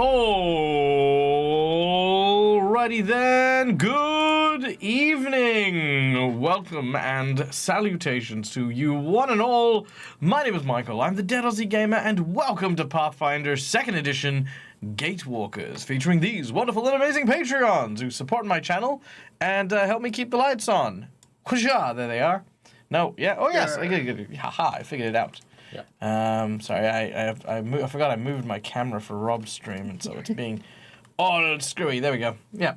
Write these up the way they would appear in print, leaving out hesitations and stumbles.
Alrighty then, good evening. Welcome and salutations to you one and all. My name is Michael, I'm the Dead Aussie Gamer, and welcome to Pathfinder 2nd Edition Gatewalkers, featuring these wonderful and amazing Patreons who support my channel and help me keep the lights on. Whoosha, there they are. No, yeah, oh yes, I figured it out. Yeah. Sorry, I forgot I moved my camera for Rob's stream, and so it's being all screwy. There we go. Yeah.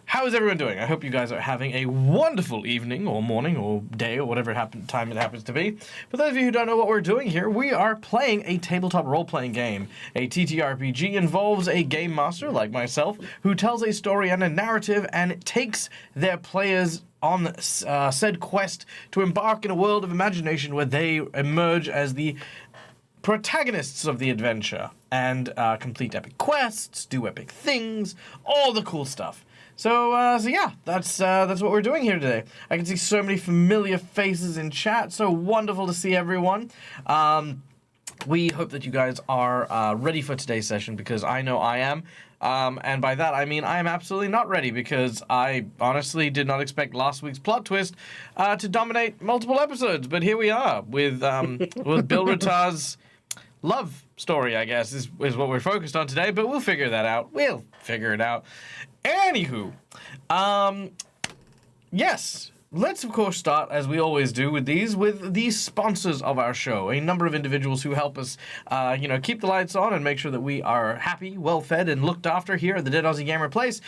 How is everyone doing? I hope you guys are having a wonderful evening, or morning, or day, or whatever time it happens to be. For those of you who don't know what we're doing here, we are playing a tabletop role-playing game. A TTRPG involves a game master, like myself, who tells a story and a narrative, and takes their players on said quest to embark in a world of imagination where they emerge as the protagonists of the adventure and complete epic quests, do epic things, all the cool stuff. So yeah, that's what we're doing here today. I can see so many familiar faces in chat. So wonderful to see everyone. We hope that you guys are ready for today's session, because I know I am. And by that, I mean I am absolutely not ready, because I honestly did not expect last week's plot twist to dominate multiple episodes. But here we are with Bill Rattar's love story, I guess, is what we're focused on today. But we'll figure that out. We'll figure it out. Anywho, yes. Let's, of course, start, as we always do with the sponsors of our show. A number of individuals who help us, keep the lights on and make sure that we are happy, well-fed, and looked after here at the Dead Aussie Gamer Place.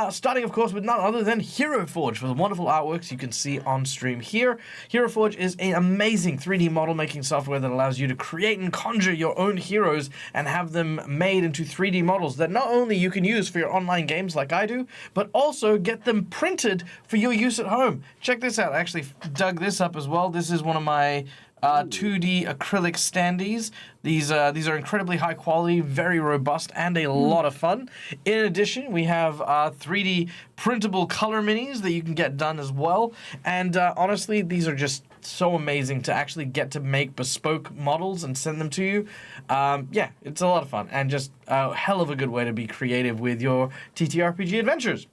Starting, of course, with none other than Hero Forge for the wonderful artworks you can see on stream here. Hero Forge is an amazing 3D model-making software that allows you to create and conjure your own heroes and have them made into 3D models that not only you can use for your online games like I do, but also get them printed for your use at home. Check this out. I actually dug this up as well. This is one of my 2D acrylic standees. These are incredibly high quality, very robust, and a lot of fun. In addition, we have 3D printable color minis that you can get done as well. And honestly, these are just so amazing to actually get to make bespoke models and send them to you. Yeah, it's a lot of fun, and just a hell of a good way to be creative with your TTRPG adventures.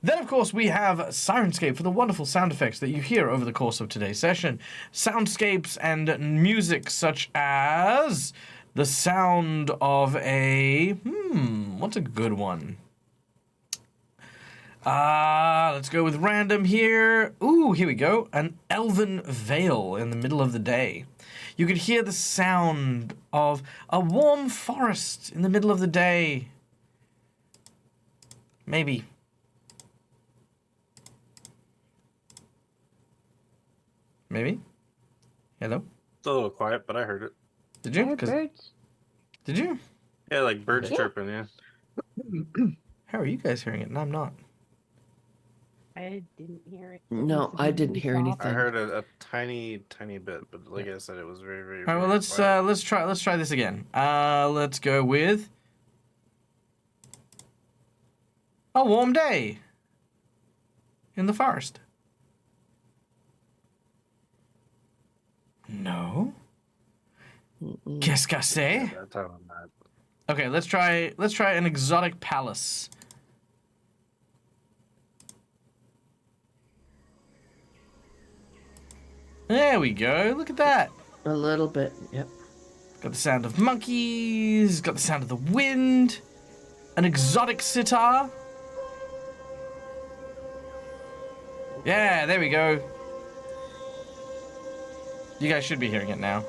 Then, of course, we have Sirenscape for the wonderful sound effects that you hear over the course of today's session. Soundscapes and music such as the sound of a... what's a good one? Let's go with random here. Ooh, here we go. An elven vale in the middle of the day. You could hear the sound of a warm forest in the middle of the day. Maybe. Maybe? Hello? It's a little quiet, but I heard it. Did you? Birds. Did you? Yeah, like birds chirping, yeah. How are you guys hearing it? And I'm not. I didn't hear it. No, I didn't hear anything. I heard a tiny bit, but like I said, it was very, very. All right, well, let's try this again. Let's go with a warm day in the forest. No. Qu'est-ce que c'est? That's how I'm not. Okay, let's try an exotic palace. There we go. Look at that. A little bit, yep. Got the sound of monkeys, got the sound of the wind, an exotic sitar. Yeah, there we go. You guys should be hearing it now.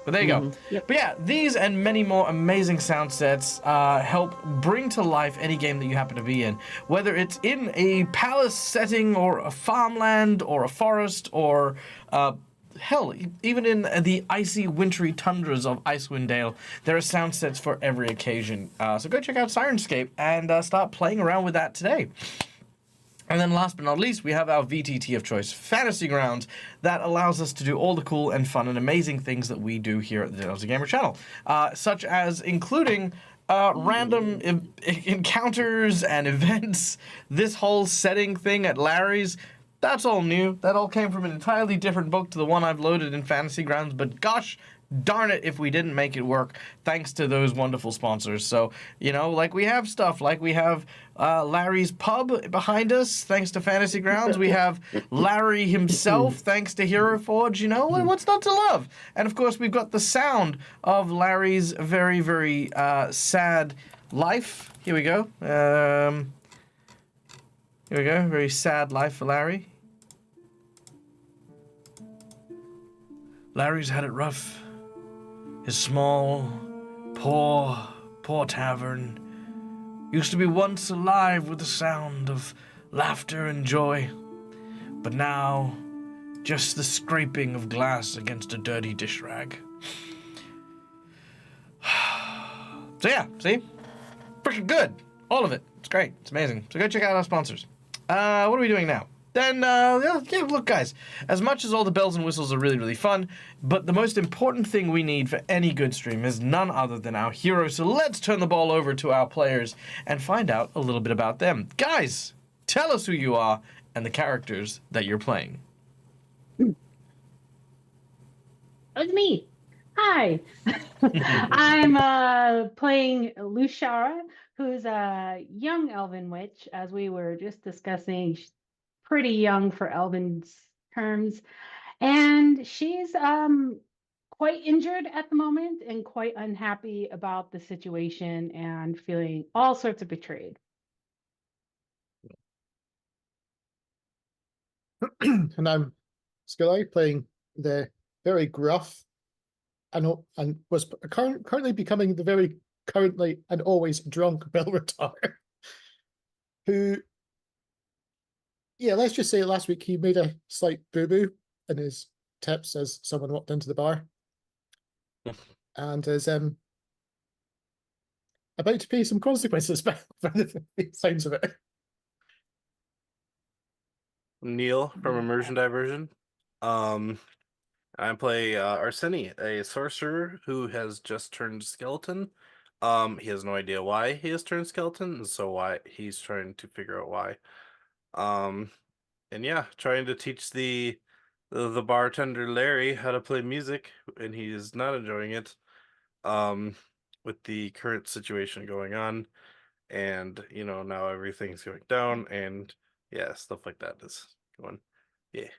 But there you go. Yep. But yeah, these and many more amazing sound sets help bring to life any game that you happen to be in. Whether it's in a palace setting or a farmland or a forest or, hell, even in the icy, wintry tundras of Icewind Dale, there are sound sets for every occasion. So go check out Sirenscape and start playing around with that today. And then last but not least, we have our VTT of choice, Fantasy Grounds, that allows us to do all the cool and fun and amazing things that we do here at the Dead Aussie Gamer channel, such as including random encounters and events. This whole setting thing at Larry's, that's all new. That all came from an entirely different book to the one I've loaded in Fantasy Grounds, but gosh darn it if we didn't make it work thanks to those wonderful sponsors. So, like we have stuff, like we have Larry's Pub behind us, thanks to Fantasy Grounds. We have Larry himself, thanks to Hero Forge, what's not to love? And of course, we've got the sound of Larry's very, very sad life. Here we go. Very sad life for Larry. Larry's had it rough. His small, poor tavern used to be once alive with the sound of laughter and joy, but now just the scraping of glass against a dirty dish rag. So yeah, see? Freaking good. All of it. It's great. It's amazing. So go check out our sponsors. What are we doing now? Then, look, guys, as much as all the bells and whistles are really, really fun, but the most important thing we need for any good stream is none other than our heroes. So let's turn the ball over to our players and find out a little bit about them. Guys, tell us who you are and the characters that you're playing. It's me. Hi. I'm playing Lushara, who's a young elven witch, as we were just discussing. She's pretty young for elven's terms, and she's quite injured at the moment and quite unhappy about the situation and feeling all sorts of betrayed. And I'm Scully, playing the very gruff and was currently becoming the very currently and always drunk Belrotar, who, let's just say last week he made a slight boo-boo in his tips as someone walked into the bar, and is about to pay some consequences by the signs of it. Neil from Immersion Diversion. I play Arseni, a sorcerer who has just turned skeleton. He has no idea why he has turned skeleton, and so why he's trying to figure out why. And yeah, trying to teach the bartender Larry how to play music, and he is not enjoying it. With the current situation going on, and now everything's going down, and yeah, stuff like that is going. Yeah.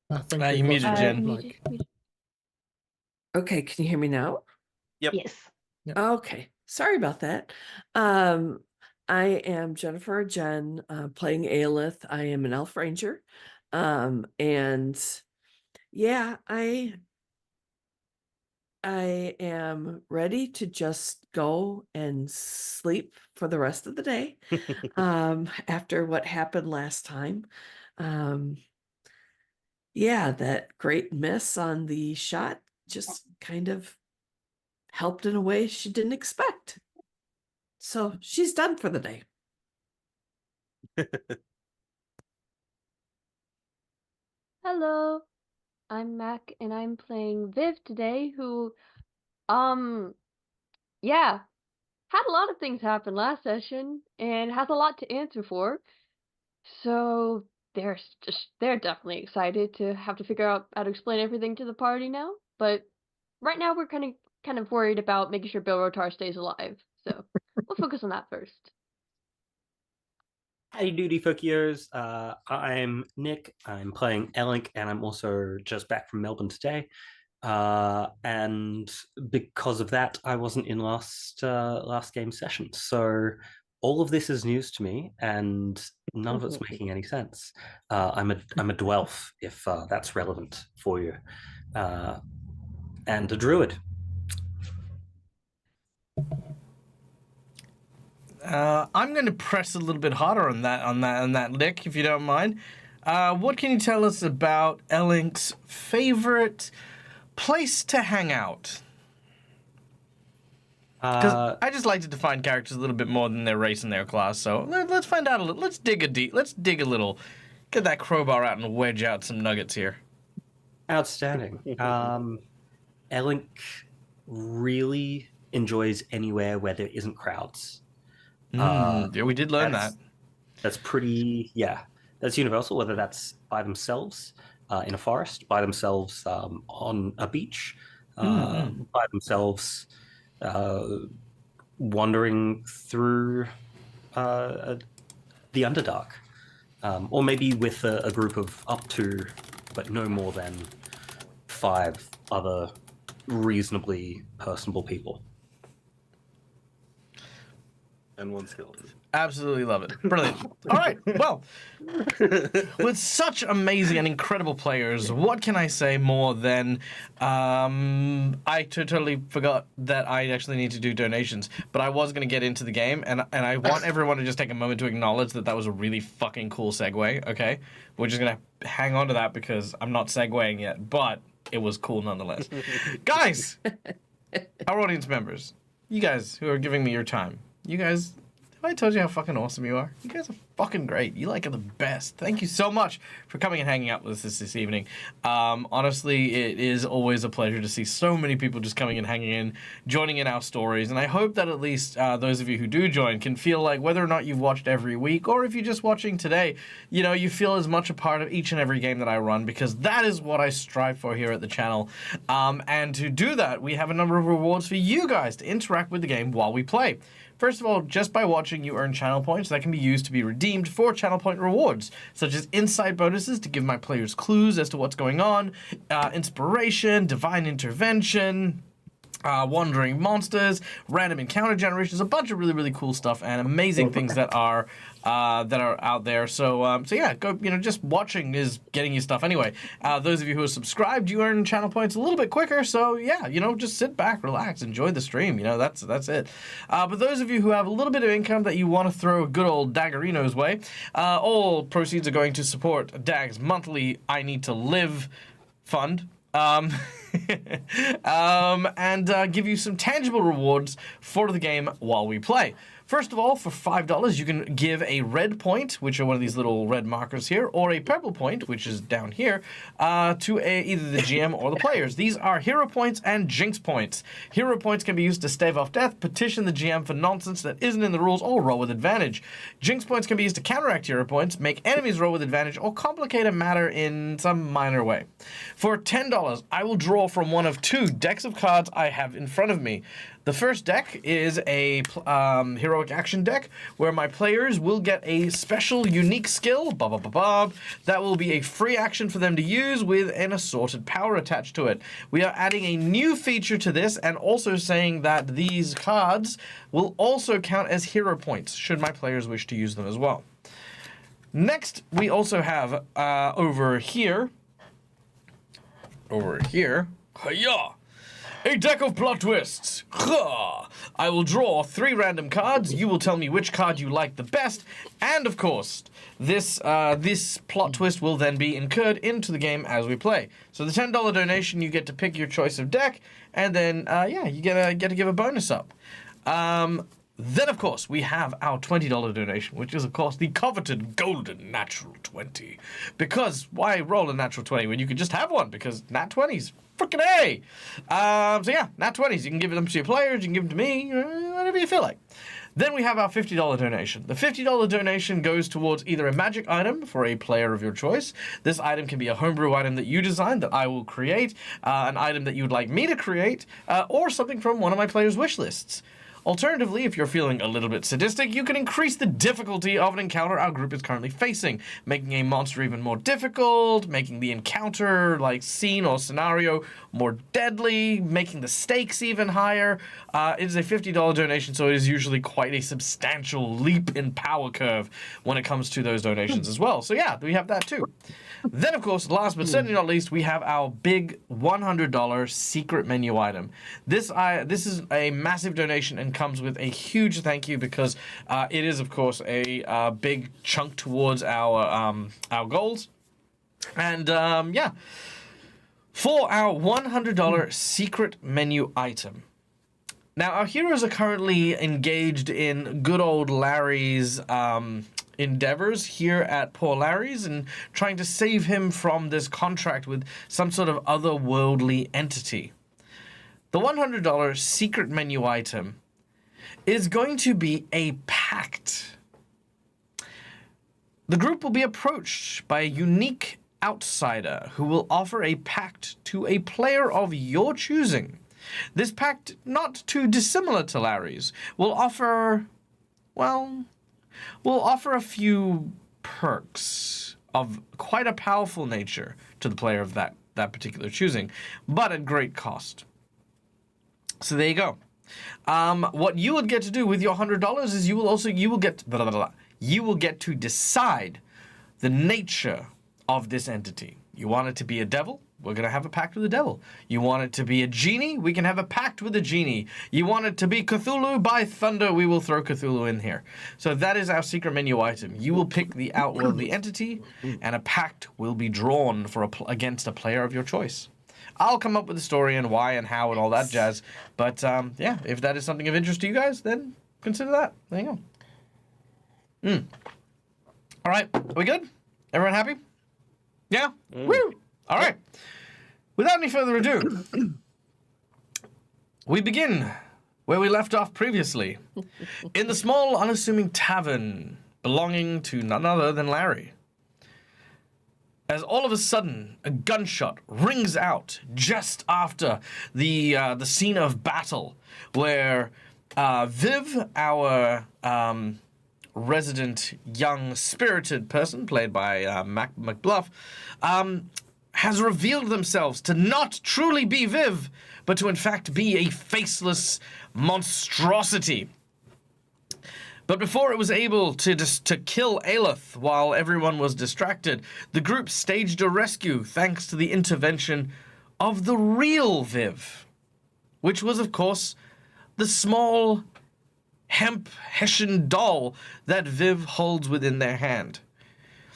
I think You we've muted lost Jen. Mike. Okay, can you hear me now? Yep. Yes. Okay, sorry about that. I am Jennifer Jen, playing Aelith. I am an elf ranger. And yeah, I am ready to just go and sleep for the rest of the day. After what happened last time. Yeah, that great miss on the shot just kind of helped in a way she didn't expect. So she's done for the day. Hello, I'm Mac and I'm playing Viv today, who, yeah, had a lot of things happen last session and has a lot to answer for. So they're definitely excited to have to figure out how to explain everything to the party now. But right now we're kind of worried about making sure Bill Rotar stays alive. So we'll focus on that first. Howdy doody folkiers. I'm Nick. I'm playing Elink, and I'm also just back from Melbourne today. And because of that, I wasn't in last game session. So all of this is news to me, and none of it's making any sense. I'm a dwelf, if that's relevant for you, and a druid. I'm going to press a little bit harder on that, Nick, if you don't mind. What can you tell us about Elink's favorite place to hang out? Because I just like to define characters a little bit more than their race and their class. So let's find out a little. Let's dig a little. Get that crowbar out and wedge out some nuggets here. Outstanding. Elink really enjoys anywhere where there isn't crowds. Yeah, we did learn that. That's pretty, that's universal, whether that's by themselves in a forest, by themselves on a beach, by themselves wandering through the Underdark, or maybe with a group of up to, but no more than 5 other reasonably personable people. And 1 skeleton. Absolutely love it. Brilliant. All right. Well, with such amazing and incredible players, what can I say more than I totally forgot that I actually need to do donations, but I was going to get into the game, and I want everyone to just take a moment to acknowledge that was a really fucking cool segue, okay? We're just going to hang on to that because I'm not segueing yet, but it was cool nonetheless. Guys, our audience members, you guys who are giving me your time, you guys... I told you how fucking awesome you are. You guys are fucking great. You are the best. Thank you so much for coming and hanging out with us this evening. Honestly, it is always a pleasure to see so many people just coming and hanging in, joining in our stories. And I hope that at least those of you who do join can feel like whether or not you've watched every week or if you're just watching today, you feel as much a part of each and every game that I run, because that is what I strive for here at the channel. And to do that, we have a number of rewards for you guys to interact with the game while we play. First of all, just by watching, you earn channel points that can be used to be redeemed for channel point rewards, such as insight bonuses to give my players clues as to what's going on, inspiration, divine intervention, wandering monsters, random encounter generations, a bunch of really, really cool stuff and amazing things that are out there. So yeah, go. Just watching is getting you stuff anyway. Those of you who are subscribed, you earn channel points a little bit quicker. So yeah, just sit back, relax, enjoy the stream. That's it. But those of you who have a little bit of income that you want to throw a good old Daggerino's way, all proceeds are going to support Dag's monthly I Need to Live fund. And give you some tangible rewards for the game while we play. First of all, for $5, you can give a red point, which are one of these little red markers here, or a purple point, which is down here, to either the GM or the players. These are hero points and jinx points. Hero points can be used to stave off death, petition the GM for nonsense that isn't in the rules, or roll with advantage. Jinx points can be used to counteract hero points, make enemies roll with advantage, or complicate a matter in some minor way. For $10, I will draw from one of 2 decks of cards I have in front of me. The first deck is a heroic action deck where my players will get a special unique skill, that will be a free action for them to use with an assorted power attached to it. We are adding a new feature to this and also saying that these cards will also count as hero points should my players wish to use them as well. Next, we also have over here, hiya! A deck of plot twists. I will draw 3 random cards. You will tell me which card you like the best. And of course, this plot twist will then be incurred into the game as we play. So the $10 donation, you get to pick your choice of deck, and then you get to give a bonus up. Then, of course, we have our $20 donation, which is, of course, the coveted golden natural 20. Because why roll a natural 20 when you could just have one? Because nat 20s, freaking A! So yeah, nat 20s. You can give them to your players, you can give them to me, whatever you feel like. Then we have our $50 donation. The $50 donation goes towards either a magic item for a player of your choice. This item can be a homebrew item that you designed that I will create, an item that you would like me to create, or something from one of my players' wish lists. Alternatively, if you're feeling a little bit sadistic, you can increase the difficulty of an encounter our group is currently facing, making a monster even more difficult, making the encounter, scene or scenario, more deadly, making the stakes even higher. It is a $50 donation, so it is usually quite a substantial leap in power curve when it comes to those donations as well. So yeah, we have that too. Then, of course, last but certainly not least, we have our big $100 secret menu item. This is a massive donation and comes with a huge thank you because it is, of course, a big chunk towards our goals. And yeah, for our $100 secret menu item. Now, our heroes are currently engaged in good old Larry's endeavors here at poor Larry's and trying to save him from this contract with some sort of otherworldly entity. The $100 secret menu item is going to be a pact. The group will be approached by a unique outsider who will offer a pact to a player of your choosing. This pact, not too dissimilar to Larry's, will offer a few perks of quite a powerful nature to the player of that particular choosing, but at great cost. So there you go. What you would get to do with your $100 is you will get to decide the nature of this entity. You want it to be a devil? We're going to have a pact with the devil. You want it to be a genie? We can have a pact with a genie. You want it to be Cthulhu? By thunder, we will throw Cthulhu in here. So that is our secret menu item. You will pick the outworldly entity, and a pact will be drawn against a player of your choice. I'll come up with the story and why and how and all that jazz. But yeah, if that is something of interest to you guys, then consider that. There you go. All right, are we good? Everyone happy? Yeah? Woo! All right. Without any further ado, we begin where we left off previously, in the small, unassuming tavern belonging to none other than Larry. As all of a sudden, a gunshot rings out just after the scene of battle, where Viv, our resident young spirited person, played by McBluff, has revealed themselves to not truly be Viv, but to in fact be a faceless monstrosity. But before it was able to kill Aelith while everyone was distracted, the group staged a rescue thanks to the intervention of the real Viv, which was, of course, the small hemp Hessian doll that Viv holds within their hand.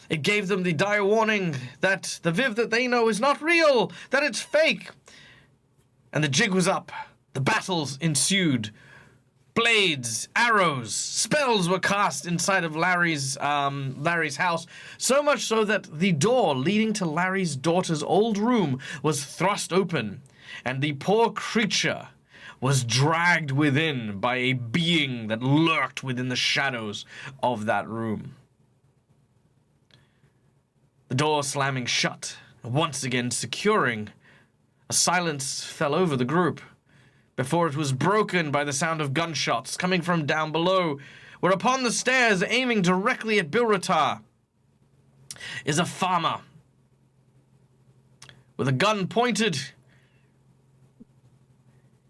It gave them the dire warning that the Viv that they know is not real, that it's fake. And the jig was up. The battles ensued. Blades, arrows, spells were cast inside of Larry's house, so much so that the door leading to Larry's daughter's old room was thrust open, and the poor creature was dragged within by a being that lurked within the shadows of that room. The door slamming shut, once again securing, a silence fell over the group before it was broken by the sound of gunshots coming from down below, where upon the stairs, aiming directly at Bilratar, is a farmer with a gun pointed.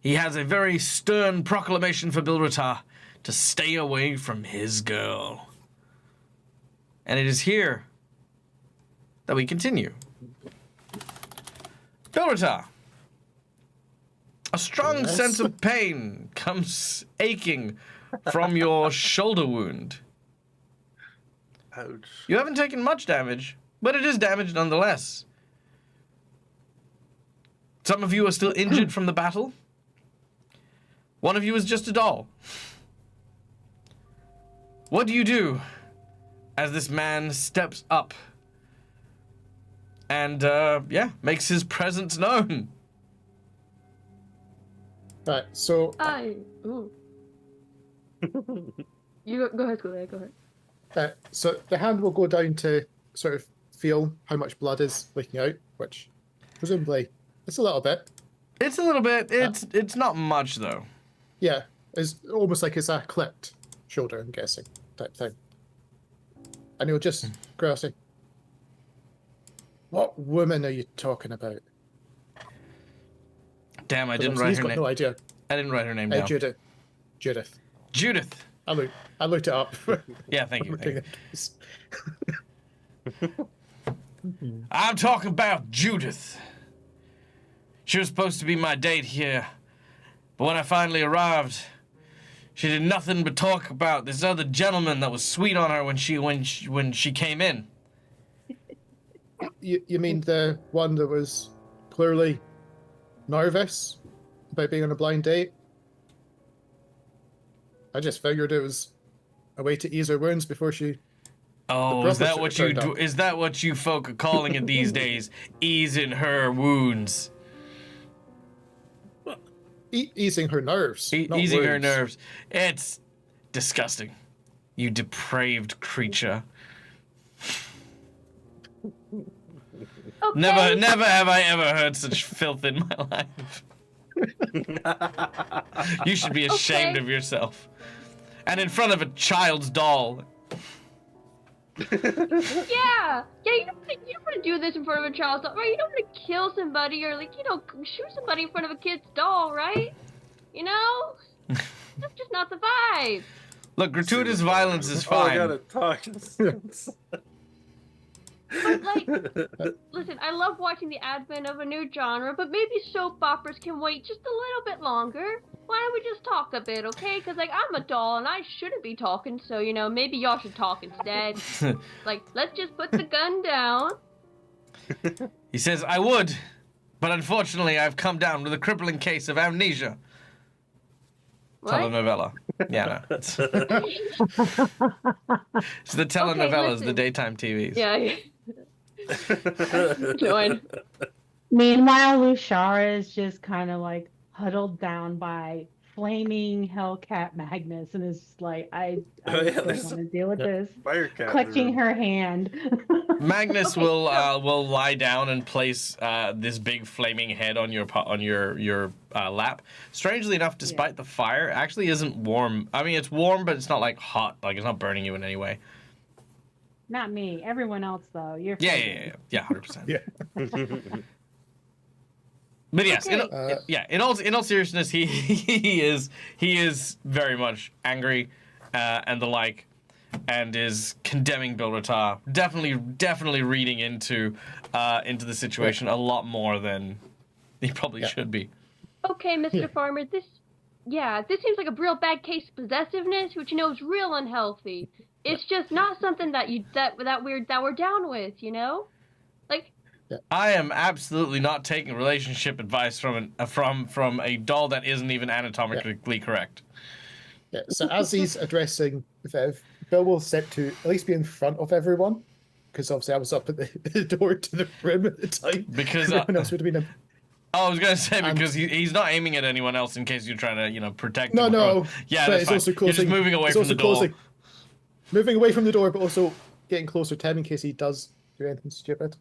He has a very stern proclamation for Bilratar to stay away from his girl. And it is here that we continue. Bilratar, a strong sense of pain comes aching from your shoulder wound. Ouch. You haven't taken much damage, but it is damage nonetheless. Some of you are still injured from the battle. One of you is just a doll. What do you do as this man steps up and, makes his presence known? Right, so Ooh. You go ahead, Kool-Aid, go ahead. so the hand will go down to sort of feel how much blood is leaking out, which presumably it's a little bit. It's a little bit. It's not much though. Yeah, it's almost like it's a clipped shoulder, I'm guessing, type thing. And he'll just growl say, "What woman are you talking about?" Damn, I didn't write He's her got name. no idea. I didn't write her name down. Judith. Judith. I looked it up. Yeah, thank you. Thank you. you. I'm talking about Judith. She was supposed to be my date here, but when I finally arrived, she did nothing but talk about this other gentleman that was sweet on her when she came in. You mean the one that was clearly nervous about being on a blind date? I just figured it was a way to ease her wounds before she. Oh, is that what you do? Is that what you folk are calling it these days? Easing her wounds. easing her nerves. not Easing her wounds. nerves. It's disgusting. You depraved creature. Okay. Never have I ever heard such filth in my life. You should be ashamed Okay. of yourself. And in front of a child's doll. Yeah, you don't want to do this in front of a child's doll, right? You don't want to kill somebody or shoot somebody in front of a kid's doll, right? You know, that's just not the vibe. Look, gratuitous violence is Oh, I fine. gotta talk. But listen, I love watching the advent of a new genre, but maybe soap operas can wait just a little bit longer. Why don't we just talk a bit, okay? Because I'm a doll and I shouldn't be talking, so maybe y'all should talk instead. Let's just put the gun down. He says, I would, but unfortunately I've come down with a crippling case of amnesia. What? Telenovela. Yeah, no. It's the telenovelas, the listen. daytime TVs. Yeah. Join. Meanwhile, Lushara is just kind of like huddled down by flaming Hellcat Magnus and is just like, I Oh, yeah, don't there's want to deal with this. Firecat. Clutching her hand. Magnus Okay, will lie down and place this big flaming head on your lap. Strangely enough, despite the fire, it actually isn't warm. I mean, it's warm, but it's not like hot. Like it's not burning you in any way. Not me. Everyone else, though. You're Yeah, 100%. Yeah. But yes, Okay. in all seriousness, he is very much angry and the like, and is condemning Bilratar. Definitely reading into the situation a lot more than he probably should be. Okay, Mr. Farmer, this seems like a real bad case of possessiveness, which is real unhealthy. It's just not something that we're down with, Like, I am absolutely not taking relationship advice from a doll that isn't even anatomically correct. Yeah, so as he's addressing Viv, Bill will step to at least be in front of everyone, because obviously I was up at the door to the room at the time. Because everyone else would have been in. I was going to say, And- because he's not aiming at anyone else in case you're trying to, protect No, him. no. Yeah, but that's it's fine. also You're closing. just moving away it's from also the door. closing, moving away from the door, but also getting closer to him in case he does do anything stupid.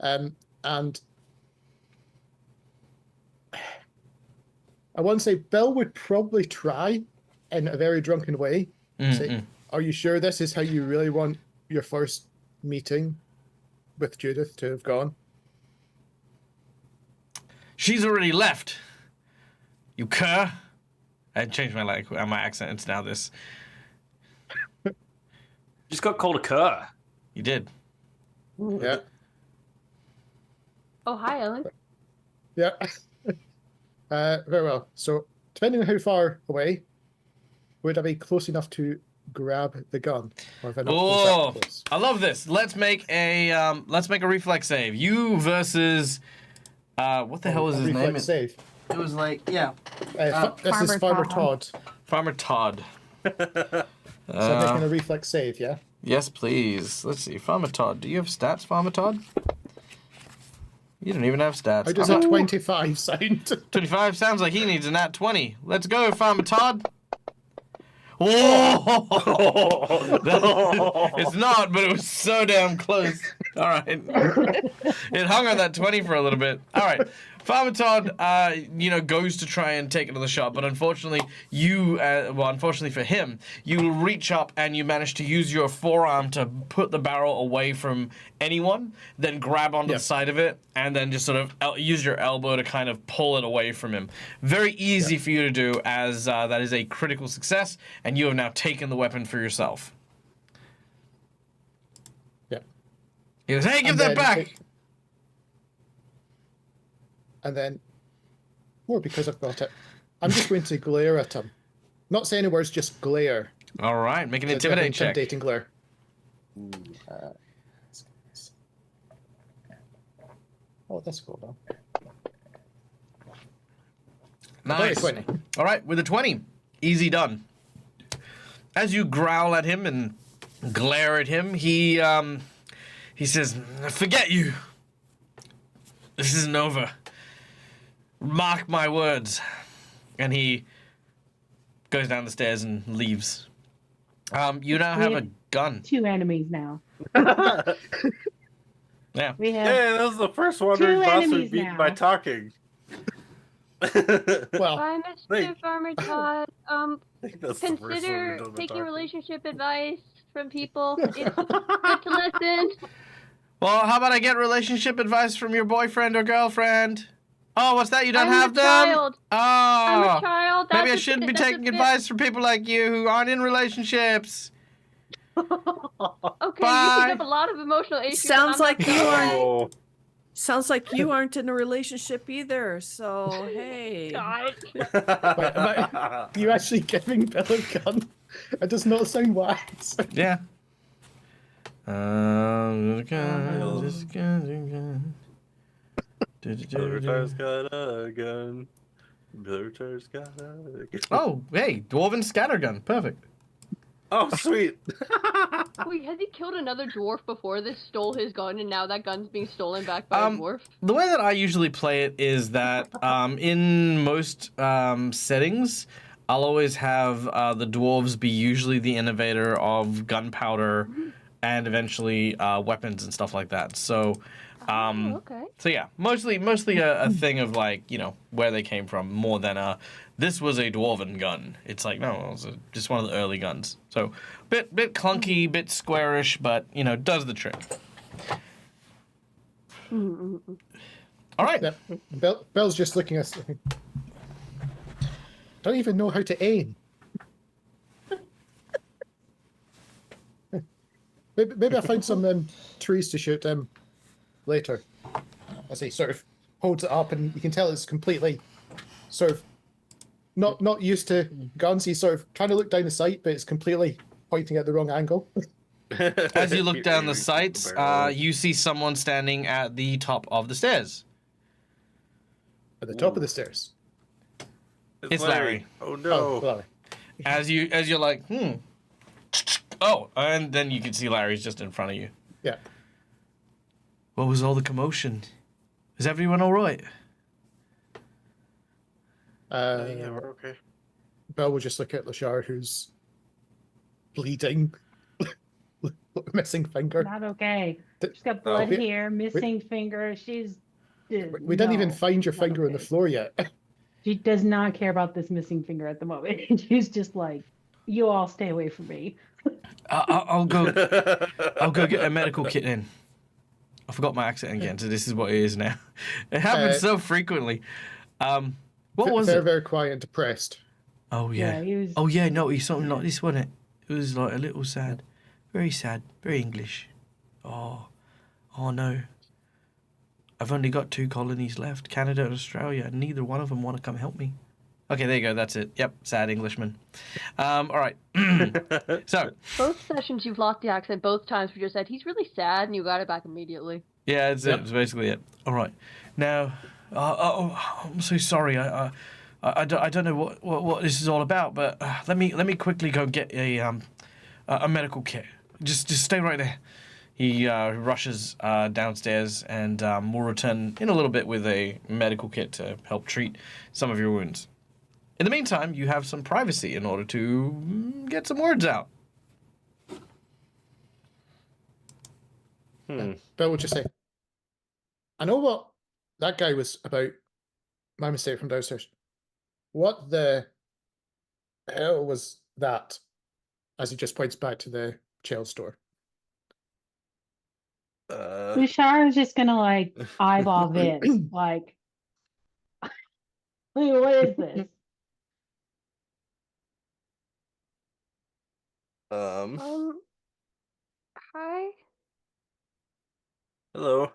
And I want to say Bill would probably try in a very drunken way. Say, are you sure this is how you really want your first meeting with Judith to have gone? She's already left. You cur. I changed my accent. It's now this. Just got called a cur. You did. Yeah. oh, hi, Ellen. Yeah. Very well. So, depending on how far away, would I be close enough to grab the gun? Or if I not Oh, close? I love this. Let's make a reflex save. You versus what the hell was his Reflex name? Save. It was like this This is Farmer Todd. Farmer Todd. So I'm making a reflex save, yeah? Yes, please. Let's see. Farmer Todd. Do you have stats, Farmer Todd? You don't even have stats. How does a 25 sound? 25 sounds like he needs a nat 20. Let's go, Farmer Todd. Whoa! It's not, but it was so damn close. All right. It hung on that 20 for a little bit. All right. Farmer Todd, goes to try and take another shot, but unfortunately, unfortunately for him, you reach up and you manage to use your forearm to put the barrel away from anyone, then grab onto the side of it, and then just sort of use your elbow to kind of pull it away from him. Very easy for you to do, as that is a critical success, and you have now taken the weapon for yourself. Yeah. He goes, hey, give And that then back! And then, more because I've got it, I'm just going to glare at him. Not say any words, just glare. All right, make an Let's have an intimidate check. intimidating glare. That's cool, though. Nice. 20. All right, with a 20, easy done. As you growl at him and glare at him, he says, "Forget you. This isn't over. Mark my words. And he goes down the stairs and leaves. You now We have a have gun. 2 enemies now. Yeah. We have Hey, that was the first wandering 2 boss we enemies beat by now. talking. Well, Bye, Think. Mr. Farmer Todd. I think that's the first one we've Consider done by taking talking. relationship advice from people. It's good to listen. Well, how about I get relationship advice from your boyfriend or girlfriend? Oh, what's that? You don't I'm have a them? child. Oh. I'm a child. Maybe I That's a shouldn't be that's a taking bit- advice from people like you who aren't in relationships. Okay, you Bye. pick up a lot of emotional issues. Sounds and I'm like not you gonna are- lie. Oh, Sounds like you aren't in a relationship either. So hey. God. Are you actually giving Bill a gun? It does not sound wise. Yeah. Bill-Retar's got a gun. Bill-Retar's got a gun. Oh, hey, dwarven scattergun. Perfect. Oh, sweet. Wait, has he killed another dwarf before this, stole his gun, and now that gun's being stolen back by a dwarf? The way that I usually play it is that in most settings, I'll always have the dwarves be usually the innovator of gunpowder and eventually weapons and stuff like that. So, Oh, okay. so yeah, mostly a thing of like, you know, where they came from more than this was a dwarven gun. It's like, no, it was just one of the early guns. So, bit clunky, bit squarish, but, you know, does the trick. All right. Yeah, Bill's just looking at us. Don't even know how to aim. Maybe I'll find some trees to shoot later. As he sort of holds it up, and you can tell it's completely sort of not used to guns. He's sort of trying to look down the sight, but it's completely pointing at the wrong angle. As you look down the Aiming sights, barrel. you see someone standing at the top of the stairs. At the top of the stairs. It's Larry. Oh Oh, no. Larry. As you're like, Oh, and then you can see Larry's just in front of you. Yeah. What was all the commotion? Is everyone all right? Yeah, we're okay. Bill will just look at Lashar, who's bleeding, missing finger. Not okay. Th- She's got blood we- here, missing finger. She's. We didn't even no, find your not finger on the okay. floor yet. She does not care about this missing finger at the moment. She's just like, you all stay away from me. I'll go get a medical kit in. I forgot my accent again, so this is what it is now. It happens so frequently. What was very, it? very quiet and depressed. Oh yeah. he was. Oh yeah, no, he's something like this, wasn't it? It was like a little sad. Very sad. Very English. Oh no. I've only got 2 colonies left, Canada and Australia, and neither one of them want to come help me. Okay, there you go, that's it. Yep, sad Englishman. All right. So, Both sessions you've lost the accent both times. We just said he's really sad, and you got it back immediately. yeah, it's basically it. All right. Now, I'm so sorry. I don't know what this is all about, but let me quickly go get a medical kit. Just stay right there. He rushes downstairs and will return in a little bit with a medical kit to help treat some of your wounds. In the meantime, you have some privacy in order to get some words out. Bill will just say, I know what that guy was about. My mistake from downstairs. What the hell was that? As he just points back to the child store. Bouchard is just gonna like eyeball Vince. Like, what is this? Hi. Hello.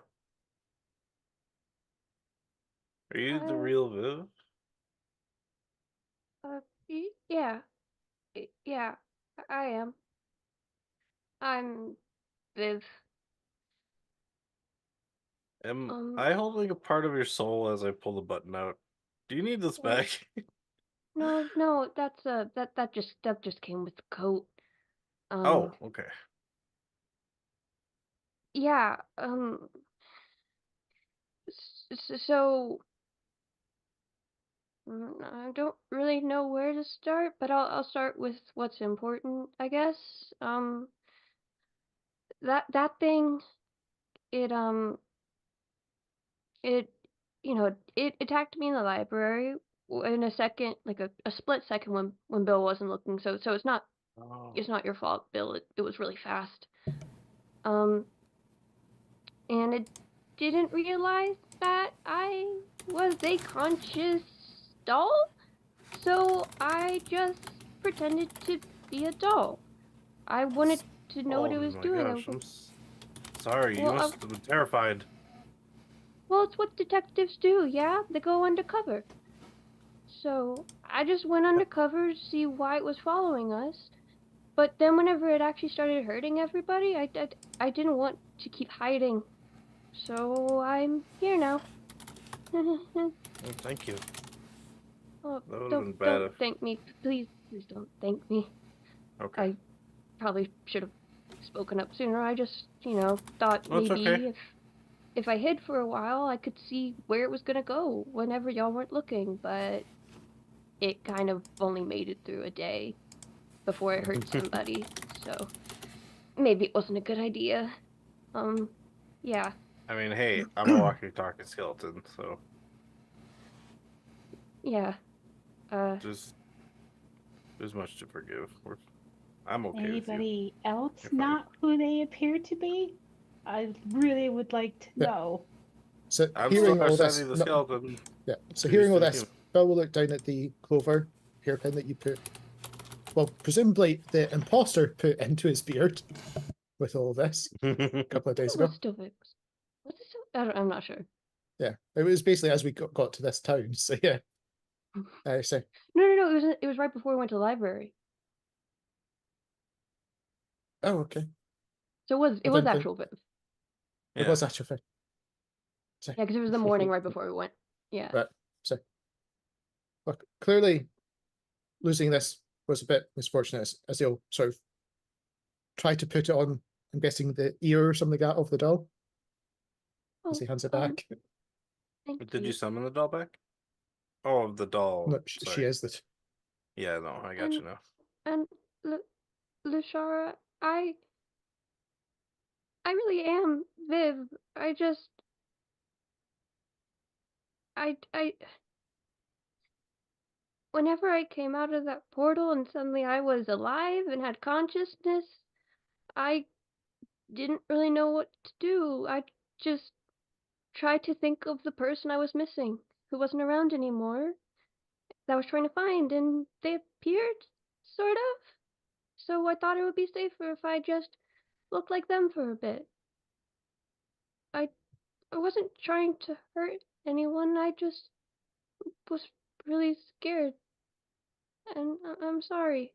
Are you the Hi. real Viv? Yeah. Yeah, I am. I'm Viv. Am I holding a part of your soul as I pull the button out? Do you need this back? No, that's that just came with the coat. Oh, okay. Yeah, so I don't really know where to start, but I'll start with what's important, I guess. That thing, it it it attacked me in the library in a second, like a split second when Bill wasn't looking. So Oh. it's not your fault, Bill. It was really fast. And it didn't realize that I was a conscious doll. So I just pretended to be a doll. I wanted to know what Oh it was my doing. gosh, sorry. You Well, must have been terrified. well, it's what detectives do, yeah? They go undercover. So I just went undercover to see why it was following us. But then whenever it actually started hurting everybody, I didn't want to keep hiding. So I'm here now. Oh, thank you. Oh, That would have been bad don't if... thank me. Please don't thank me. Okay. I probably should have spoken up sooner. I just, thought Well, it's maybe okay. if I hid for a while, I could see where it was gonna go whenever y'all weren't looking, but it kind of only made it through a day before it hurt somebody, so maybe it wasn't a good idea. Yeah. I mean, hey, I'm a walking, talking skeleton, so Yeah. just there's much to forgive. I'm okay with you. Anybody else You're fine. not who they appear to be? I really would like to Yeah. know. So I'm hearing still all this, Sandy the no- skeleton. yeah. So He's hearing all still this, human. Bill will look down at the clover hairpin that you put. Well, presumably the imposter put into his beard with all this a couple of days It ago. was still fixed. Was it still? I'm not sure. Yeah, it was basically as we got to this town. So yeah, so No. It was right before we went to the library. oh okay, So it I was didn't think actual Viv. it Yeah. was actual thing. So, Yeah, because it was the morning right before we went. Yeah. right. So, look, clearly losing this was a bit misfortunate as they'll sort of try to put it on. I'm guessing the ear or something like that of the doll as he hands it back. Thank Did you. you summon the doll back? Oh, the doll. No, she Sorry. is that. Yeah, no, I got you now. And Lushara, I really am Viv. I just I whenever I came out of that portal and suddenly I was alive and had consciousness, I didn't really know what to do. I just tried to think of the person I was missing, who wasn't around anymore, that I was trying to find, and they appeared, sort of. So I thought it would be safer if I just looked like them for a bit. I wasn't trying to hurt anyone. I just was really scared. And I'm sorry.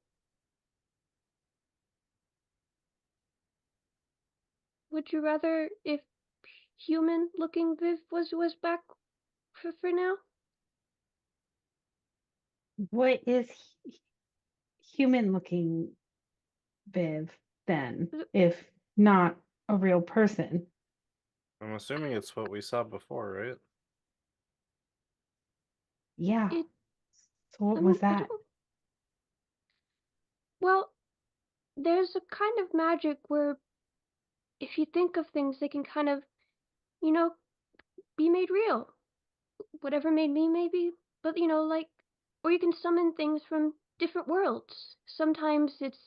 Would you rather if human looking Viv was back for now? What is human looking Viv then, if not a real person? I'm assuming it's what we saw before, right? Yeah. It So what was that? Well, there's a kind of magic where if you think of things, they can kind of, you know, be made real. Whatever made me, maybe. But, like, or you can summon things from different worlds. Sometimes it's,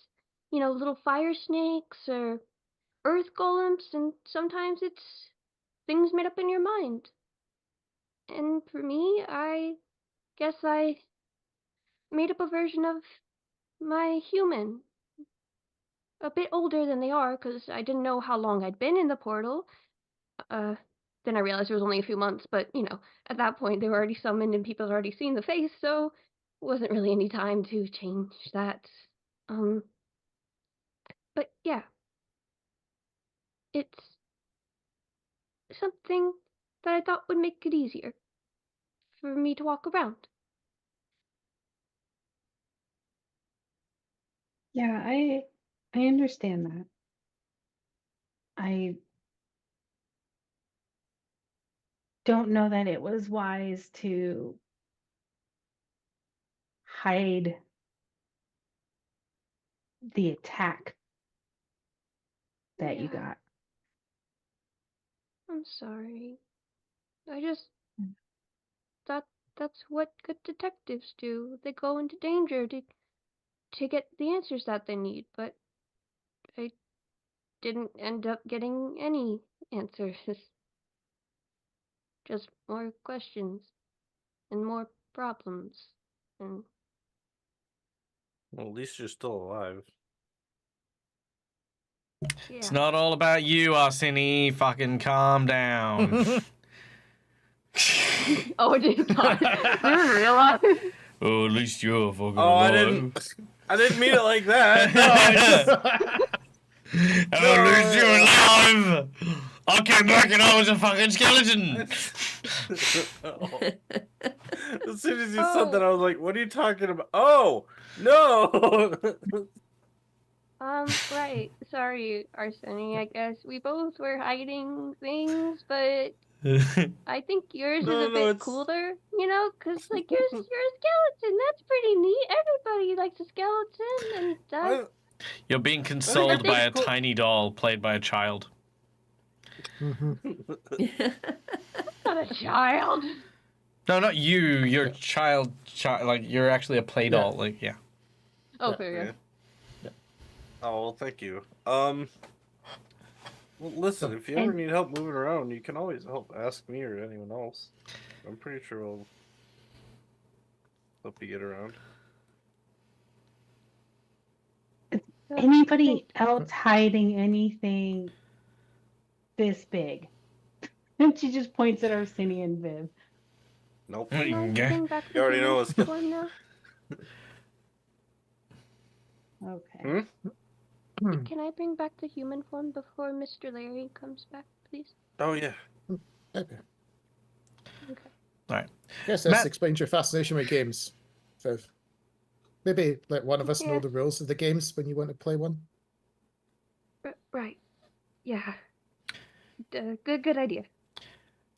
little fire snakes or earth golems, and sometimes it's things made up in your mind. And for me, I guess I made up a version of my human. A bit older than they are, because I didn't know how long I'd been in the portal. Then I realized it was only a few months, but, at that point they were already summoned and people had already seen the face, so it wasn't really any time to change that. But yeah, it's something that I thought would make it easier for me to walk around. Yeah, I understand that. I don't know that it was wise to hide the attack that you Yeah. got. I'm sorry. I just thought that's what good detectives do. They go into danger to get the answers that they need, but I didn't end up getting any answers. Just more questions and more problems. And Well, at least you're still alive. yeah. It's not all about you, Arsene. Fucking calm down. Oh, I didn't realize. Oh, at least you're fucking Oh, alive. I didn't mean it like that. At least you're alive. I came back and I was a fucking skeleton. As soon as you said that, I was like, "What are you talking about?" Oh no! Right. Sorry, Arsene. I guess we both were hiding things, but I think yours No, is a no, bit it's- cooler, you know, because like you're a skeleton. That's pretty neat. Everybody likes a skeleton, and What? You're being consoled think by a it's cool. tiny doll played by a child. Mm-hmm. not a child. No, not you. You're child. Like you're actually a play doll. Like yeah. Oh, Yeah. fair. Yeah. Oh well, thank you. Well, listen, if you ever And- need help moving around, you can always ask me or anyone else. I'm pretty sure we'll help you get around. Anybody else hiding anything this big? And she just points at Arsene and Viv. Nope. Mm. Can I Okay. bring back You already the know human what's form now? Okay. Can I bring back the human form before Mr. Larry comes back, please? Oh yeah. Okay. Okay. Yes, Matt- this explains your fascination with games, Viv. Maybe let one of us know Yeah. the rules of the games when you want to play one. Right. Yeah. Good idea.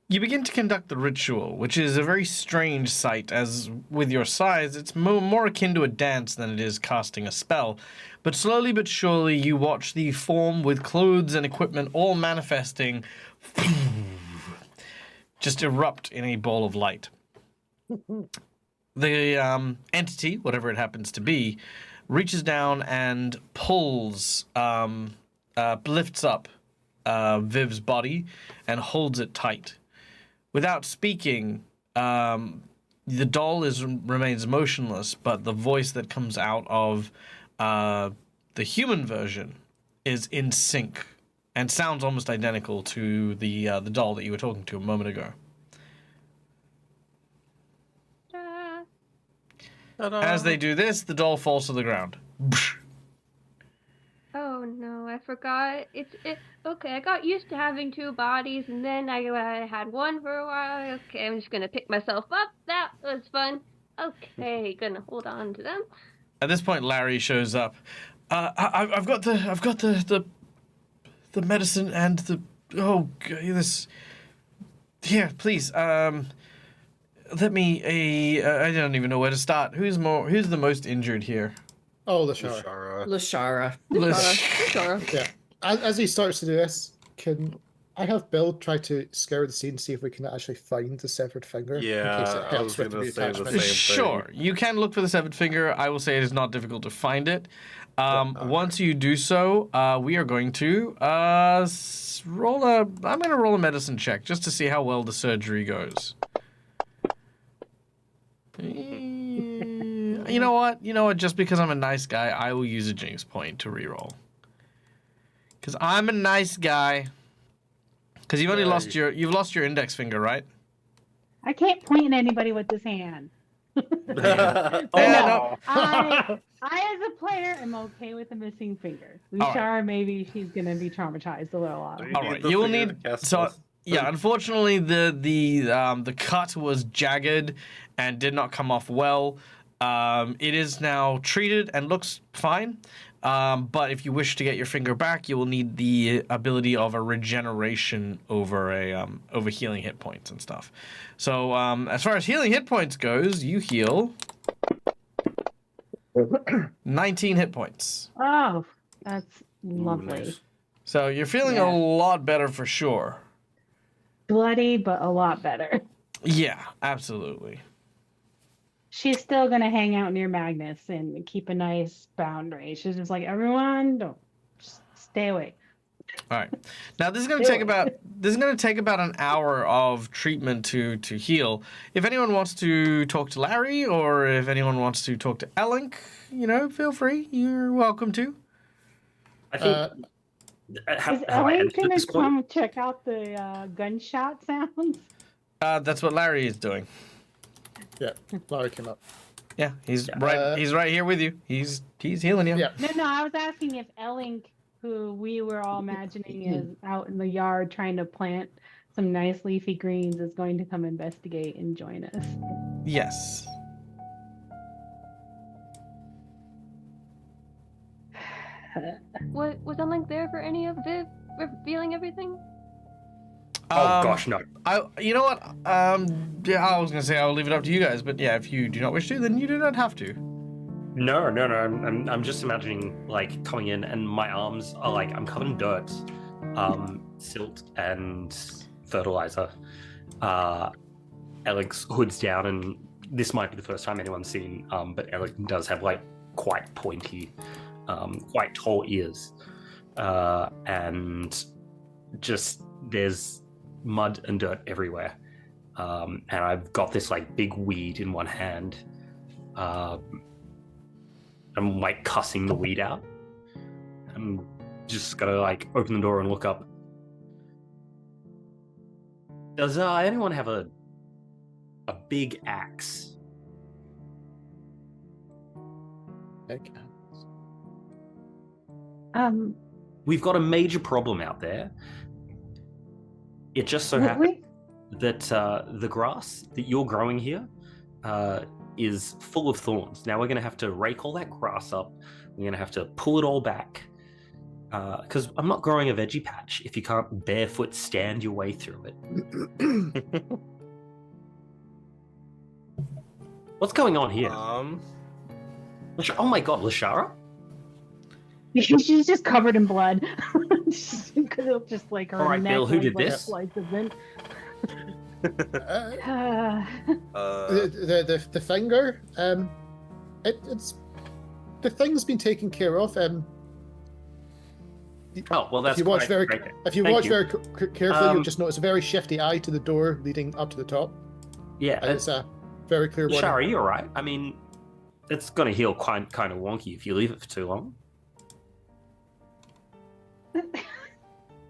You begin to conduct the ritual, which is a very strange sight, as with your size, it's more akin to a dance than it is casting a spell. But slowly but surely, you watch the form with clothes and equipment all manifesting just erupt in a ball of light. The entity, whatever it happens to be, reaches down and pulls, lifts up Viv's body and holds it tight. Without speaking, the doll remains motionless, but the voice that comes out of the human version is in sync and sounds almost identical to the doll that you were talking to a moment ago. As they do this, the doll falls to the ground. Oh no, I forgot. Okay, I got used to having two bodies, and then I had one for a while. Okay, I'm just gonna pick myself up. That was fun. Okay, gonna hold on to them. At this point, Larry shows up. I've got the medicine and the this. Here, please. Let me. I don't even know where to start. Who's the most injured here? Oh, the shower. Shara. Lashara. Sure. Yeah. As he starts to do this, can I have Bill try to scour the scene, see if we can actually find the severed finger? Yeah, in case it I helps was with the gonna say the reattachment. same. Sure, you can look for the severed finger. I will say it is not difficult to find it. Once you do so, we are going to roll a. I'm going to roll a medicine check just to see how well the surgery goes. You know what? Just because I'm a nice guy, I will use a jinx point to reroll. Because I'm a nice guy. Because you've only Yeah, lost your index finger, right? I can't point at anybody with this hand. Oh, no. I as a player am okay with a missing finger. All right. Lushara, maybe she's gonna be traumatized a little. Do All need right, the you will finger need to cast so. spells? Yeah, unfortunately, the cut was jagged and did not come off well. It is now treated and looks fine. But if you wish to get your finger back, you will need the ability of a regeneration over healing hit points and stuff. So as far as healing hit points goes, you heal 19 hit points. Oh, that's Ooh, lovely. nice. So you're feeling Yeah. a lot better for sure. Bloody, but a lot better. Yeah, absolutely. She's still gonna hang out near Magnus and keep a nice boundary. She's just like, everyone, don't just stay away. All right. Now this is going to Stay take away. about an hour of treatment to heal. If anyone wants to talk to Larry or if anyone wants to talk to Elink, feel free. You're welcome to. I think. Is have I Ellen ended at gonna this point? come check out the gunshot sounds? That's what Larry is doing. Yeah, Larry came up. Yeah, he's Yeah. right. He's right here with you. He's healing you. Yeah. No, I was asking if Ellink, who we were all imagining is out in the yard trying to plant some nice leafy greens, is going to come investigate and join us. Yes. Was Unlink there for any of the revealing everything? Oh gosh, no. You know what? Yeah, I was gonna say I'll leave it up to you guys, but yeah, if you do not wish to, then you do not have to. No. I'm just imagining like coming in and my arms are like I'm covered in dirt, silt and fertilizer. Alex hood's down, and this might be the first time anyone's seen. But Alex does have like quite pointy, quite tall ears, and just there's mud and dirt everywhere. And I've got this like big weed in one hand. I'm like cussing the weed out. I'm just gonna like open the door and look up. Does anyone have a big axe? Okay. We've got a major problem out there. It just so happens that the grass that you're growing here is full of thorns. Now we're going to have to rake all that grass up. We're going to have to pull it all back. Because I'm not growing a veggie patch if you can't barefoot stand your way through it. What's going on here? Oh my god, Lashara? She's just covered in blood. Just like her All right, neck. Bill, who was, did like, this? slices in. The finger. It's the thing's been taken care of. Oh well, that's if you watch great. very Great. if you Thank watch you. very carefully, you'll just notice a very shifty eye to the door leading up to the top. Yeah, And it's a very clear warning. Lashara, you're right. I mean, it's going to heal kind of wonky if you leave it for too long.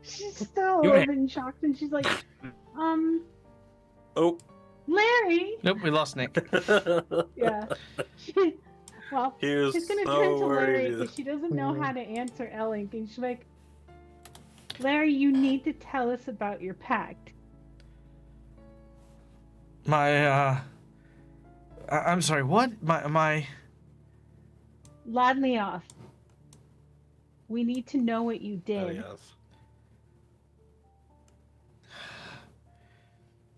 She's still a You little ain't- bit in shock, and she's like, Oh. Larry. Nope, we lost Nick. Yeah. Well, He was she's gonna so turn to Larry worried. because she doesn't know how to answer Ellink, and she's like, Larry, you need to tell us about your pact. I'm sorry, what? My Ladlioth. We need to know what you Oh, did. yes.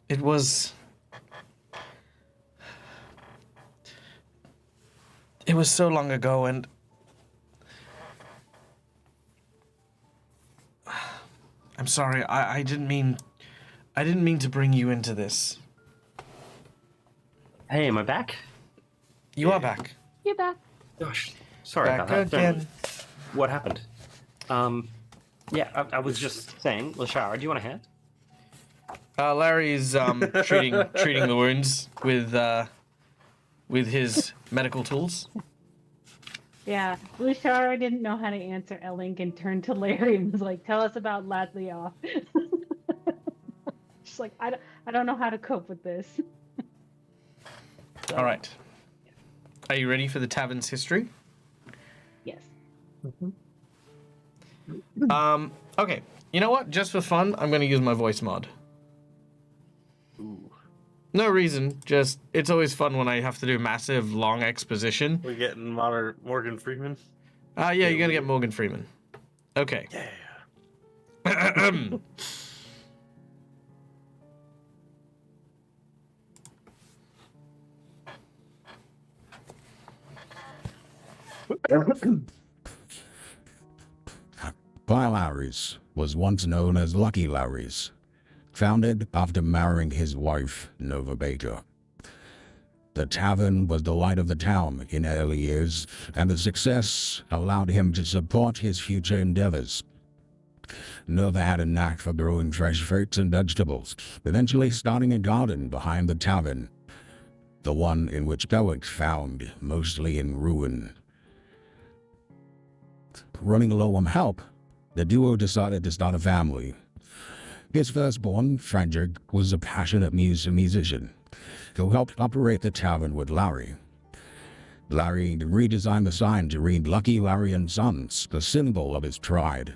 It was so long ago, and I'm sorry. I didn't mean to bring you into this. Hey, am I back? You are back. You're back. Gosh, sorry Back about that. again. What happened? Yeah, I was just saying, Lashara, do you want a hand? Larry's treating the wounds with his medical tools. Yeah, Lushara didn't know how to answer Ellink and turned to Larry and was like, "Tell us about Ladlioth." She's like, "I don't know how to cope with this." All right. Are you ready for the tavern's history? Yes. Okay. You know what? Just for fun, I'm going to use my voice mod. Ooh. No reason. Just it's always fun when I have to do massive, long exposition. We getting Morgan Freeman? Yeah, you're gonna get Morgan Freeman. Okay. Yeah. Larry's was once known as Lucky Larry's, founded after marrying his wife, Nova Baker. The tavern was the light of the town in early years, and the success allowed him to support his future endeavors. Nova had a knack for growing fresh fruits and vegetables, eventually starting a garden behind the tavern, the one in which Bellick found mostly in ruin. Running low on help, the duo decided to start a family. His firstborn, Frederick, was a passionate musician who helped operate the tavern with Larry. Larry redesigned the sign to read Lucky Larry and Sons, the symbol of his pride.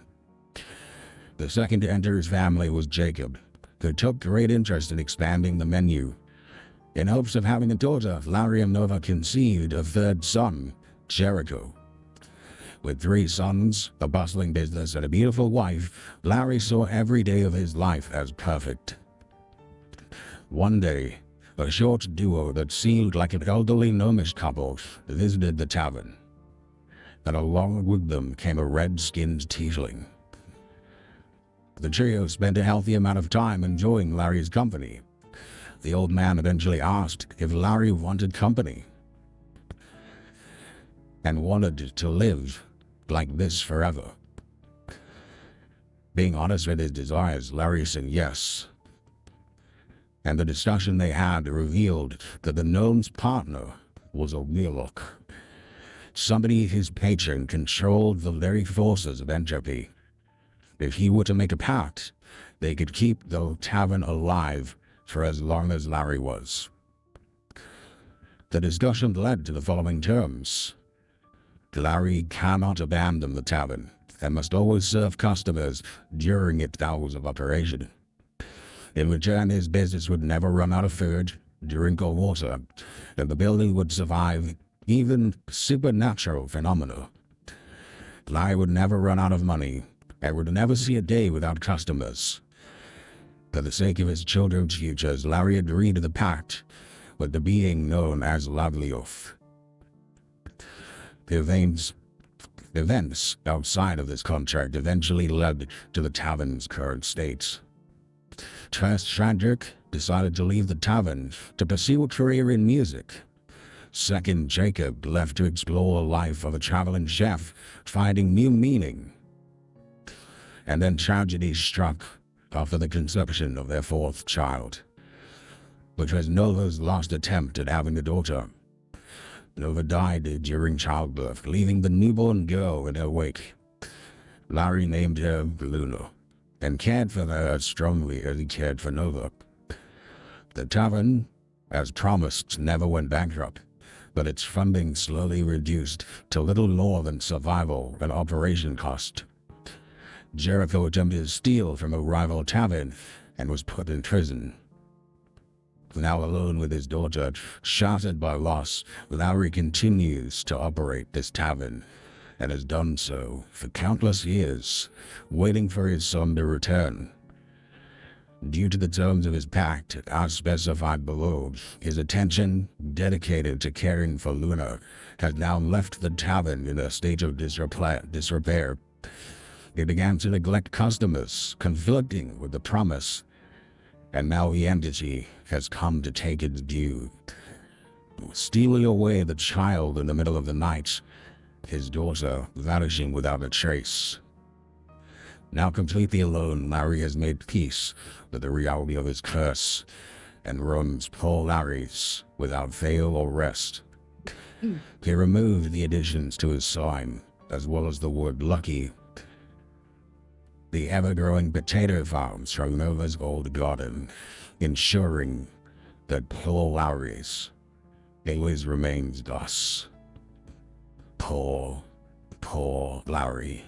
The second to enter his family was Jacob, who took great interest in expanding the menu. In hopes of having a daughter, Larry and Nova conceived a third son, Jericho. With 3 sons, a bustling business, and a beautiful wife, Larry saw every day of his life as perfect. One day, a short duo that seemed like an elderly gnomish couple visited the tavern, and along with them came a red-skinned tiefling. The trio spent a healthy amount of time enjoying Larry's company. The old man eventually asked if Larry wanted company, and wanted to live like this forever. Being honest with his desires, Larry said yes. And the discussion they had revealed that the gnome's partner was obnubilate, somebody his patron controlled the very forces of entropy. If he were to make a pact, they could keep the tavern alive for as long as Larry was. The discussion led to the following terms. Larry cannot abandon the tavern and must always serve customers during its hours of operation. In return, his business would never run out of food, drink, or water, and the building would survive even supernatural phenomena. Larry would never run out of money and would never see a day without customers. For the sake of his children's futures, Larry agreed to the pact with the being known as Lavlioth. Events outside of this contract eventually led to the tavern's current state. First, Frederick decided to leave the tavern to pursue a career in music. Second, Jacob left to explore a life of a traveling chef, finding new meaning. And then tragedy struck after the conception of their 4th child, which was Nova's last attempt at having a daughter. Nova died during childbirth, leaving the newborn girl in her wake. Larry named her Luna, and cared for her as strongly as he cared for Nova. The tavern, as promised, never went bankrupt, but its funding slowly reduced to little more than survival and operation cost. Jericho attempted to steal from a rival tavern and was put in prison. Now alone with his daughter, shattered by loss, Larry continues to operate this tavern, and has done so for countless years, waiting for his son to return. Due to the terms of his pact, as specified below, his attention, dedicated to caring for Luna, has now left the tavern in a state of disrepair. He began to neglect customers, conflicting with the promise, and now the entity has come to take its due, stealing away the child in the middle of the night, his daughter vanishing without a trace. Now completely alone, Larry has made peace with the reality of his curse, and runs poor Larry's without fail or rest. He removed the additions to his sign, as well as the word lucky. The ever-growing potato farms from Nova's old garden, ensuring that poor Larry's always remains thus. Poor Larry.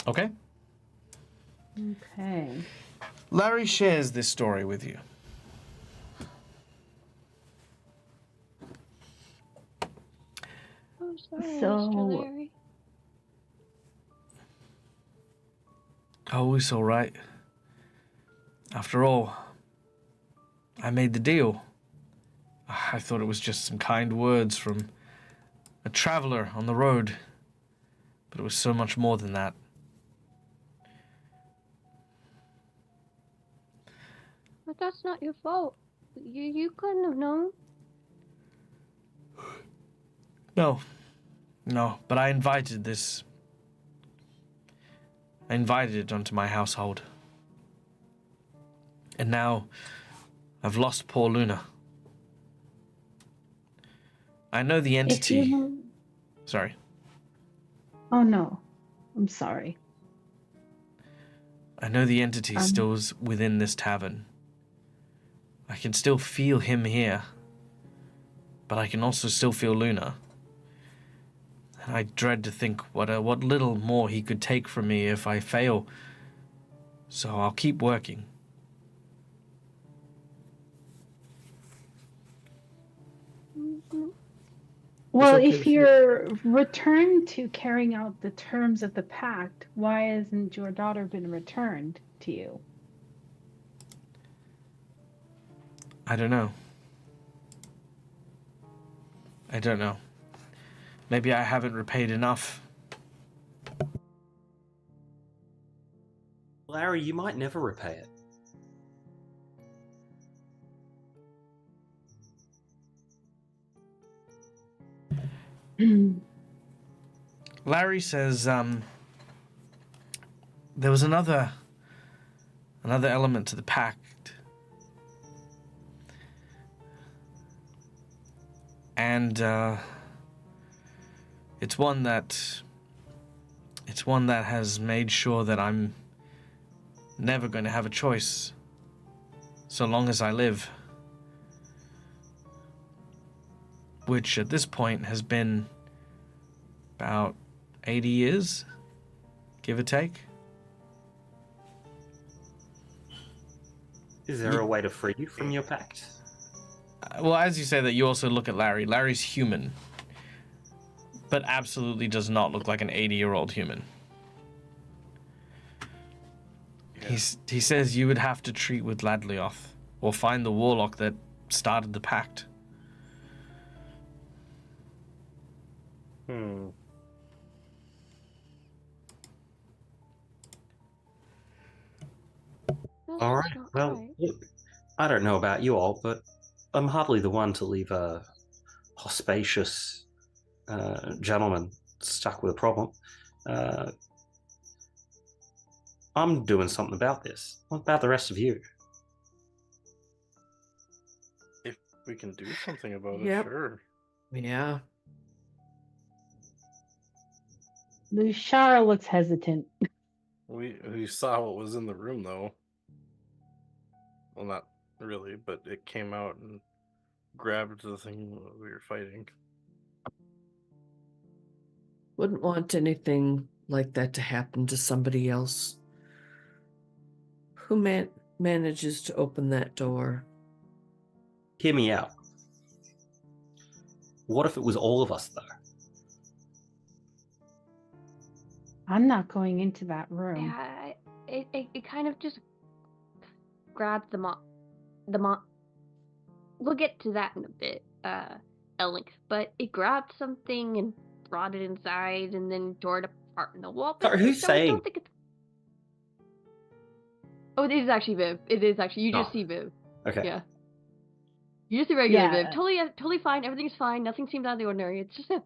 Okay. Okay. Larry shares this story with you. Oh, sorry, So- Mr. Larry. Oh, it's all right. After all, I made the deal. I thought it was just some kind words from a traveler on the road, but it was so much more than that. But that's not your fault. You couldn't have known. No, but I invited this. I invited it onto my household. And now, I've lost poor Luna. I know the If entity. you... Sorry. Oh no, I'm sorry. I know the entity still is within this tavern. I can still feel him here. But I can also still feel Luna. And I dread to think what little more he could take from me if I fail. So I'll keep working. Well, okay if with you. you're returned to carrying out the terms of the pact, why hasn't your daughter been returned to you? I don't know. Maybe I haven't repaid enough. Larry, you might never repay it. Larry says, there was another element to the pact. And, it's one that has made sure that I'm never going to have a choice so long as I live. Which at this point has been about 80 years, give or take. Is there a way to free you from your pact? Well, as you say that, you also look at Larry. Larry's human, but absolutely does not look like an 80-year-old human. Yeah. He says you would have to treat with Ladlioth, or find the warlock that started the pact. That's All right. not Well, right. look, I don't know about you all, but I'm hardly the one to leave a auspicious gentleman stuck with a problem. I'm doing something about this. What about the rest of you? If we can do something about Yep. it, sure. Yeah. Lushara looks hesitant. We saw what was in the room, though. Well, not really, but it came out and grabbed the thing we were fighting. Wouldn't want anything like that to happen to somebody else. Who manages to open that door? Hear me out. What if it was all of us, though? I'm not going into that room. Yeah, it kind of just grabbed the mop. We'll get to that in a bit, Elink. But it grabbed something and brought it inside, and then tore it apart in the wall. Sorry, who's I saying? don't think it's. Oh, it is actually Viv. It is actually. You just Oh. see Viv. Okay. Yeah. You just see regular Yeah. Viv. Totally fine. Everything's fine. Nothing seems out of the ordinary. It's just Viv.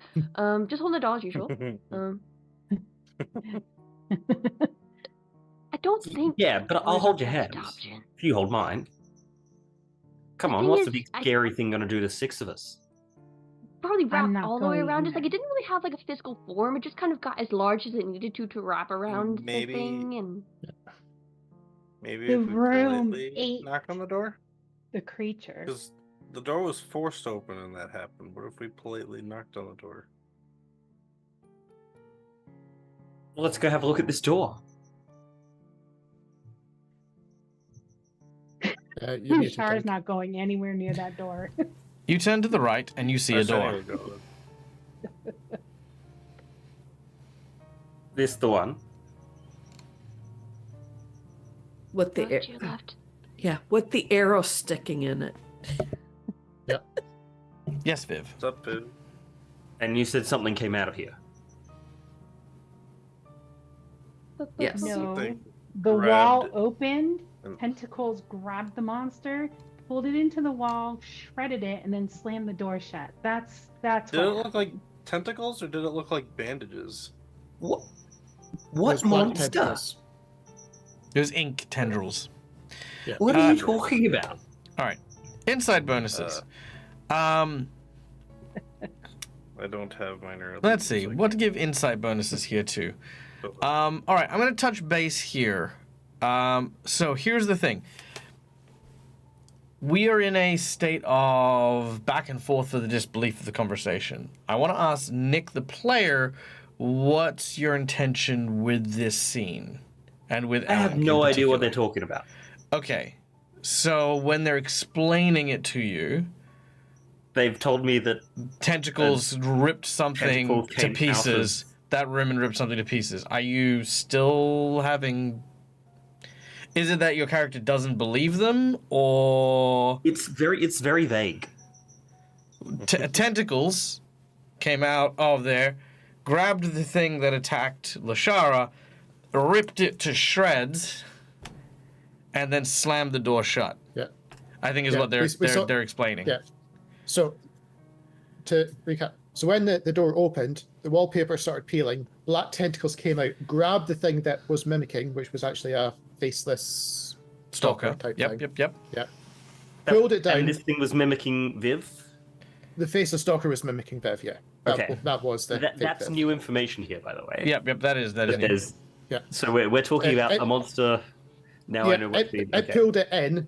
Just holding the doll as usual. I don't think. Yeah, but I'll we're hold the your best hands option. if you hold mine. Come The on, thing what's is, the big I- scary thing going to do to 6 of us? Probably I'm wrapped not all the way going around. in It's like it didn't really have like a physical form. It just kind of got as large as it needed to wrap around Maybe- the thing. And Maybe The if we room politely ate knock on the door? the creature. Because the door was forced open and that happened. What if we politely knocked on the door? Well, let's go have a look at this door. You need to Lushara's think. not going anywhere near that door. You turn to the right and you see a door. Arsenio would go, This the one. What the look to your left. Yeah, with the arrow sticking in it. Yes, Viv. What's up, dude? And you said something came out of here. Yes. No, Something the wall grabbed- opened, and- tentacles grabbed the monster, pulled it into the wall, shredded it, and then slammed the door shut. That's Did it what look like tentacles or did it look like bandages? What? Those What black monster? tentacles. There's ink tendrils. What are you talking about? All right. Inside bonuses. I don't have minor. Let's see. illusions, What to give insight bonuses here too? but- All right, I'm going to touch base here. So here's the thing. We are in a state of back and forth for the disbelief of the conversation. I want to ask Nick, the player, what's your intention with this scene? And with I have Alec in no idea what they're particular? talking about. Okay. So when they're explaining it to you, They've told me that tentacles ripped something tentacle to came out pieces. That room and ripped something to pieces. Are you still having? Is it that your character doesn't believe them, or it's very vague. tentacles came out of there, grabbed the thing that attacked Lashara, ripped it to shreds, and then slammed the door shut? Yeah. I think is Yeah, what they're we saw- they're explaining. Yeah. So, to recap, so when the door opened, the wallpaper started peeling. Black tentacles came out, grabbed the thing that was mimicking, which was actually a faceless Stalker. type Yep, thing. yep. Yeah. Pulled it down. And this thing was mimicking Viv. The faceless stalker was mimicking Bev. Yeah. Okay. That was the. fake That's Bev. new information here, by the way. Yep. That is new. There's- Yeah. So we're talking about It- a monster. Now I know what to I pulled it in,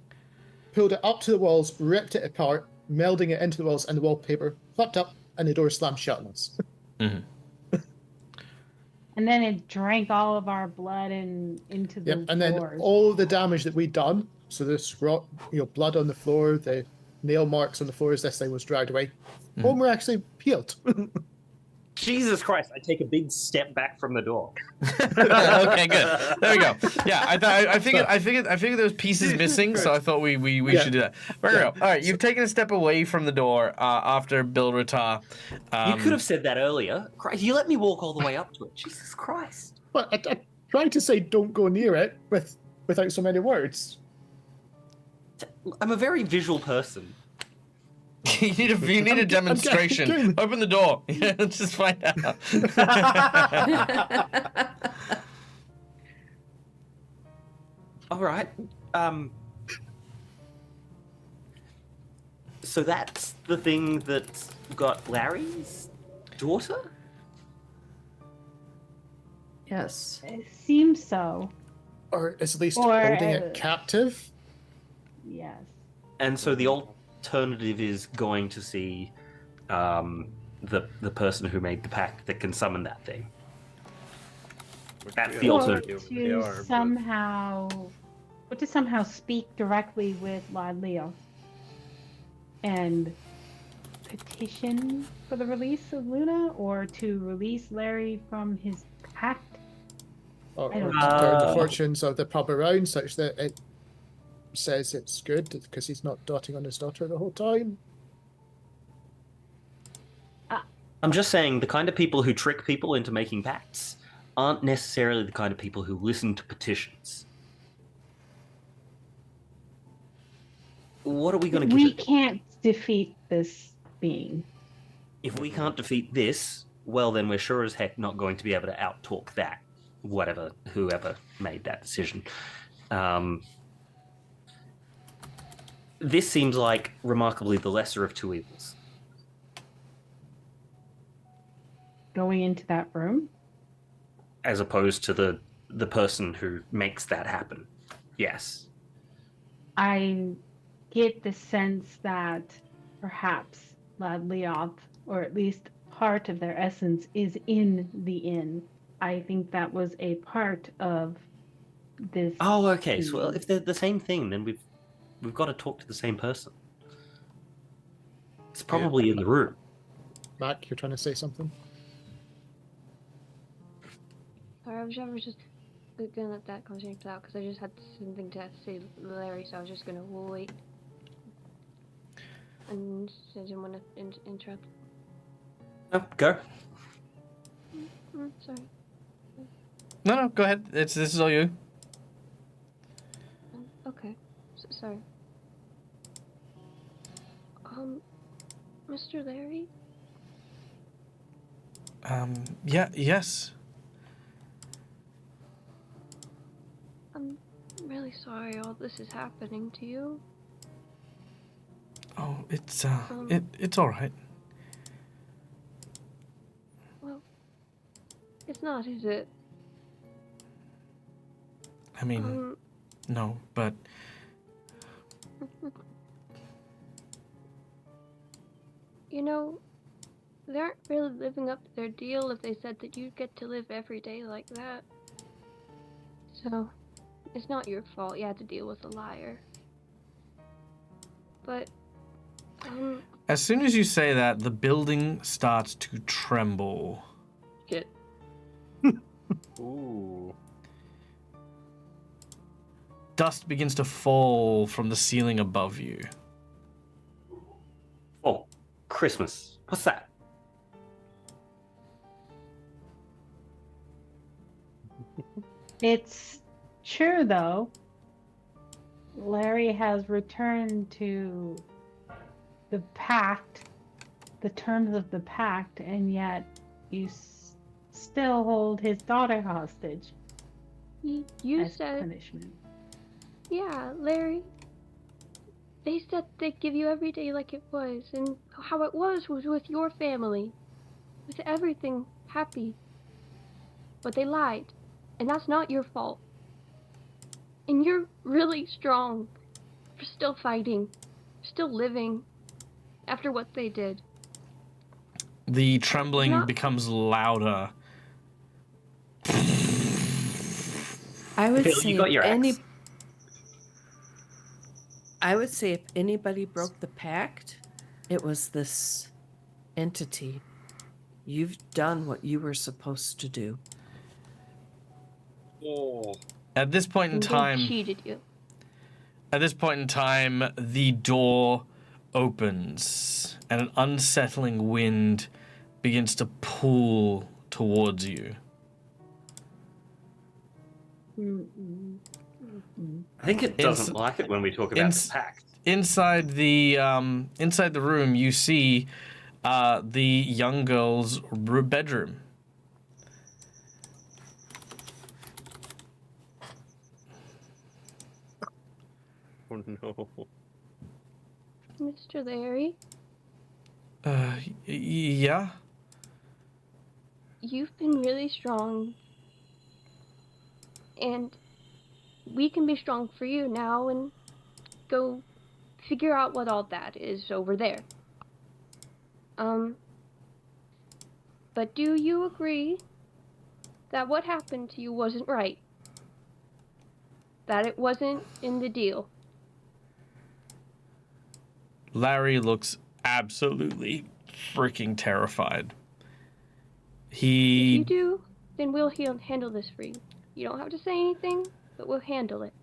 pulled it up to the walls, ripped it apart, melding it into the walls, and the wallpaper flipped up, and the door slammed shut on us. Mm-hmm. and then it drank all of our blood and into the Yep, and then floors. all the damage that we'd done, so this rock, blood on the floor, the nail marks on the floor as this thing was dragged away, all were actually healed. Jesus Christ! I take a big step back from the door. Okay, good. There we go. Yeah, I figured there was pieces missing, so I thought we Yeah. should do that. There we go. All right, you've taken a step away from the door after Bilratar. You could have said that earlier. Christ, you let me walk all the way up to it. Jesus Christ! But I tried to say don't go near it without so many words. I'm a very visual person. you need a demonstration. getting- Open the door. Yeah, let's just find out. All right. So that's the thing that got Larry's daughter? Yes. It seems so. Or at least Or, holding it captive. Yes. And so the alternative is going to see the person who made the pact that can summon that thing. That's the Or alternative. They are, to but- somehow speak directly with Lord Leo and petition for the release of Luna, or to release Larry from his pact. Or I don't to know. turn the fortunes of the pub around such that it says it's good because he's not dotting on his daughter the whole time. I'm just saying the kind of people who trick people into making pacts aren't necessarily the kind of people who listen to petitions. What are we going to We get? can't defeat this being. If we can't defeat this, well, then we're sure as heck not going to be able to outtalk that, whoever made that decision. This seems like remarkably the lesser of two evils. Going into that room? As opposed to the person who makes that happen. Yes. I get the sense that perhaps Lad Leoth, or at least part of their essence, is in the inn. I think that was a part of this. Oh, okay. So well, if they're the same thing, then we've got to talk to the same person. It's probably in the room. Mac, you're trying to say something? Sorry, I was just gonna let that conversation play out because I just had something to say to Larry, so I was just gonna wait. And I didn't want to interrupt. Oh, go. Sorry. No, go ahead. This is all you. Okay. Sorry. Mr. Larry? Yeah, yes. I'm really sorry all this is happening to you. Oh, it's all right. Well, it's not, is it? I mean, no, but you know, they aren't really living up to their deal if they said that you get to live every day like that. So, it's not your fault you had to deal with a liar. But, as soon as you say that, the building starts to tremble. Shit. Ooh. Dust begins to fall from the ceiling above you. Oh, Christmas. What's that? It's true, though. Larry has returned to the pact, the terms of the pact, and yet you still hold his daughter hostage You as said, punishment. yeah, Larry. They said they'd give you every day like it was, and how it was with your family, with everything happy. But they lied, and that's not your fault. And you're really strong for still fighting, still living after what they did. The trembling becomes louder. I would Phil, say you got your axe. I would say if anybody broke the pact, it was this entity. You've done what you were supposed to do. Oh. At this point in And they time, cheated you. At this point in time, the door opens and an unsettling wind begins to pull towards you. I think it doesn't like it when we talk about the pact. Inside the room, you see the young girl's bedroom. Oh no. Mr. Larry, Yeah? you've been really strong. And we can be strong for you now and go figure out what all that is over there. But do you agree that what happened to you wasn't right? That it wasn't in the deal? Larry looks absolutely freaking terrified. If you do, then we'll handle this for you. You don't have to say anything, but we'll handle it.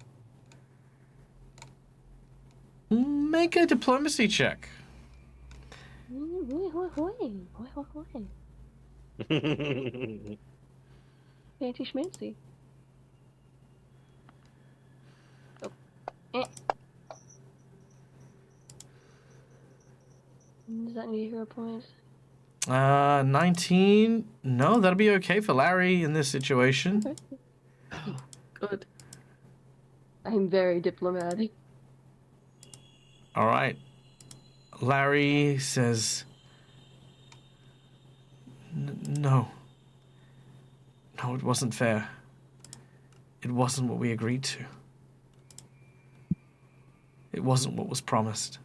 Make a diplomacy check. Fancy schmancy. Oh. Does that need hero points? 19. No, that'll be okay for Larry in this situation. Okay. Oh, good. I'm very diplomatic. All right. Larry says, No, it wasn't fair. It wasn't what we agreed to. It wasn't what was promised.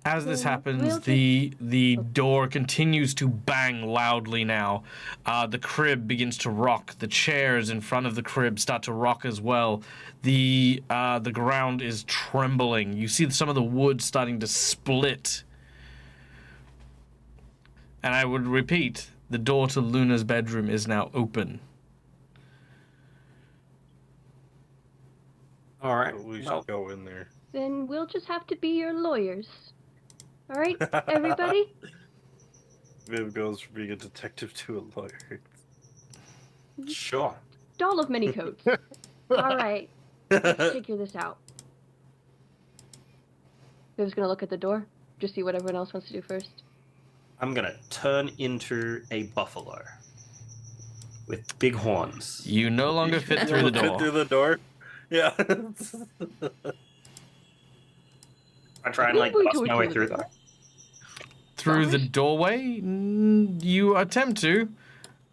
As this happens, the door continues to bang loudly now. The crib begins to rock. The chairs in front of the crib start to rock as well. The ground is trembling. You see some of the wood starting to split. And I would repeat, the door to Luna's bedroom is now open. All right. We Well, should go in there. Then we'll just have to be your lawyers. All right, everybody? Viv goes from being a detective to a lawyer. sure. Doll of many coats. All right, let's figure this out. Viv's gonna look at the door, just see what everyone else wants to do first. I'm gonna turn into a buffalo with big horns. You no longer fit through the Fit door. through the door? Yeah. I try and like Maybe bust we my do way it through through though. Through the Flowers? doorway? You attempt to,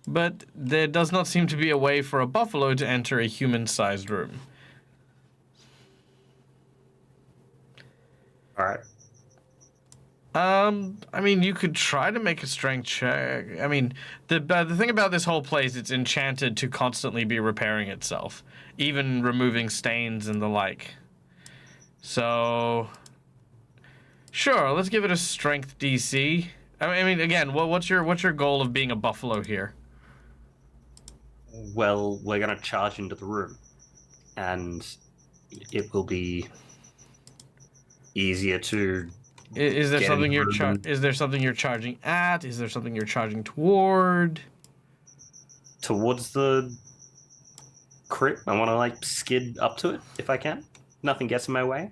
but there does not seem to be a way for a buffalo to enter a human-sized room. All right. I mean, you could try to make a strength check. I mean, the thing about this whole place, it's enchanted to constantly be repairing itself, even removing stains and the like. So, sure, let's give it a strength DC. I mean, again, what's your goal of being a buffalo here? Well, we're gonna charge into the room, and it will be easier to. Is there Get something in the you're room. is there something you're charging at? Is there something you're charging toward? Towards the crypt. I want to like skid up to it if I can. Nothing gets in my way.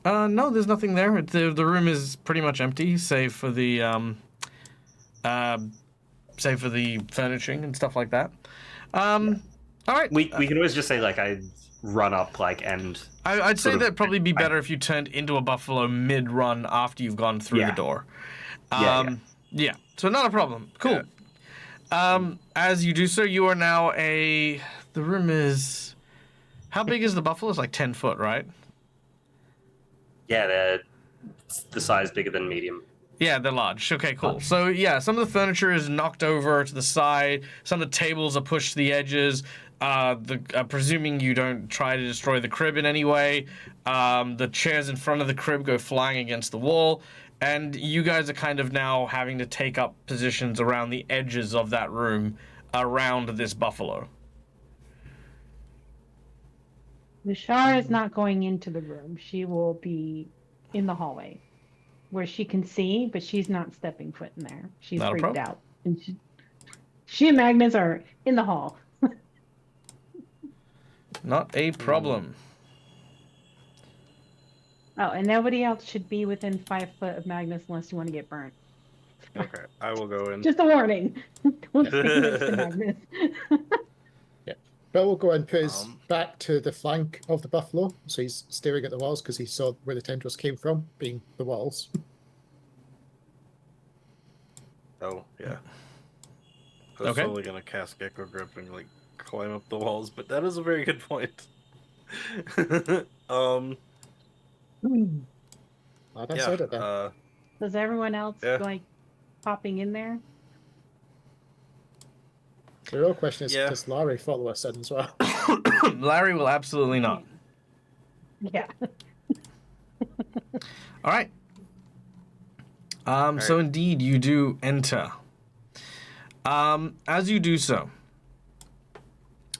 No, there's nothing there. The room is pretty much empty, save for the furnishing and stuff like that. All right. We can always just say like I run up like and I'd say sort of- that'd probably be better if you turned into a buffalo mid-run after you've gone through the Yeah. door. Yeah. Yeah. So not a problem. Cool. As you do so, you are now the room is, how big is the buffalo? It's like 10 foot, right? yeah, they're the size bigger than medium. Yeah, they're large. Okay, cool. So, yeah, some of the furniture is knocked over to the side. Some of the tables are pushed to the edges. Presuming you don't try to destroy the crib in any way, the chairs in front of the crib go flying against the wall. And you guys are kind of now having to take up positions around the edges of that room around this buffalo. Lushara is not going into the room. She will be in the hallway where she can see, but she's not stepping foot in there. She's Not a freaked problem. out. And she and Magnus are in the hall. Not a problem. Oh, and nobody else should be within 5 foot of Magnus unless you want to get burnt. Okay, I will go in. Just a warning. Don't stay next to Magnus. Bill will go and put his Um, back to the flank of the buffalo, so he's staring at the walls because he saw where the tendrils came from, being the walls. Oh, yeah. I was Okay. totally gonna cast Gecko Grip and like climb up the walls, but that is a very good point. Glad I yeah. said it then. Does everyone else Yeah. like popping in there? The real question is, Yeah. does Larry follow us in as well? Larry will absolutely not. Yeah. All right. So right. indeed, you do enter. As you do so,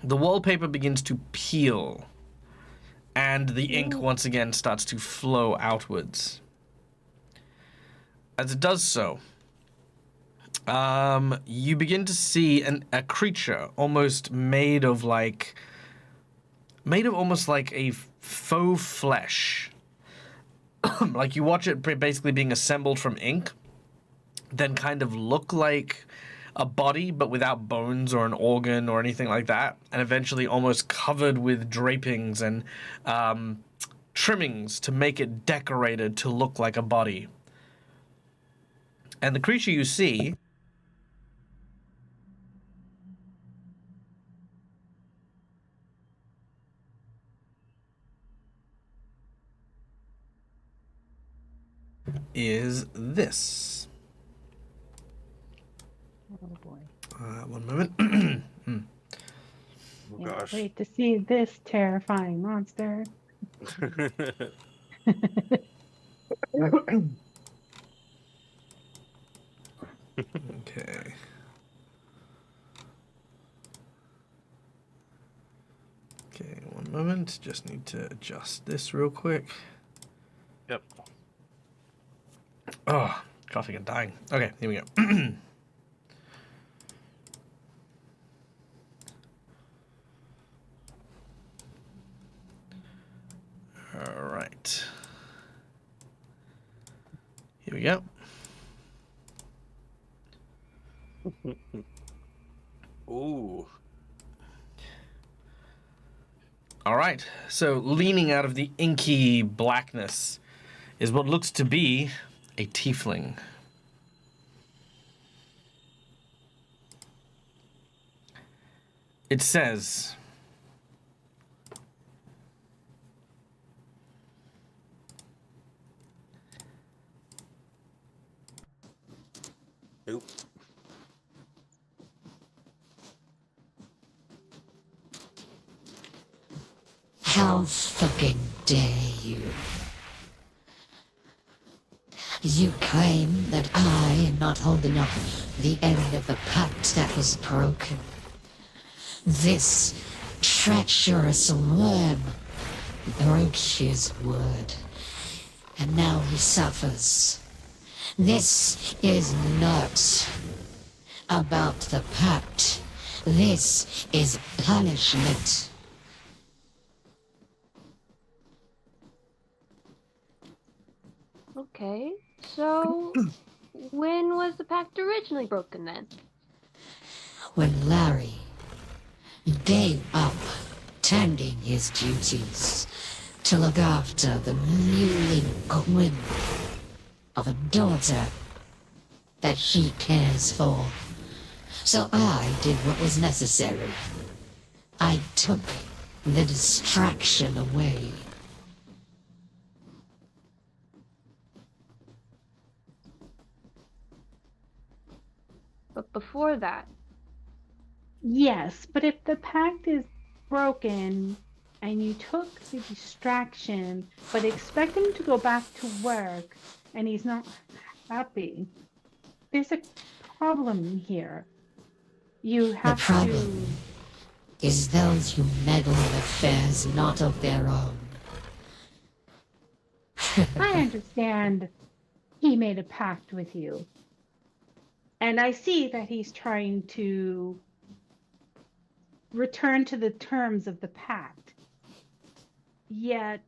the wallpaper begins to peel, and the ink once again starts to flow outwards. As it does so, you begin to see a creature almost made of almost like a faux flesh. Like you watch it basically being assembled from ink, then kind of look like a body, but without bones or an organ or anything like that, and eventually almost covered with drapings and trimmings to make it decorated to look like a body. And the creature you see is this. Oh boy. 1 moment. Oh Yeah, gosh. wait to see this terrifying monster. Okay. Okay, one moment. Just need to adjust this real quick. Yep. Oh, coughing and dying. Okay, here we go. All right. Here we go. Ooh. All right. So, leaning out of the inky blackness is what looks to be a tiefling. It says, Nope. How fucking dare you? You claim that I am not holding up the end of the pact that was broken. This treacherous worm broke his word, and now he suffers. This is not about the pact. This is punishment. Okay, so when was the pact originally broken then? When Larry gave up tending his duties to look after the newly queen of a daughter that he cares for. So I did what was necessary. I took the distraction away. But before that, Yes, but if the pact is broken and you took the distraction, but expect him to go back to work and he's not happy, there's a problem here. You have to. problem is those who meddle in affairs not of their own. I understand he made a pact with you. And I see that he's trying to return to the terms of the pact. Yet,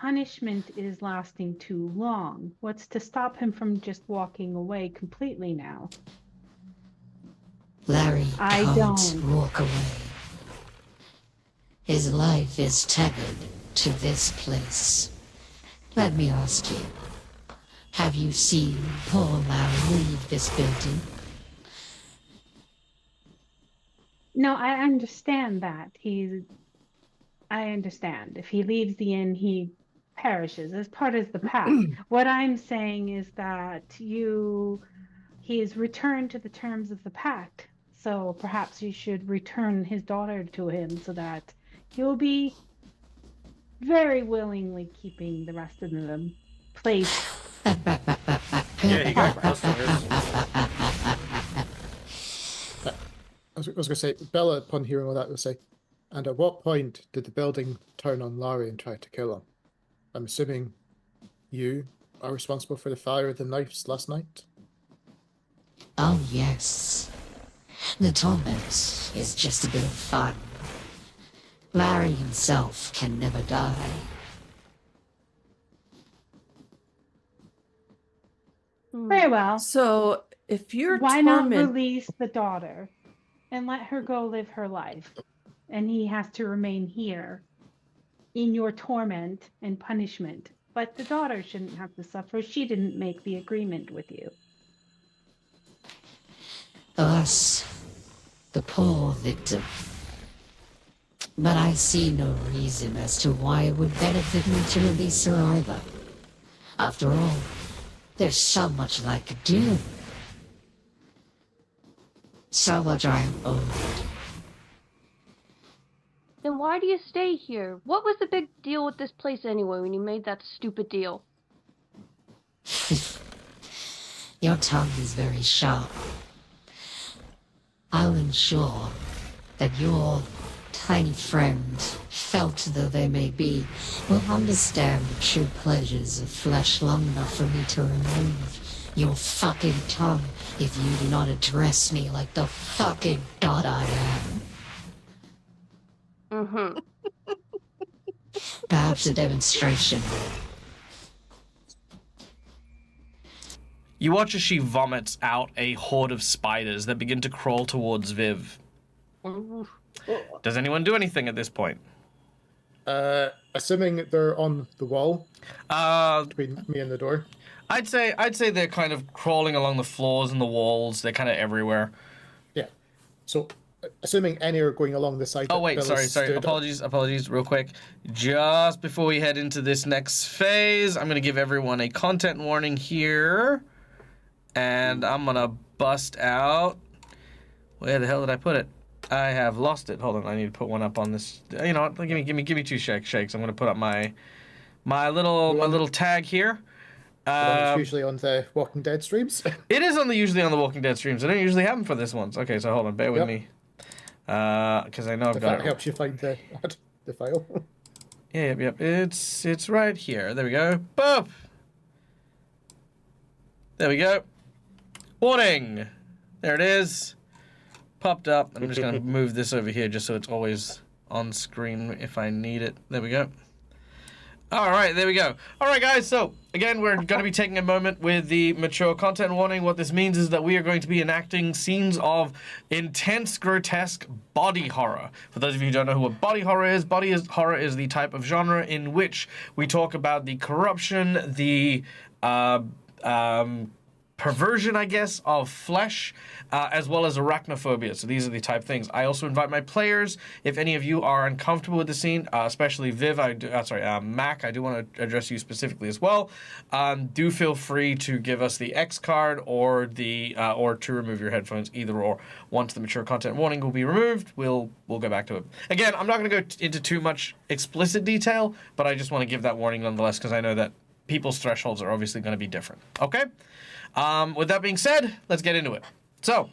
punishment is lasting too long. What's to stop him from just walking away completely now? Larry I can't don't. walk away. His life is tethered to this place. Let me ask you, have you seen poor Larry leave this building? No, I understand that. I understand. If he leaves the inn, he perishes as part of the pact. What I'm saying is that he is returned to the terms of the pact. So perhaps you should return his daughter to him so that he'll be very willingly keeping the rest of them placed. Yeah, he got customers. I was going to say, Bella, upon hearing all that, will say, and at what point did the building turn on Larry and try to kill him? I'm assuming you are responsible for the fire of the knives last night? Oh yes. The torment is just a bit of fun. Larry himself can never die. Very well. So if you're Why not torment, release the daughter and let her go live her life? And he has to remain here in your torment and punishment. But the daughter shouldn't have to suffer. She didn't make the agreement with you. Us, the poor victim. But I see no reason as to why it would benefit me to release her either. After all, there's so much I could do. So much I am owed. then why do you stay here? What was the big deal with this place anyway when you made that stupid deal? Your tongue is very sharp. I'll ensure that your tiny friend, felt though they may be, will understand the true pleasures of flesh long enough for me to remove your fucking tongue if you do not address me like the fucking god I am. Mm-hmm. Perhaps a demonstration. You watch as she vomits out a horde of spiders that begin to crawl towards Viv. Does anyone do anything at this point? Assuming they're on the wall between me and the door. I'd say they're kind of crawling along the floors and the walls. They're kind of everywhere. Yeah. So, assuming any are going along the side. Oh that wait, Bill sorry. has stood up. Apologies, real quick. Just before we head into this next phase, I'm gonna give everyone a content warning here, and I'm gonna bust out. Where the hell did I put it? I have lost it. Hold on, I need to put one up on this. You know what? Give me two shakes. I'm gonna put up my little tag here. It's usually on the Walking Dead streams. It is usually on the Walking Dead streams. I don't usually have them for this one. Okay, so hold on, bear with me. Because I know I've If got that it. helps you find the file. Yep. It's right here. There we go. Boop. There we go. Warning. There it is. Popped up. I'm just gonna move this over here just so it's always on screen if I need it. There we go. All right, there we go. All right, guys, so again, we're going to be taking a moment with the mature content warning. What this means is that we are going to be enacting scenes of intense, grotesque body horror. For those of you who don't know what body horror is, horror is the type of genre in which we talk about the corruption, the perversion, I guess, of flesh, as well as arachnophobia. So these are the type of things. I also invite my players, if any of you are uncomfortable with the scene, especially Viv, Mac, I do want to address you specifically as well. Do feel free to give us the X card or or to remove your headphones, either or. Once the mature content warning will be removed, we'll go back to it. Again, I'm not going to go into too much explicit detail, but I just want to give that warning nonetheless because I know that people's thresholds are obviously going to be different. Okay? With that being said, let's get into it. So,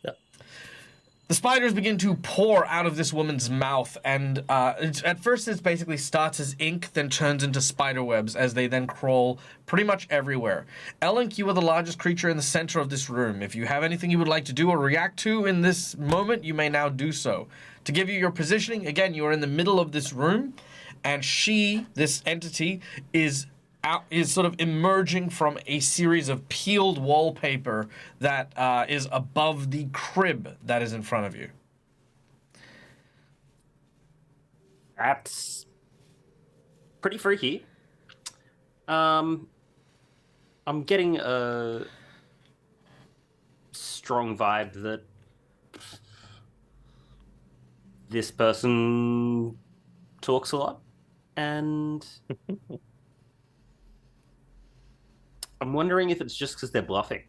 the spiders begin to pour out of this woman's mouth, and at first it basically starts as ink, then turns into spider webs as they then crawl pretty much everywhere. Elink, you are the largest creature in the center of this room. If you have anything you would like to do or react to in this moment, you may now do so. To give you your positioning, again, you are in the middle of this room, and this entity, is sort of emerging from a series of peeled wallpaper that is above the crib that is in front of you. That's pretty freaky. I'm getting a strong vibe that this person talks a lot, and I'm wondering if it's just because they're bluffing.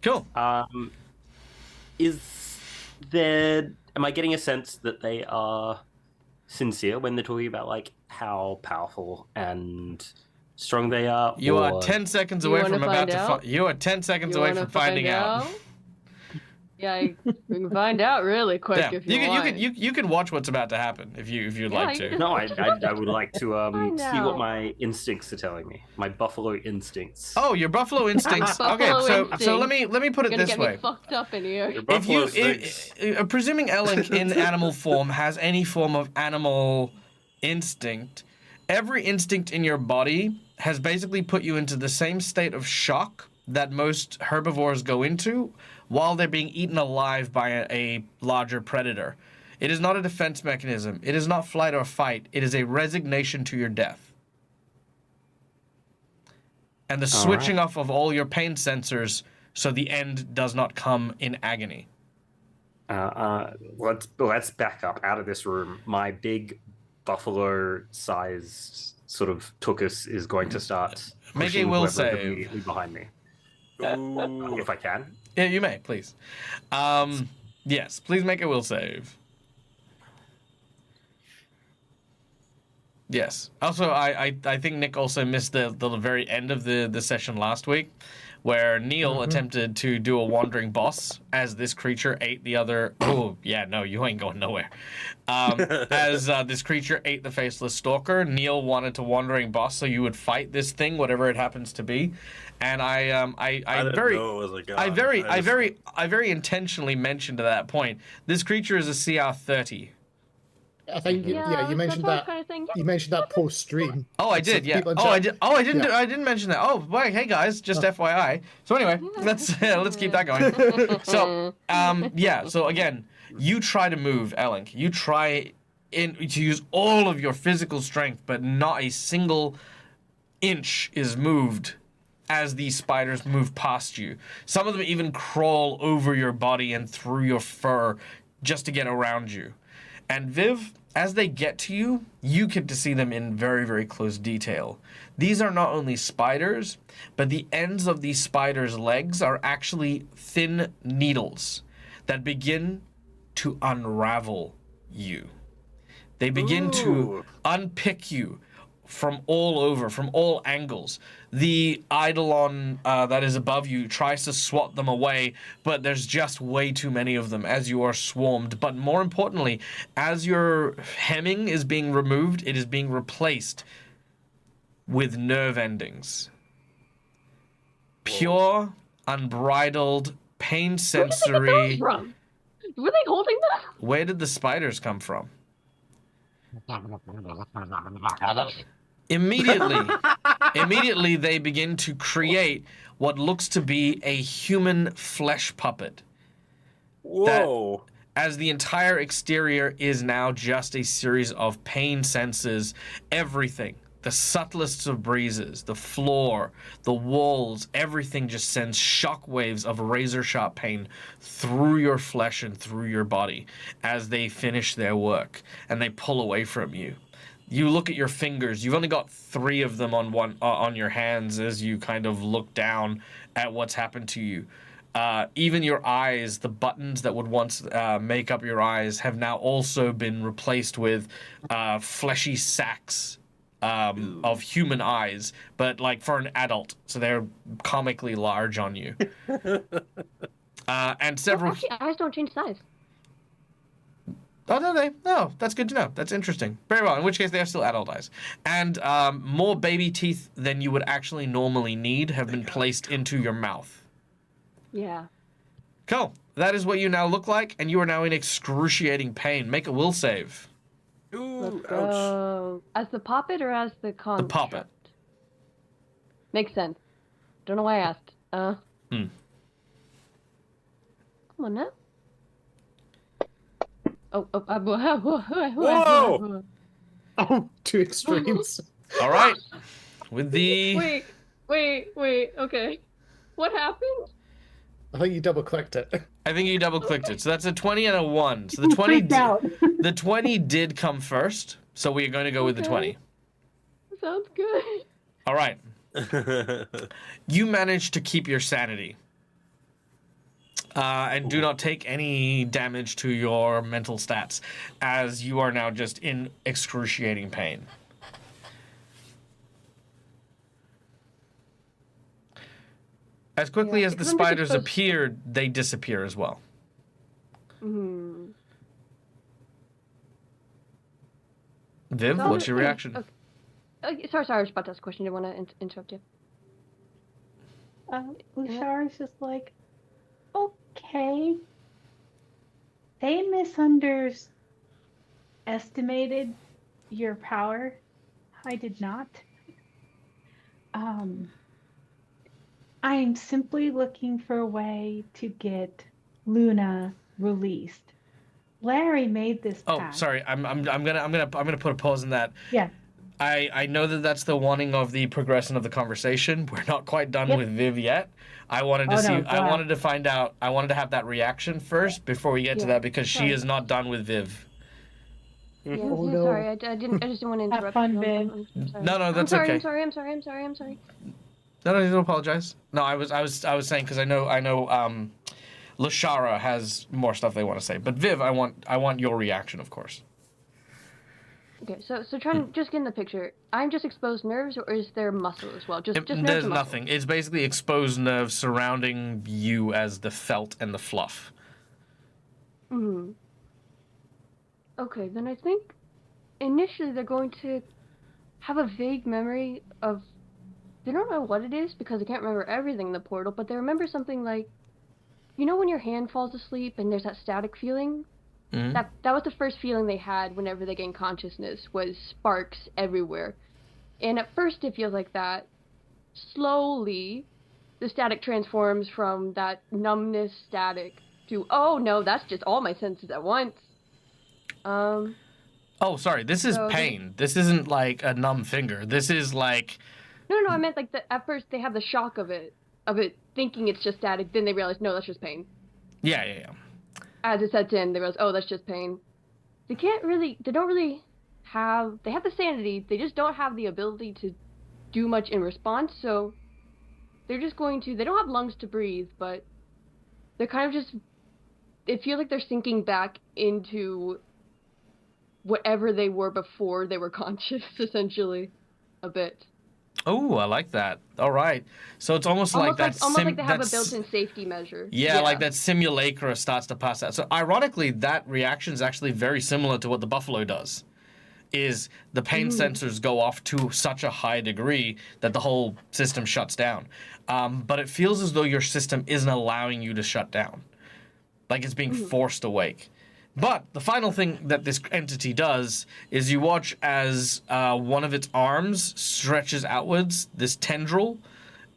Cool. Am I getting a sense that they are sincere when they're talking about like how powerful and strong they are? You are 10 seconds away from you are 10 seconds away from finding out. Yeah, you can find out really quick if you want. You can watch what's about to happen if you'd like to. No, I would like to see what my instincts are telling me. My buffalo instincts. Oh, your buffalo instincts. So let me put it this way. Me fucked up in here. Your buffalo stinks. Presuming Elink in animal form has any form of animal instinct, every instinct in your body has basically put you into the same state of shock that most herbivores go into while they're being eaten alive by a larger predator. It is not a defense mechanism. It is not flight or fight. It is a resignation to your death. And the switching off of all your pain sensors so the end does not come in agony. Let's back up out of this room. My big buffalo-sized sort of tuchus is going to start Make a will save immediately behind me. Ooh. If I can. Yeah, you may, please. Yes, please make a will save. Yes. Also, I think Nick also missed the very end of the session last week, where Neil attempted to do a wandering boss as this creature ate the other. Oh, yeah, no, you ain't going nowhere. As this creature ate the faceless stalker, Neil wanted to wandering boss, so you would fight this thing, whatever it happens to be. And I didn't very, know it was a god. I very intentionally mentioned at that point, this creature is a CR 30. I think you that's mentioned what I was that. kind of thinking. You mentioned that post stream. Oh, I did, yeah. Oh, I did. Oh, I didn't. I didn't mention that. Oh, wait, hey guys, just FYI. So anyway, let's keep that going. So, yeah. So again, you try to move, Elink. You try to use all of your physical strength, but not a single inch is moved as these spiders move past you. Some of them even crawl over your body and through your fur just to get around you. And Viv, as they get to you, you get to see them in very, very close detail. These are not only spiders, but the ends of these spiders' legs are actually thin needles that begin to unravel you. They begin to unpick you from all over, from all angles. The eidolon that is above you tries to swat them away, but there's just way too many of them as you are swarmed. But more importantly, as your hemming is being removed, it is being replaced with nerve endings. Pure, unbridled, pain sensory. Where did they get those from? Were they holding them? Where did the spiders come from? Immediately they begin to create what looks to be a human flesh puppet. Whoa. As the entire exterior is now just a series of pain senses, everything, the subtlest of breezes, the floor, the walls, everything just sends shockwaves of razor-sharp pain through your flesh and through your body as they finish their work and they pull away from you. You look at your fingers. You've only got 3 of them on your hands as you kind of look down at what's happened to you. Even your eyes, the buttons that would once make up your eyes, have now also been replaced with fleshy sacs of human eyes, but like for an adult, so they're comically large on you. And several. Actually, eyes don't change size. Oh, no, no, that's good to know. That's interesting. Very well. In which case, they are still adult eyes. And more baby teeth than you would actually normally need have been placed into your mouth. Yeah. Cool. That is what you now look like, and you are now in excruciating pain. Make a will save. Ooh, Let's ouch. go. As the puppet or as the construct? The puppet. Makes sense. Don't know why I asked. Come on now. Whoa! Oh, 2 extremes. All right. With the... Wait. Okay. What happened? I think you double clicked it. I think you double-clicked it. So that's a 20 and a 1. So the 20... Freaked out. The 20 did come first, so we're going to go with the 20. Sounds good. All right. You managed to keep your sanity. And do not take any damage to your mental stats, as you are now just in excruciating pain. As quickly as the spiders appeared, they disappear as well. Hmm. Viv, what's your reaction? Okay. Sorry, I was about to ask a question. Didn't want to interrupt you. Lushar is just like, okay. They misunderestimated your power. I did not. I'm simply looking for a way to get Luna released. Larry made this Oh, pact. sorry. I'm gonna put a pause in that. Yeah. I know that that's the wanting of the progression of the conversation. We're not quite done with Viv yet. I wanted to I wanted to find out. I wanted to have that reaction first before we get to that, because she is not done with Viv. Yeah, Oh, yeah, no. sorry. I just didn't want to interrupt. Have fun, you. Viv. I'm sorry. No, that's I'm sorry, okay. I'm sorry. No, you don't apologize. No, I was saying, because I know Lashara has more stuff they want to say, but Viv, I want your reaction, of course. Okay, so trying to just get in the picture. I'm just exposed nerves, or is there muscle as well? Just nerves There's and muscle. nothing. It's basically exposed nerves surrounding you as the felt and the fluff. Hmm. Okay, then I think initially they're going to have a vague memory of. They don't know what it is because they can't remember everything in the portal, but they remember something like, you know, when your hand falls asleep and there's that static feeling. Mm-hmm. That was the first feeling they had whenever they gained consciousness, was sparks everywhere. And at first it feels like that. Slowly, the static transforms from that numbness static to, oh no, that's just all my senses at once. Oh, sorry. This is pain. This isn't like a numb finger. This is like. No, I meant like at first they have the shock of it thinking it's just static. Then they realize, no, that's just pain. Yeah. As it sets in, they realize, oh, that's just pain. They have the sanity, they just don't have the ability to do much in response, so they're just they don't have lungs to breathe, but they're kind of just, it feels like they're sinking back into whatever they were before they were conscious, essentially, a bit. Oh, I like that. All right. So it's almost like they have a built-in safety measure. Yeah, like that simulacra starts to pass out. So ironically, that reaction is actually very similar to what the buffalo does. Is the pain sensors go off to such a high degree that the whole system shuts down. But it feels as though your system isn't allowing you to shut down. Like it's being forced awake. But the final thing that this entity does is you watch as one of its arms stretches outwards, this tendril,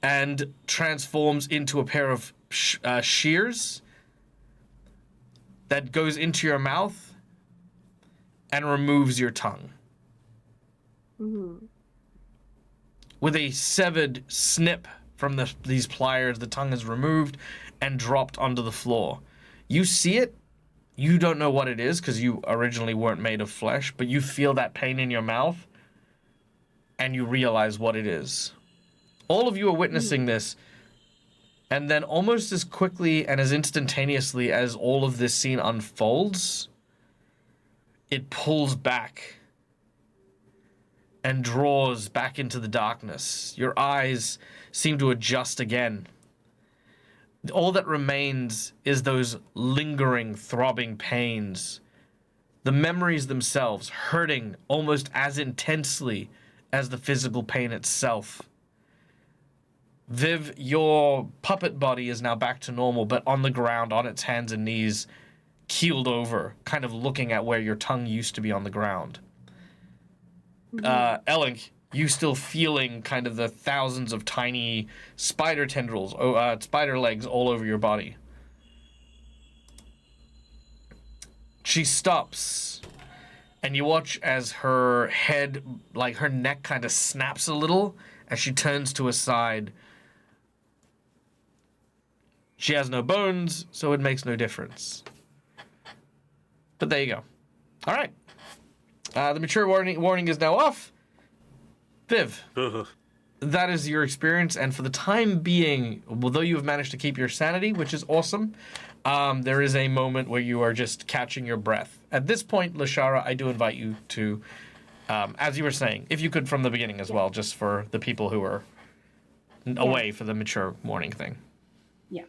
and transforms into a pair of shears that goes into your mouth and removes your tongue. Mm-hmm. With a severed snip from these pliers, the tongue is removed and dropped onto the floor. You see it. You don't know what it is because you originally weren't made of flesh, but you feel that pain in your mouth and you realize what it is. All of you are witnessing this, and then almost as quickly and as instantaneously as all of this scene unfolds, it pulls back and draws back into the darkness. Your eyes seem to adjust again. All that remains is those lingering, throbbing pains. The memories themselves hurting almost as intensely as the physical pain itself. Viv, your puppet body is now back to normal, but on the ground, on its hands and knees, keeled over, kind of looking at where your tongue used to be on the ground. Elink, you still feeling kind of the thousands of tiny spider tendrils, spider legs all over your body. She stops, and you watch as her head, like her neck kind of snaps a little as she turns to a side. She has no bones, so it makes no difference. But there you go. All right. The mature warning is now off. Viv, that is your experience, and for the time being, although you have managed to keep your sanity, which is awesome, there is a moment where you are just catching your breath. At this point, Lashara, I do invite you to, as you were saying, if you could from the beginning as well, just for the people who are away for the mature warning thing. Yeah.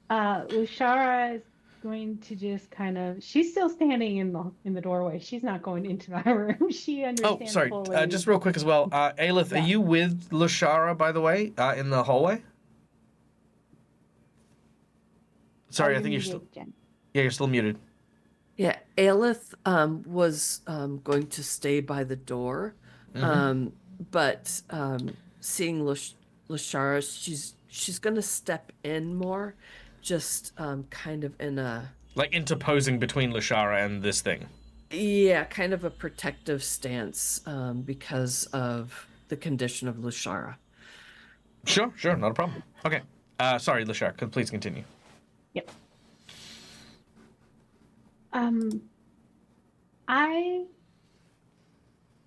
Lashara is going to just kind of, she's still standing in the doorway. She's not going into my room. She understands. Oh, sorry. Fully. Just real quick as well. Aelith, are you with Lashara, by the way, in the hallway? Sorry, I think you're still. Jen. Yeah, you're still muted. Yeah, Aelith was going to stay by the door, but seeing Lashara, she's going to step in more, just kind of in a... Like interposing between Lashara and this thing. Yeah, kind of a protective stance because of the condition of Lashara. Sure, not a problem. Okay. Sorry, Lashara, please continue. Yep.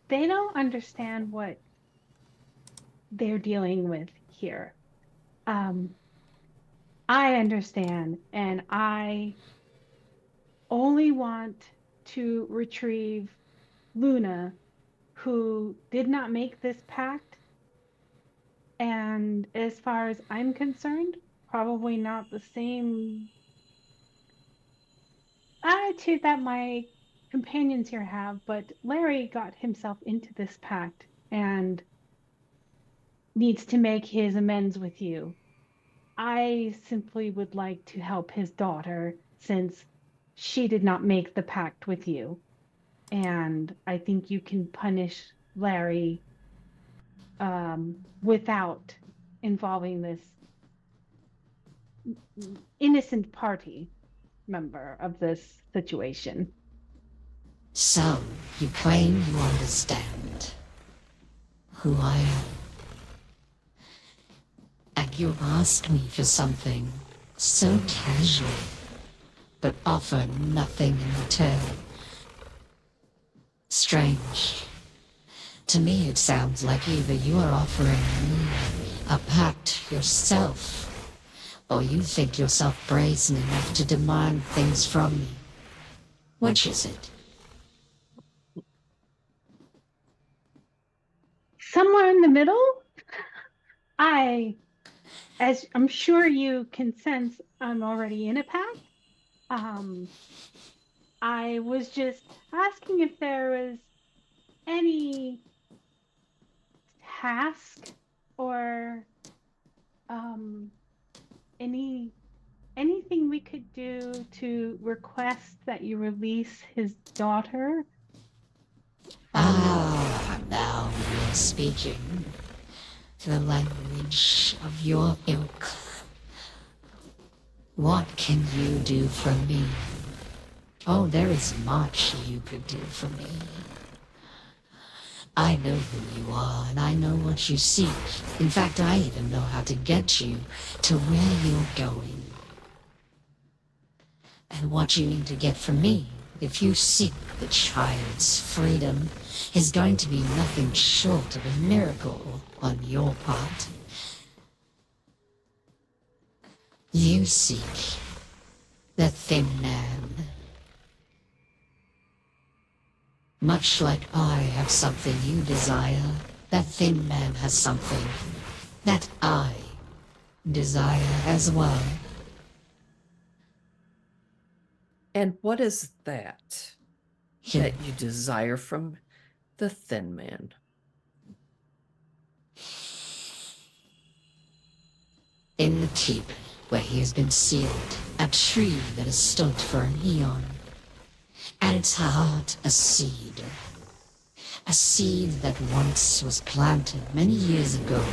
They don't understand what they're dealing with here. I understand, and I only want to retrieve Luna, who did not make this pact. And as far as I'm concerned, probably not the same attitude that my companions here have, but Larry got himself into this pact and needs to make his amends with you. I simply would like to help his daughter since she did not make the pact with you. And I think you can punish Larry without involving this innocent party member of this situation. So, you claim you understand who I am. And you ask me for something so casual, but offer nothing in return. Strange. To me, it sounds like either you are offering me a pact yourself, or you think yourself brazen enough to demand things from me. Which is it? Somewhere in the middle, as I'm sure you can sense, I'm already in a pact. I was just asking if there was any task or anything we could do to request that you release his daughter. Now you're speaking the language of your ilk. What can you do for me? Oh, there is much you could do for me. I know who you are, and I know what you seek. In fact, I even know how to get you to where you're going. And what you need to get from me, if you seek the child's freedom, is going to be nothing short of a miracle on your part. You seek the Thin Man. Much like I have something you desire, that Thin Man has something that I desire as well. And what is that that you desire from the Thin Man? In the keep where he has been sealed, a tree that has stood for an eon. At its heart, a seed. A seed that once was planted many years ago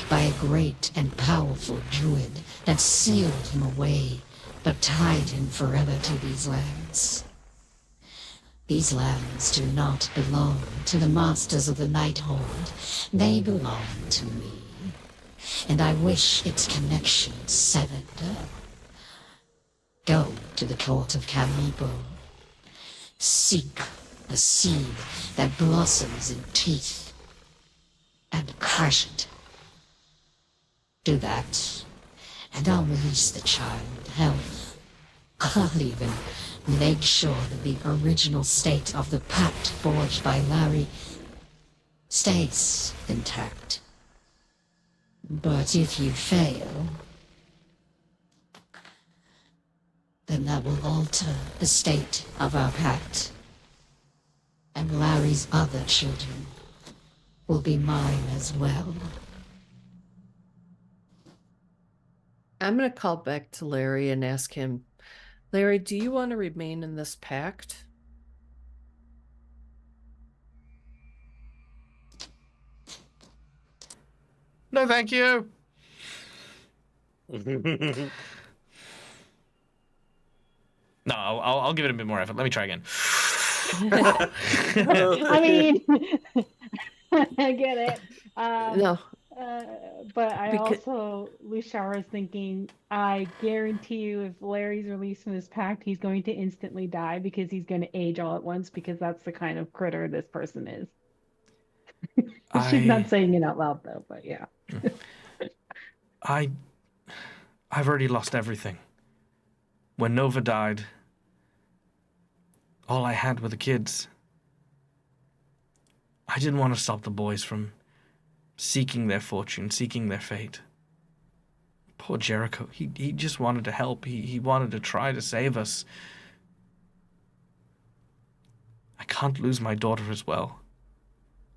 by a great and powerful druid that sealed him away, but tied him forever to these lands. These lands do not belong to the masters of the Nighthold. They belong to me. And I wish its connection severed. Go to the court of Kaneepo. Seek the seed that blossoms in teeth, and crush it. Do that, and I'll release the child. Hell, I'll even make sure that the original state of the pact forged by Larry stays intact. But if you fail, then that will alter the state of our pact. And Larry's other children will be mine as well. I'm going to call back to Larry and ask him, Larry, do you want to remain in this pact? No, thank you. No, I'll give it a bit more effort. Let me try again. I mean, I get it. No. But I Because- also, Lushara is thinking, I guarantee you if Larry's released from this pact, he's going to instantly die because he's going to age all at once because that's the kind of critter this person is. She's not saying it out loud though, but yeah. I've already lost everything. When Nova died, all I had were the kids. I didn't want to stop the boys from seeking their fortune, seeking their fate. Poor Jericho. He just wanted to help. He wanted to try to save us. I can't lose my daughter as well.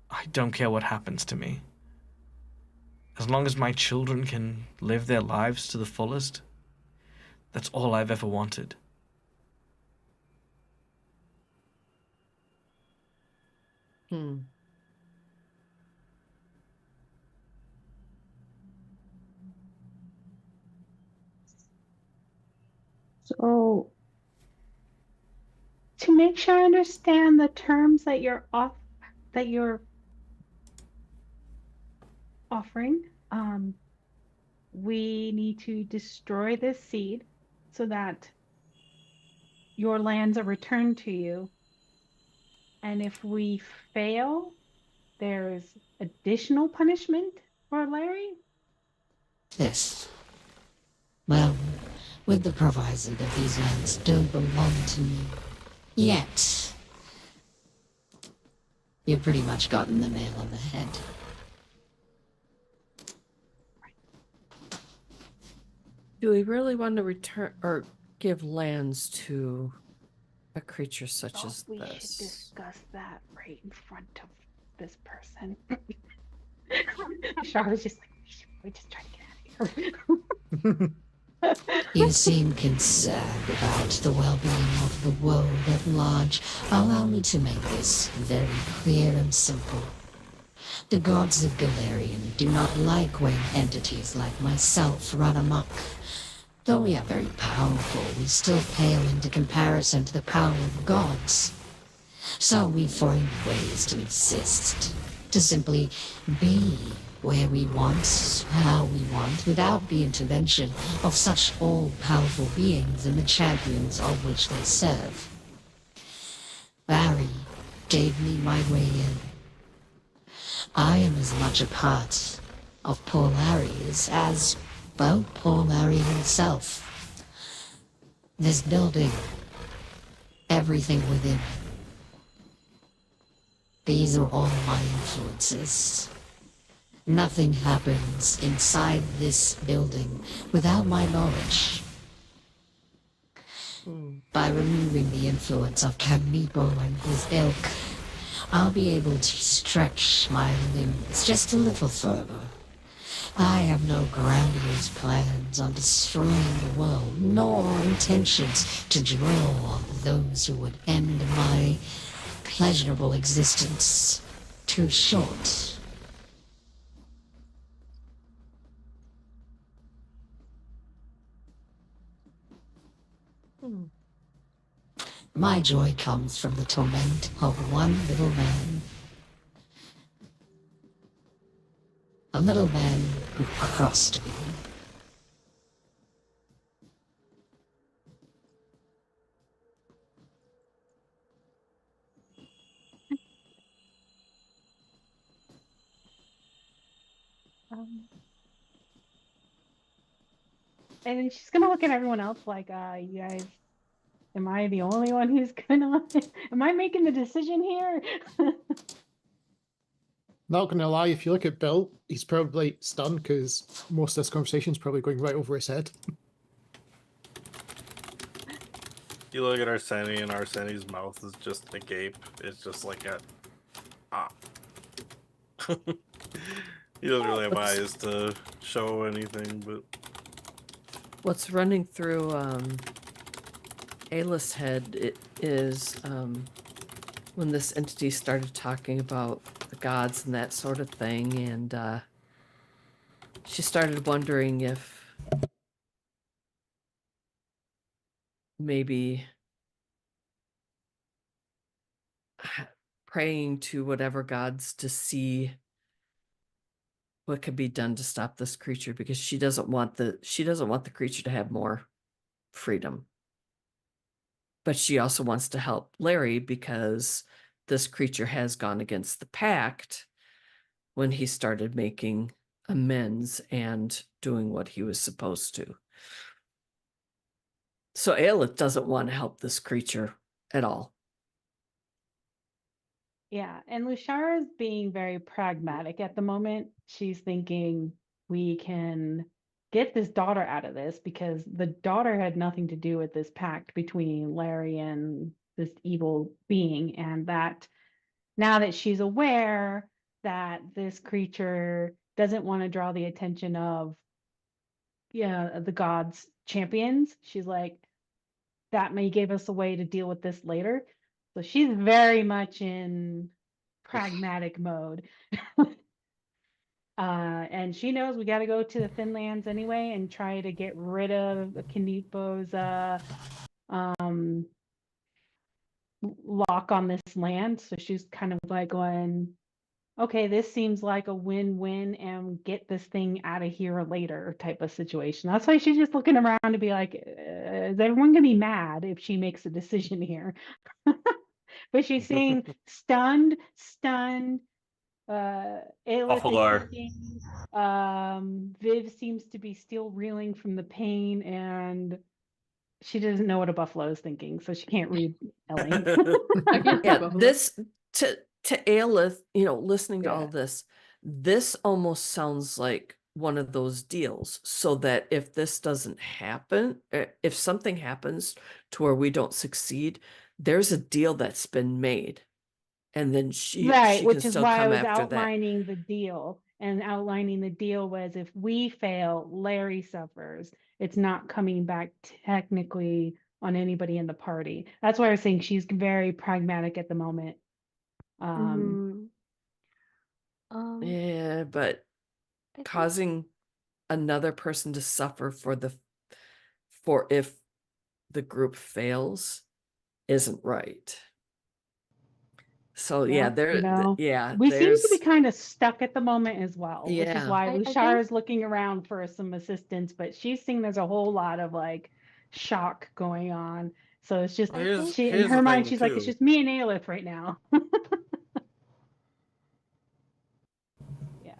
I don't care what happens to me. As long as my children can live their lives to the fullest, that's all I've ever wanted. Hmm. So, to make sure I understand the terms that you're offering, we need to destroy this seed so that your lands are returned to you. And if we fail, there's additional punishment for Larry? Yes. Well, with the proviso that these lands don't belong to me. Yet. You've pretty much gotten the nail on the head. Do we really want to return or give lands to a creature such as We should this? discuss that right in front of this person. Char was just like, we just try to get out of here. You seem concerned about the well-being of the world at large. Allow me to make this very clear and simple. The gods of Galarian do not like when entities like myself run amok. Though we are very powerful, we still pale into comparison to the power of gods. So we find ways to exist, to simply be where we want, how we want, without the intervention of such all-powerful beings and the champions of which they serve. Barry gave me my way in. I am as much a part of poor Larry as, well, poor Larry himself. This building, everything within. These are all my influences. Nothing happens inside this building without my knowledge. By removing the influence of Kaneepo and his ilk, I'll be able to stretch my limbs just a little further. I have no grandiose plans on destroying the world, nor intentions to draw those who would end my pleasurable existence too short. My joy comes from the torment of one little man. A little man who crossed me. And then she's gonna look at everyone else like, you guys, am I the only one who's gonna, am I making the decision here? Not gonna lie, if you look at Bill, he's probably stunned because most of this conversation is probably going right over his head. You look at Arseni, and Arseni's mouth is just agape. It's just like a He doesn't really have eyes to show anything, but What's running through Ayla's head is when this entity started talking about the gods and that sort of thing, and she started wondering if maybe praying to whatever gods to see what could be done to stop this creature, because she doesn't want the creature to have more freedom. But she also wants to help Larry because this creature has gone against the pact when he started making amends and doing what he was supposed to. So Aelith doesn't want to help this creature at all. Yeah, and Lushara is being very pragmatic at the moment. She's thinking we can get this daughter out of this because the daughter had nothing to do with this pact between Larry and this evil being, and that now that she's aware that this creature doesn't want to draw the attention of the gods champions, she's like, that may give us a way to deal with this later. So she's very much in pragmatic mode. And she knows we got to go to the Finlands anyway and try to get rid of Kaneepo's lock on this land. So she's kind of like going, okay, this seems like a win-win and get this thing out of here later type of situation. That's why she's just looking around to be like, is everyone going to be mad if she makes a decision here? But she's seeing stunned, Aelith is Buffalo. thinking, Viv seems to be still reeling from the pain, and she doesn't know what a buffalo is thinking, so she can't read Ellie. I can't see Yeah, Buffalo. this to Aelith, listening to all Yeah. this, this almost sounds like one of those deals. So that if this doesn't happen, if something happens to where we don't succeed, there's a deal that's been made, and then she Right, can which is still why I come was after that. outlining the deal. And outlining the deal was if we fail, Larry suffers. It's not coming back technically on anybody in the party. That's why I was saying she's very pragmatic at the moment. Mhm. Yeah, but I think causing another person to suffer for if the group fails isn't right. So yeah, Well, yeah, we seem to be there's kind of stuck at the moment as well, which is yeah. why I Lushar think is looking around for some assistance, but she's seeing there's a whole lot of like shock going on. So it's just I think she in Here's her the mind, thing she's like, it's too. just me and Aelith right now. Yeah.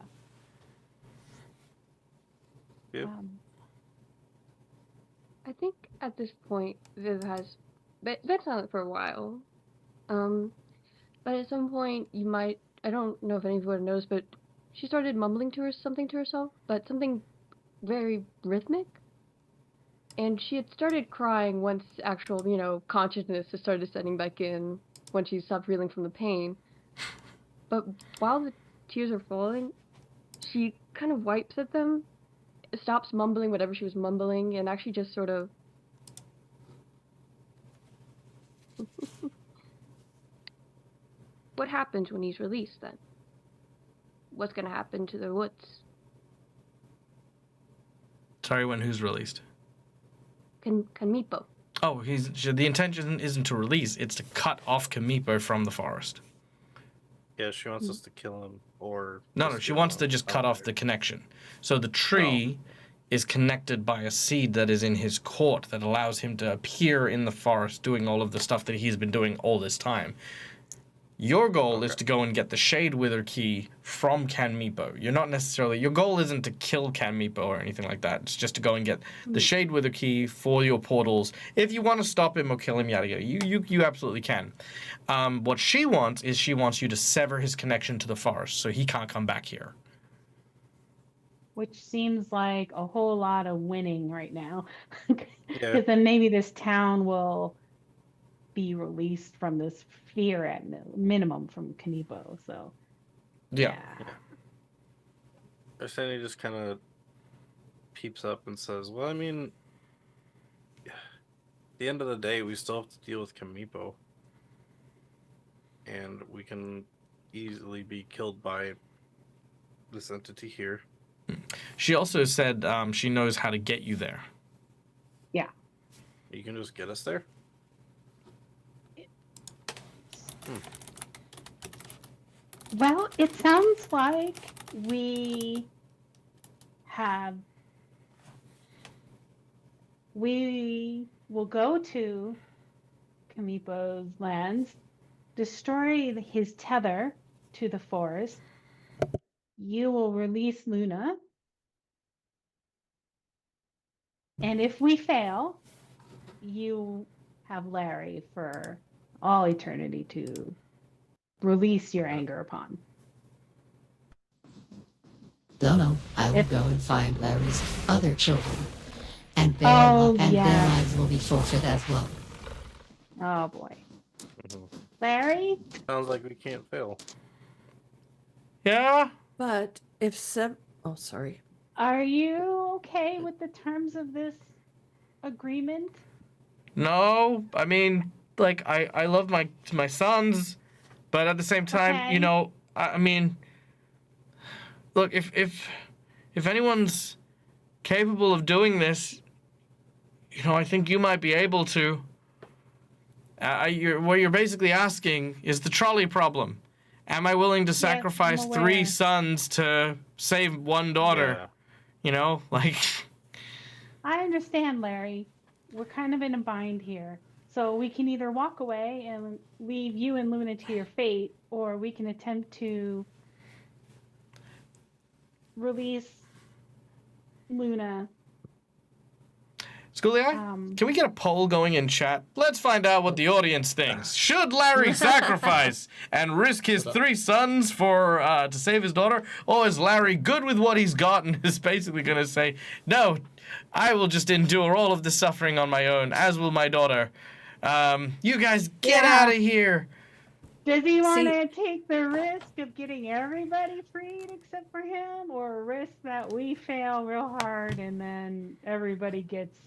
Yep. I think at this point Viv has been silent for a while. But at some point you might, I don't know if anyone knows, but she started mumbling something to herself, but something very rhythmic. And she had started crying once actual, consciousness had started setting back in when she stopped reeling from the pain. But while the tears are falling, she kind of wipes at them, stops mumbling whatever she was mumbling, and actually just sort of what happens when he's released then? What's going to happen to the woods? Sorry, when who's released? Kaneepo. Oh, the intention isn't to release; it's to cut off Kaneepo from the forest. Yeah, she wants us to kill him, or No, just she get wants him to just cut out off there. the connection. So the tree is connected by a seed that is in his court that allows him to appear in the forest doing all of the stuff that he's been doing all this time. Your goal is to go and get the Shade Wither key from Kaneepo. Your goal isn't to kill Kaneepo or anything like that. It's just to go and get the Shade Wither key for your portals. If you want to stop him or kill him, yada yada, you absolutely can. What she wants is she wants you to sever his connection to the forest so he can't come back here. Which seems like a whole lot of winning right now. Yeah. Because then maybe this town will be released from this fear at minimum from Kaneepo. So Yeah. Arsene just kind of peeps up and says, well, I mean, at the end of the day, we still have to deal with Kaneepo. And we can easily be killed by this entity here. She also said she knows how to get you there. Yeah. You can just get us there? Well, it sounds like we will go to Kaneepo's lands, destroy his tether to the forest. You will release Luna. And if we fail, you have Larry for all eternity to release your anger upon. No, I will If- go and find Larry's other children, and Oh, their yeah. lives will be forfeit as well. Oh boy. Mhm. Larry? Sounds like we can't fail. Yeah? But if oh, sorry. Are you okay with the terms of this agreement? No, I mean, like, I love my sons, but at the same time, Okay. you know, I mean, look, if anyone's capable of doing this, you know, I think you might be able to. What you're basically asking is the trolley problem. Am I willing to sacrifice I'm 3 aware. sons to save 1 daughter? Yeah. You know, like. I understand, Larry. We're kind of in a bind here. So we can either walk away and leave you and Luna to your fate, or we can attempt to release Luna. Schoolie, can we get a poll going in chat? Let's find out what the audience thinks. Should Larry sacrifice and risk his 3 sons for to save his daughter, or is Larry good with what he's got and is basically going to say, no, I will just endure all of the suffering on my own, as will my daughter. You guys get Yeah. out of here. Does he want to take the risk of getting everybody freed except for him, or risk that we fail real hard and then everybody gets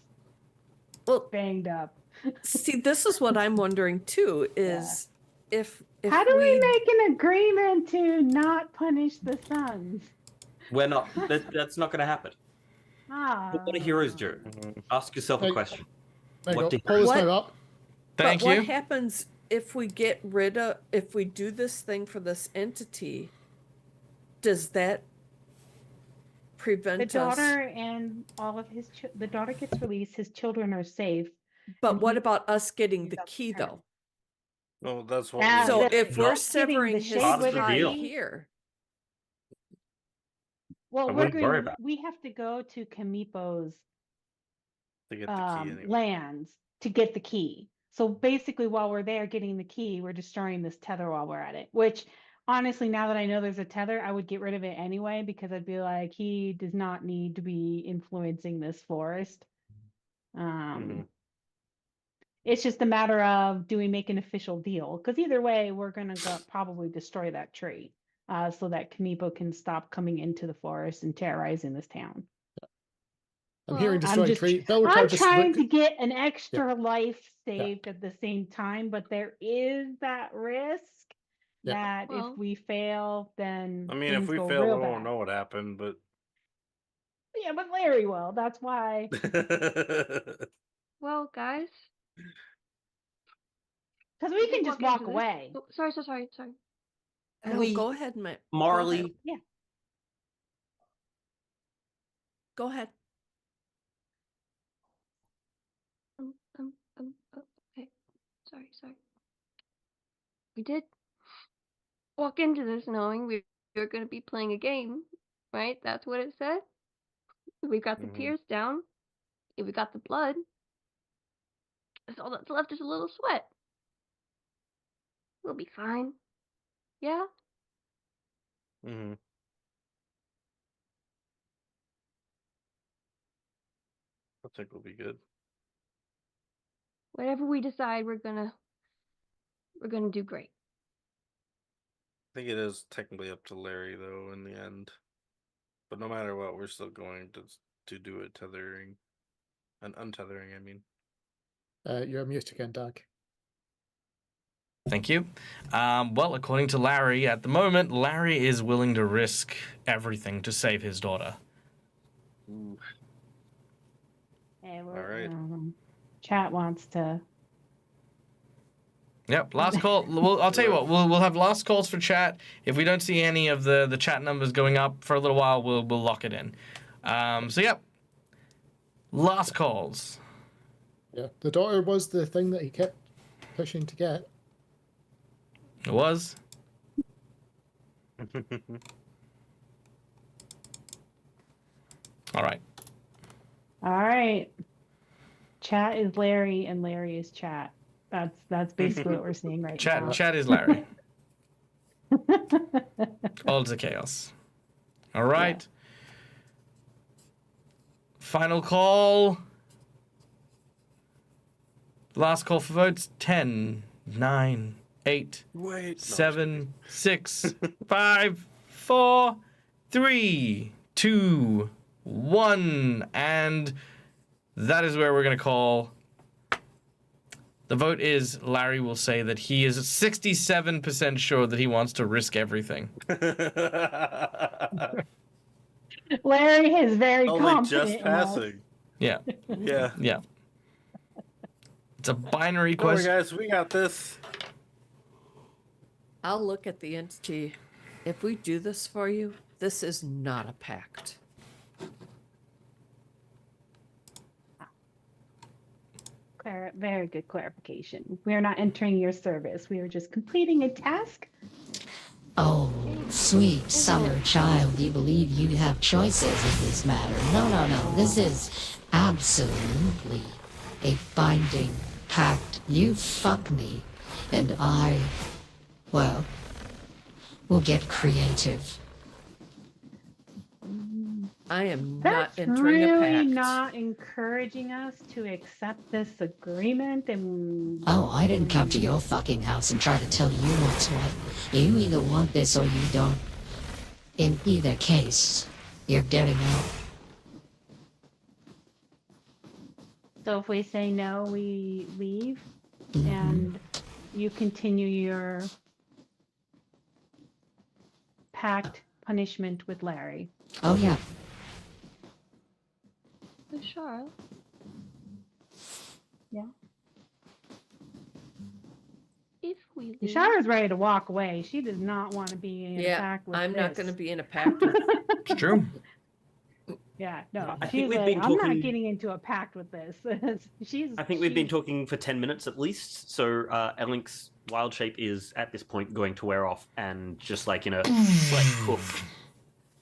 banged up? See, this is what I'm wondering too, is if How do we make an agreement to not punish the sons? We're not. That's not going to happen. What do heroes do? Ask yourself a Hey, question. There you What go. do Poll is What- now up. Thank but you. what happens if we get rid of, if we do this thing for this entity? Does that prevent The us? daughter and all of his the daughter gets released. His children are safe. But and what he- about us getting the up key to her. though? Well, that's what. Ah, we So the- if we're getting severing the his shade Part of with the the tie deal. key? here, Well, I we're wouldn't worry going. about We have to go to Kaneepo's to get the key anyway. lands to get the key. So basically, while we're there getting the key, we're destroying this tether while we're at it. Which, honestly, now that I know there's a tether, I would get rid of it anyway, because I'd be like, he does not need to be influencing this forest. Mhm. It's just a matter of, do we make an official deal? Because either way, we're gonna probably destroy that tree, so that Kaneepo can stop coming into the forest and terrorizing this town. I'm hearing Well, destroying just- tree. Belrotar I'm just trying look- to get an extra life saved at the same time, but there is that risk Yeah. that Well- if we fail, then I mean, if things we go fail, real we won't bad. know what happened, but. Yeah, but Larry will. That's why. well, guys. Because we we can just walk walk into this- away. Oh, sorry. no, We- go ahead, Matt. Morally, Yeah. Go ahead. Okay. Sorry. We did walk into this knowing we were going to be playing a game, right? That's what it said. We've got the Mhm. tears down. We got the blood. That's all that's left is a little sweat. We'll be fine. Yeah? Mhm. I think we'll be good. Whatever we decide, we're gonna do great. I think it is technically up to Larry though in the end. But no matter what, we're still going to do a tethering, an untethering. I mean. You're mute again, Doug. Thank you. Well, according to Larry, at the moment, Larry is willing to risk everything to save his daughter. Hey, All right. Chat wants to. Yep, last call. Well, I'll tell you what. We'll have last calls for chat. If we don't see any of the chat numbers going up for a little while, we'll lock it in. So yep, last calls. Yeah, the daughter was the thing that he kept pushing to get. It was. All right. All right. Chat is Larry and Larry is chat. That's basically what we're seeing right now. Chat is Larry. All to chaos. All right. Final call. Last call for votes. 10, 9, 8, Wait. 7, 6, 5, 4, 3, 2, 1. And that is where we're going to call. The vote is Larry will say that he is 67% sure that he wants to risk everything. Larry is very Only confident. just in us. passing. Yeah. Yeah. Yeah. It's a binary Don't worry, question. guys. We got this. I'll look at the entity. If we do this for you, this is not a pact. Very good clarification. We are not entering your service. We are just completing a task. Oh, sweet summer child, you believe you have choices in this matter. No. This is absolutely a binding pact. You fuck me, and I, well, will get creative. I am That's not entering a really pact. not encouraging us to accept this agreement. And Oh, I didn't come to your fucking house and try to tell you what's what. You either want this or you don't. In either case, you're getting out. so if we say no, we leave, Mhm. and you continue your pact punishment with Larry. Oh, yeah. Charlotte. Yeah. If we leave, Shara's ready to walk away. She does not want to be in a Yeah, pact with I'm not this. going to be in a pact with It's true. Yeah, no. I She's think we've like, been I'm not talking- getting into a pact with this. I think we've been talking for 10 minutes at least, so Elink's wild shape is at this point going to wear off, and just like in a like poof,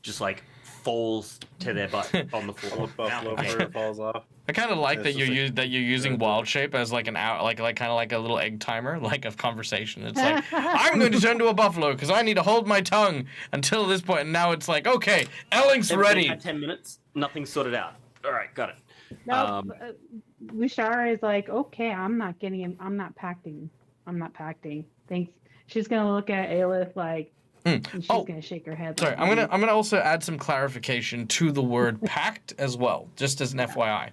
just like falls to their butt on the floor. The buffalo Okay. bird falls off. I kind of like It's that just you're like- that you're using Yeah. wild shape as like an out like kind of like a little egg timer like of conversation. It's like I'm going to turn to a buffalo because I need to hold my tongue until this point, and now it's like okay, Ellink's Everything ready. had 10 minutes, nothing's sorted out. All right, got it. No, Lushara is like, okay, I'm not pacting. I'm not pacting. Thanks. She's gonna look at Aelith like, and she's Oh, gonna shake her head. Sorry, like, I'm gonna also add some clarification to the word pact as well, just as an FYI.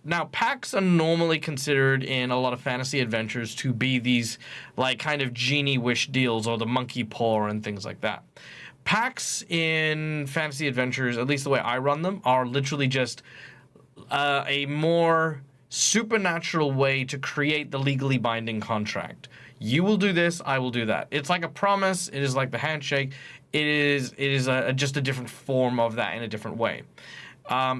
Now, pacts are normally considered in a lot of fantasy adventures to be these like kind of genie wish deals or the monkey paw and things like that. Pacts in fantasy adventures, at least the way I run them, are literally just a more supernatural way to create the legally binding contract. You will do this, I will do that. It's like a promise. It is like the handshake. It is just a different form of that in a different way.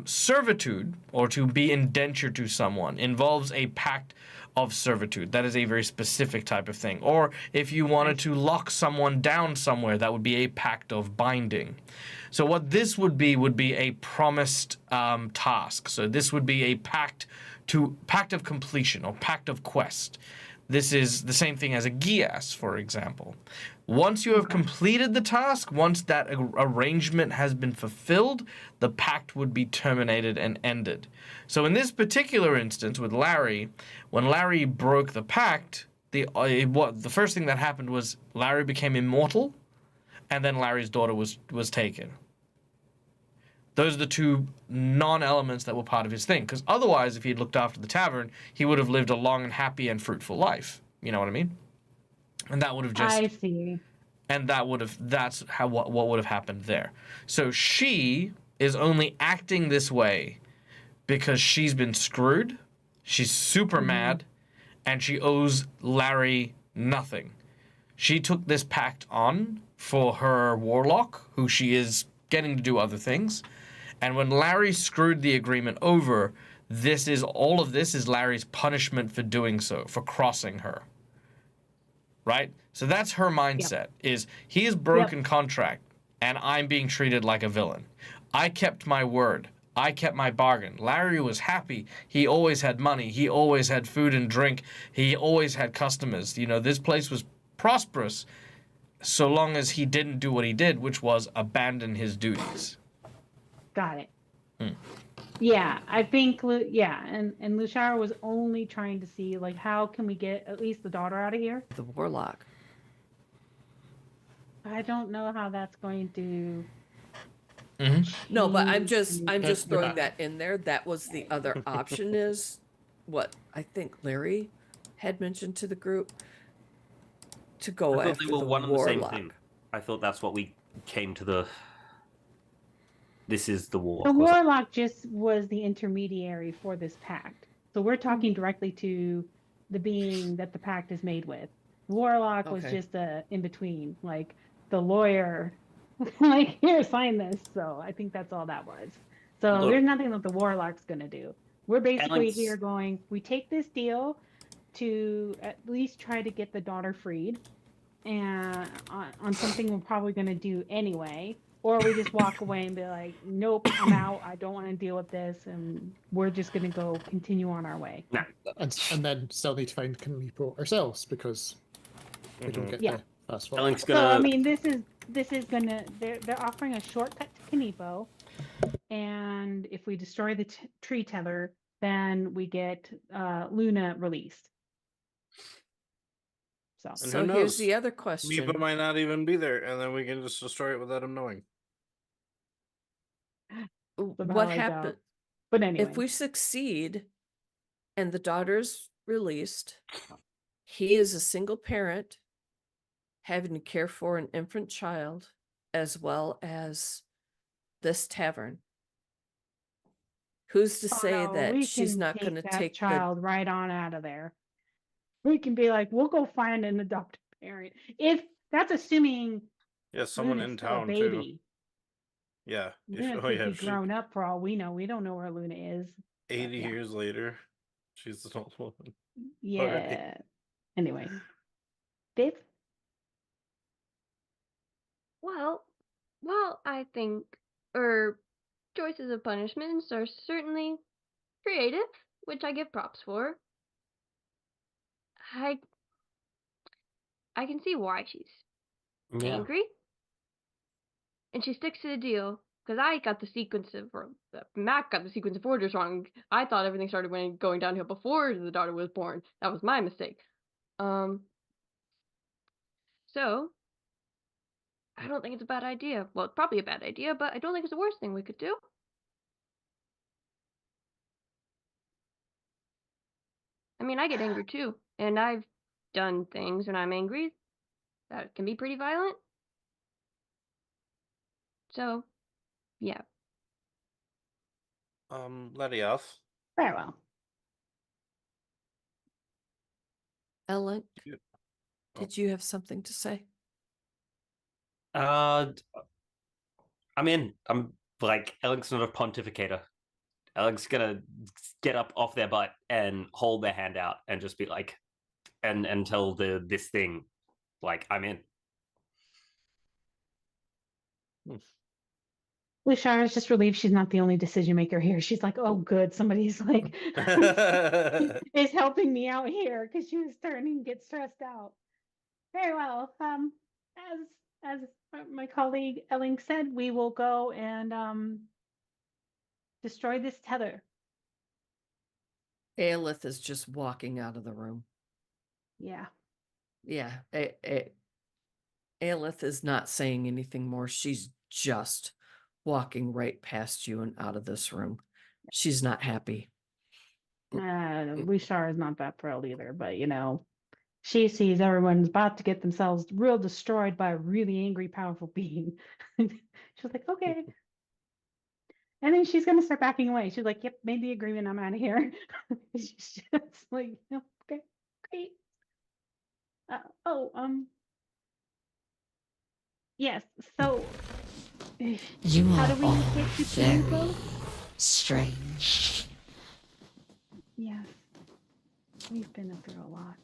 Servitude, or to be indentured to someone, involves a pact of servitude. That is a very specific type of thing. Or if you wanted to lock someone down somewhere, that would be a pact of binding. So what this would be a promised task. So this would be a pact of completion or pact of quest. This is the same thing as a gias, for example. Once you have completed the task, once that arrangement has been fulfilled, the pact would be terminated and ended. So in this particular instance with Larry, when Larry broke the pact, the first thing that happened was Larry became immortal, and then Larry's daughter was taken. Those are the two non-elements that were part of his thing. Because otherwise, if he had looked after the tavern, he would have lived a long and happy and fruitful life. You know what I mean? And that would have just... I see. And that's how what would have happened there. So she is only acting this way because she's been screwed. She's super mad, and she owes Larry nothing. She took this pact on for her warlock, who she is getting to do other things. And when Larry screwed the agreement over, all of this is Larry's punishment for doing so, for crossing her. Right? So that's her mindset, is he has broken contract, and I'm being treated like a villain. I kept my word. I kept my bargain. Larry was happy. He always had money. He always had food and drink. He always had customers. You know, this place was prosperous. so long as he didn't do what he did, which was abandon his duties. Got it. Yeah, I think, and Lushara was only trying to see, like, how can we get at least the daughter out of here? The warlock. I don't know how that's going to. No, but I'm change just We're throwing not. that in there. That was the other option is what I think Larry had mentioned to the group to go I thought after they were the one and the same warlock. thing. I thought that's what we came to the. This is the war. The warlock just was the intermediary for this pact. So we're talking directly to the being that the pact is made with. Warlock was Okay. just a in between, like the lawyer, like, here, sign this. So I think that's all that was. So Look. there's nothing that the warlock's gonna do. We're basically Alex- here going, we take this deal to at least try to get the daughter freed, and on something we're probably gonna do anyway. Or we just walk away and be like, nope, I'm out. I don't want to deal with this. And we're just going to go continue on our way. No. And then still need to find Kaneepo ourselves because we don't get Yeah. the fast forward. Elenk's So, gonna. I mean, this is going to, they're offering a shortcut to Kaneepo. And if we destroy the tree tether, then we get Luna released. So, And So who here's knows? the other Nipa question. might not even be there, and then we can just destroy it without him knowing. somehow What I doubt. happened But anyway. if we succeed and the daughter's released? He is a single parent having to care for an infant child as well as this tavern. Who's to say no, that we she's can not going to that take child right on out of there. We can be like, we'll go find an adoptive parent. If that's assuming Yeah, someone Luna's in still a town too. baby. Yeah. Luna could be grown up for all we know. We don't know where Luna is. 80 yeah. years later, she's an old woman. Yeah. Anyway. Dave? Well, I think choices of punishments are certainly creative, which I give props for. I can see why she's Yeah. angry, and she sticks to the deal. Because I got the sequence of, or Mac got the sequence of orders wrong. I thought everything started going downhill before the daughter was born. That was my mistake. So I don't think it's a bad idea. Well, it's probably a bad idea, but I don't think it's the worst thing we could do. I mean, I get angry too, and I've done things when I'm angry that can be pretty violent. So, yeah. Let it off. Very well. Ellen, Yeah. did you have something to say? I'm in. I'm like Elenk's not a pontificator. Elenk's gonna get up off their butt and hold their hand out and just be like, and tell this thing, like, I'm in. Lushara is just relieved she's not the only decision maker here. She's like, oh, good. Somebody's like, is helping me out here because she was starting to get stressed out. Very well. As my colleague Elling said, we will go and destroy this tether. Aelith is just walking out of the room. Yeah. Yeah. Aelith is not saying anything more. She's just walking right past you and out of this room. She's not happy. Lushara is not that thrilled either, but she sees everyone's about to get themselves real destroyed by a really angry, powerful being. She's like, okay. And then she's gonna start backing away. She's like, yep, made the agreement, I'm out of here. She's just like, okay, great. Yes, so You how are do we all get to very Kaneepo? strange. Yes. We've been through a lot.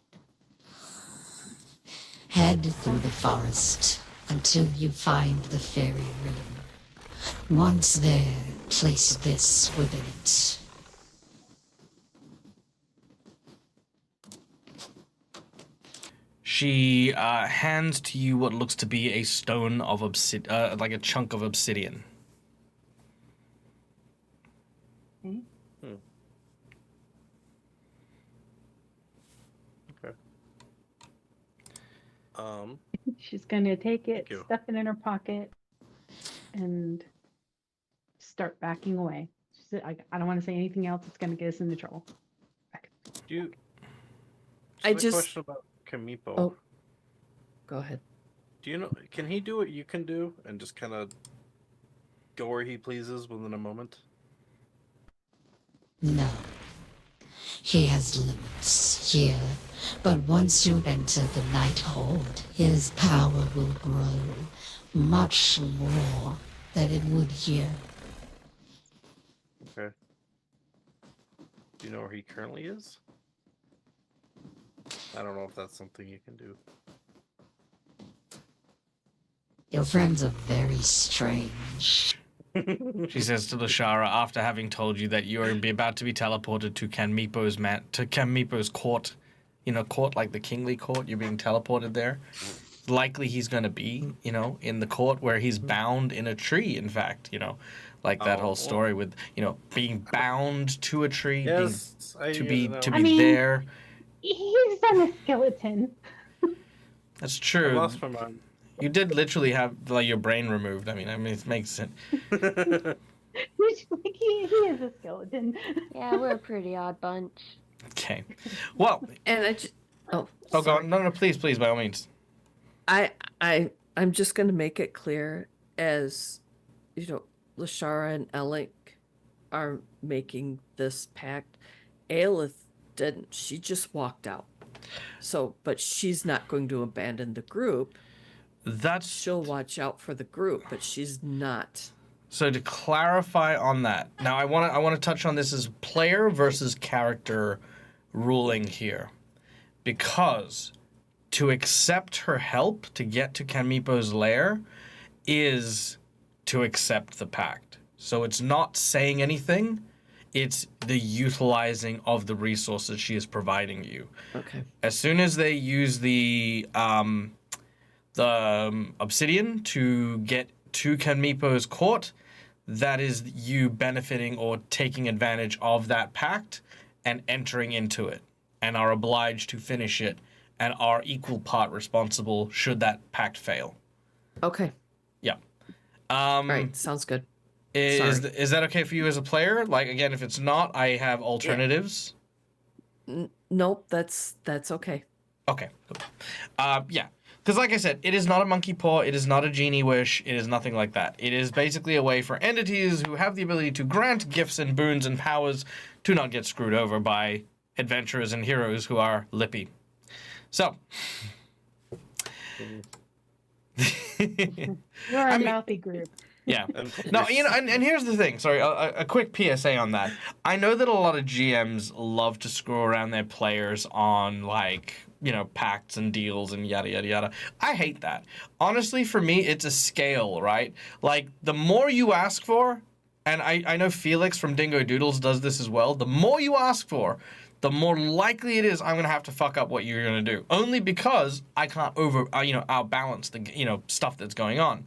Head through the forest until you find the fairy ring. Once there, place this within it. she hands to you what looks to be a stone of like a chunk of obsidian. Okay. Okay. She's gonna take it, Thank you. stuff it in her pocket, and start backing away. She said, I don't want to say anything else. It's gonna get us into trouble. Do you? I A just- question about Kaneepo. Oh. Go ahead. Do you know? Can he do what you can do and just kind of go where he pleases within a moment? No. He has limits here, but once you enter the Night Hold, his power will grow much more than it would here. Okay. Do you know where he currently is? I don't know if that's something you can do. Your friends are very strange. She says to Lashara after having told you that you are about to be teleported to Kaneepo's court. You know, court like the kingly court. You're being teleported there. Likely he's going to be, you know, in the court where he's bound in a tree, in fact, you know. Like that whole story with, you know, being bound to a tree, Yes, to be I mean, there. He's on a skeleton. That's I true. lost my mind. You did literally have like your brain removed. I mean, it makes sense. He's like, he is a skeleton. Yeah, we're a pretty odd bunch. Okay. Well. And I just, Oh, go on. No, please, by all means. I'm just going to make it clear, as you know, Lashara and Elink are making this pact. Aelith didn't. She just walked out. So, but she's not going to abandon the group. She'll watch out for the group, but she's not. So to clarify on that, now I want to touch on this as player versus character ruling here, because to accept her help to get to Kaneepo's lair is to accept the pact. So it's not saying anything, it's the utilizing of the resources she is providing you. Okay. As soon as they use the obsidian to get to Kaneepo's court, that is you benefiting or taking advantage of that pact and entering into it, and are obliged to finish it and are equal part responsible should that pact fail. Okay. Yeah. All right. Sounds good. Is that okay for you as a player? Like, again, if it's not, I have alternatives. Nope. That's okay. Okay. Cool. Yeah. Because like I said, it is not a monkey paw, it is not a genie wish, it is nothing like that. It is basically a way for entities who have the ability to grant gifts and boons and powers to not get screwed over by adventurers and heroes who are lippy. So. You're a mouthy group. Yeah. No, you know, and here's the thing. Sorry, a quick PSA on that. I know that a lot of GMs love to screw around their players on, like, you know, pacts and deals and yada, yada, yada. I hate that. Honestly, for me, it's a scale, right? Like, the more you ask for, and I know Felix from Dingo Doodles does this as well, the more you ask for, the more likely it is I'm going to have to fuck up what you're going to do. Only because I can't outbalance the, you know, stuff that's going on.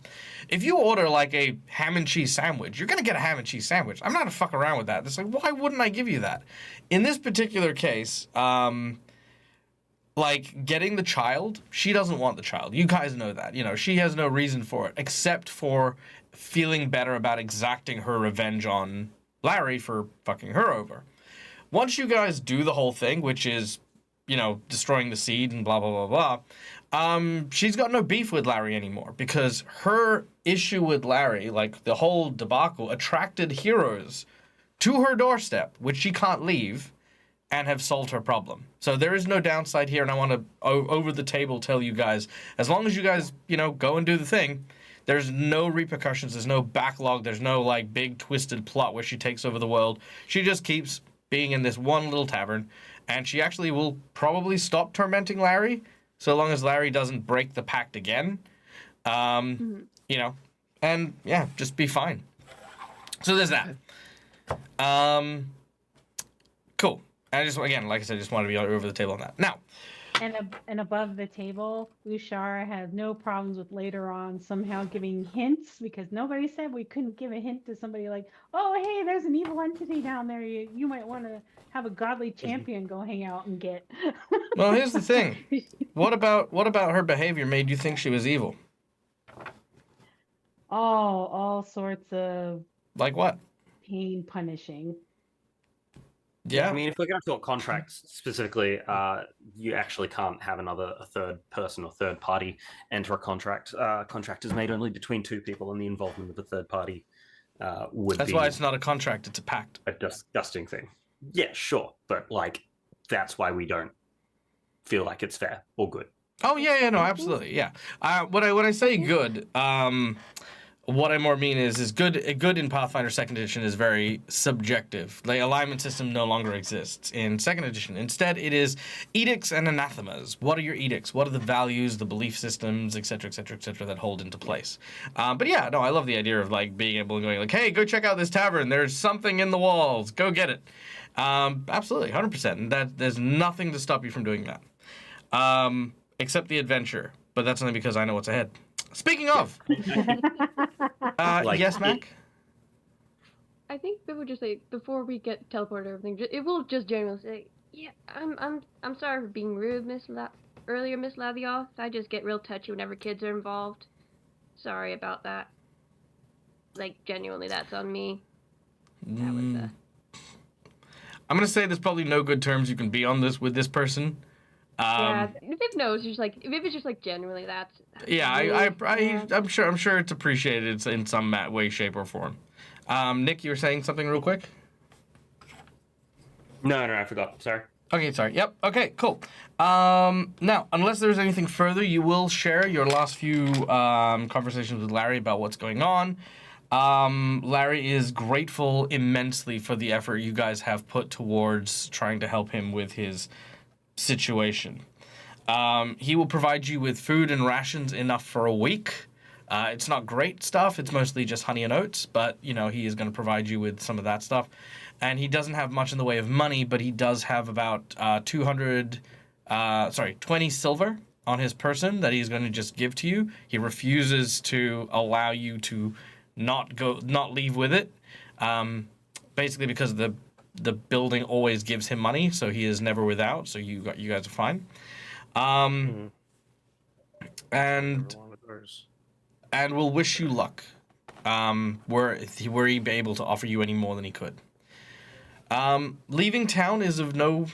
If you order, like, a ham and cheese sandwich, you're going to get a ham and cheese sandwich. I'm not going to fuck around with that. It's like, why wouldn't I give you that? In this particular case, like, getting the child, she doesn't want the child. You guys know that. You know, she has no reason for it, except for feeling better about exacting her revenge on Larry for fucking her over. Once you guys do the whole thing, which is, you know, destroying the seed and blah, blah, blah, blah, she's got no beef with Larry anymore, because her issue with Larry, like the whole debacle, attracted heroes to her doorstep, which she can't leave, and have solved her problem. So there is no downside here, and I want to, over the table, tell you guys, as long as you guys, you know, go and do the thing, there's no repercussions, there's no backlog, there's no, like, big twisted plot where she takes over the world. She just keeps being in this one little tavern, and she actually will probably stop tormenting Larry, so long as Larry doesn't break the pact again. You know, and yeah, just be fine. So there's that. Cool. I just, again, like I said, just want to be over the table on that. Now, And above the table, Lushara has no problems with later on somehow giving hints because nobody said we couldn't give a hint to somebody like, oh, hey, there's an evil entity down there. You might want to have a godly champion go hang out and get. Well, here's the thing. What about her behavior made you think she was evil? All sorts of Like what? pain punishing. Yeah. I mean, if we're going to talk contracts specifically, you actually can't have a third person or third party enter a contract. Contract is made only between two people, and the involvement of a third party would That's be why it's not a contract, it's a pact. a disgusting thing. Yeah, sure, but like that's why we don't feel like it's fair or good. Oh yeah, no, absolutely, yeah. When I say good, what I more mean is good. Good in Pathfinder Second Edition is very subjective. The alignment system no longer exists in Second Edition. Instead, it is edicts and anathemas. What are your edicts? What are the values, the belief systems, etc., etc., etc., that hold into place? But yeah, no, I love the idea of like being able to go like, hey, go check out this tavern. There's something in the walls. Go get it. Absolutely, 100%. And that there's nothing to stop you from doing that, except the adventure. But that's only because I know what's ahead. Speaking of, Like, yes, Mac. I think it would just say before we get teleported or everything, it will just generally say, "Yeah, I'm sorry for being rude, Miss Lavioth. I just get real touchy whenever kids are involved. Sorry about that. Like genuinely, that's on me." That was I'm gonna say there's probably no good terms you can be on this with this person. yeah. If it knows, just like if it's just like genuinely, that's Yeah, rude. I'm sure it's appreciated in some way, shape, or form. Nick, you were saying something real quick. No, I forgot. Sorry. Okay, sorry. Yep. Okay, cool. Now, unless there's anything further, you will share your last few conversations with Larry about what's going on. Larry is grateful immensely for the effort you guys have put towards trying to help him with his situation. He will provide you with food and rations enough for a week. It's not great stuff. It's mostly just honey and oats, but, you know, he is going to provide you with some of that stuff. And he doesn't have much in the way of money, but he does have about 20 silver on his person that he's going to just give to you. He refuses to allow you to not leave with it, basically because the building always gives him money, so he is never without. So you guys are fine. And we'll wish you luck. Were he able to offer you any more than he could. Leaving town is of no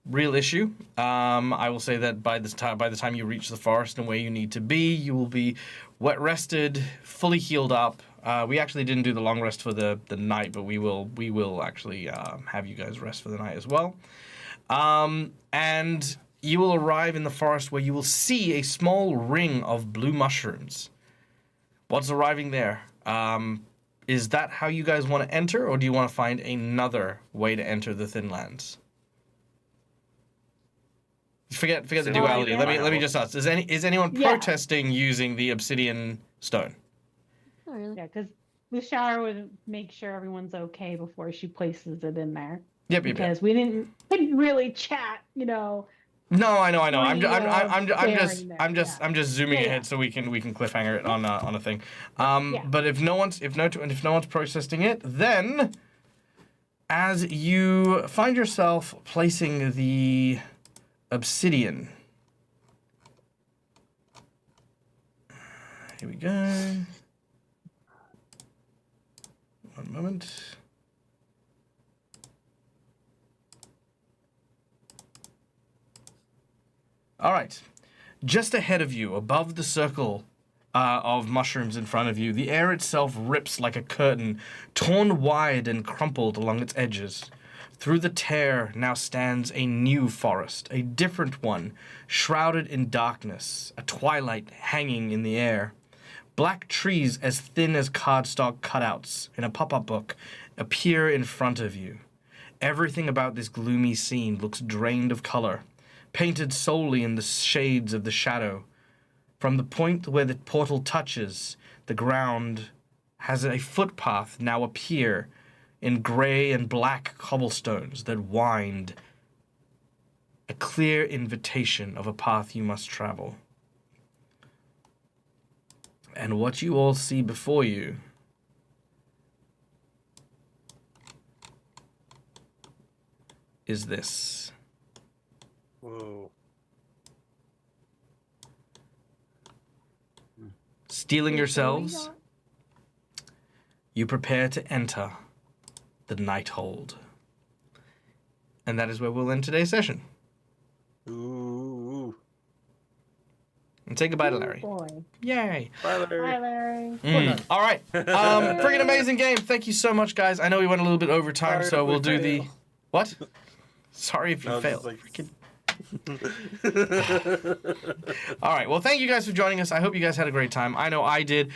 real issue. I will say that by the time you reach the forest and where you need to be, you will be wet rested, fully healed up. We actually didn't do the long rest for the night, but we will actually have you guys rest for the night as well. And you will arrive in the forest where you will see a small ring of blue mushrooms. What's arriving there? Is that how you guys want to enter, or do you want to find another way to enter the Thinlands? Forget the duality. yeah. Let me just ask: Is anyone protesting using the obsidian stone? Not really. Yeah, because Lushara would make sure everyone's okay before she places it in there. Yep. Because we couldn't really chat, you know. No, I know. I'm Staring there, just zooming Yeah, ahead so we can cliffhanger it on a thing. But if no one's protesting it, then as you find yourself placing the obsidian, here we go. One moment. All right. Just ahead of you, above the circle of mushrooms in front of you, the air itself rips like a curtain, torn wide and crumpled along its edges. Through the tear now stands a new forest, a different one, shrouded in darkness, a twilight hanging in the air. Black trees as thin as cardstock cutouts in a pop-up book appear in front of you. Everything about this gloomy scene looks drained of color, painted solely in the shades of the shadow. From the point where the portal touches, the ground has a footpath now appear in gray and black cobblestones that wind a clear invitation of a path you must travel. And what you all see before you is this. Whoa. Steeling yourselves, you prepare to enter the Nighthold. And that is where we'll end today's session. Ooh. And say goodbye to Larry. Boy. Yay. Bye, Larry. Bye, Larry. All right. Freaking amazing game. Thank you so much, guys. I know we went a little bit over time, Sorry so if we we'll do the... fail. What? Sorry if you No, just failed. like- Freaking... All right. Well, thank you guys for joining us. I hope you guys had a great time. I know I did.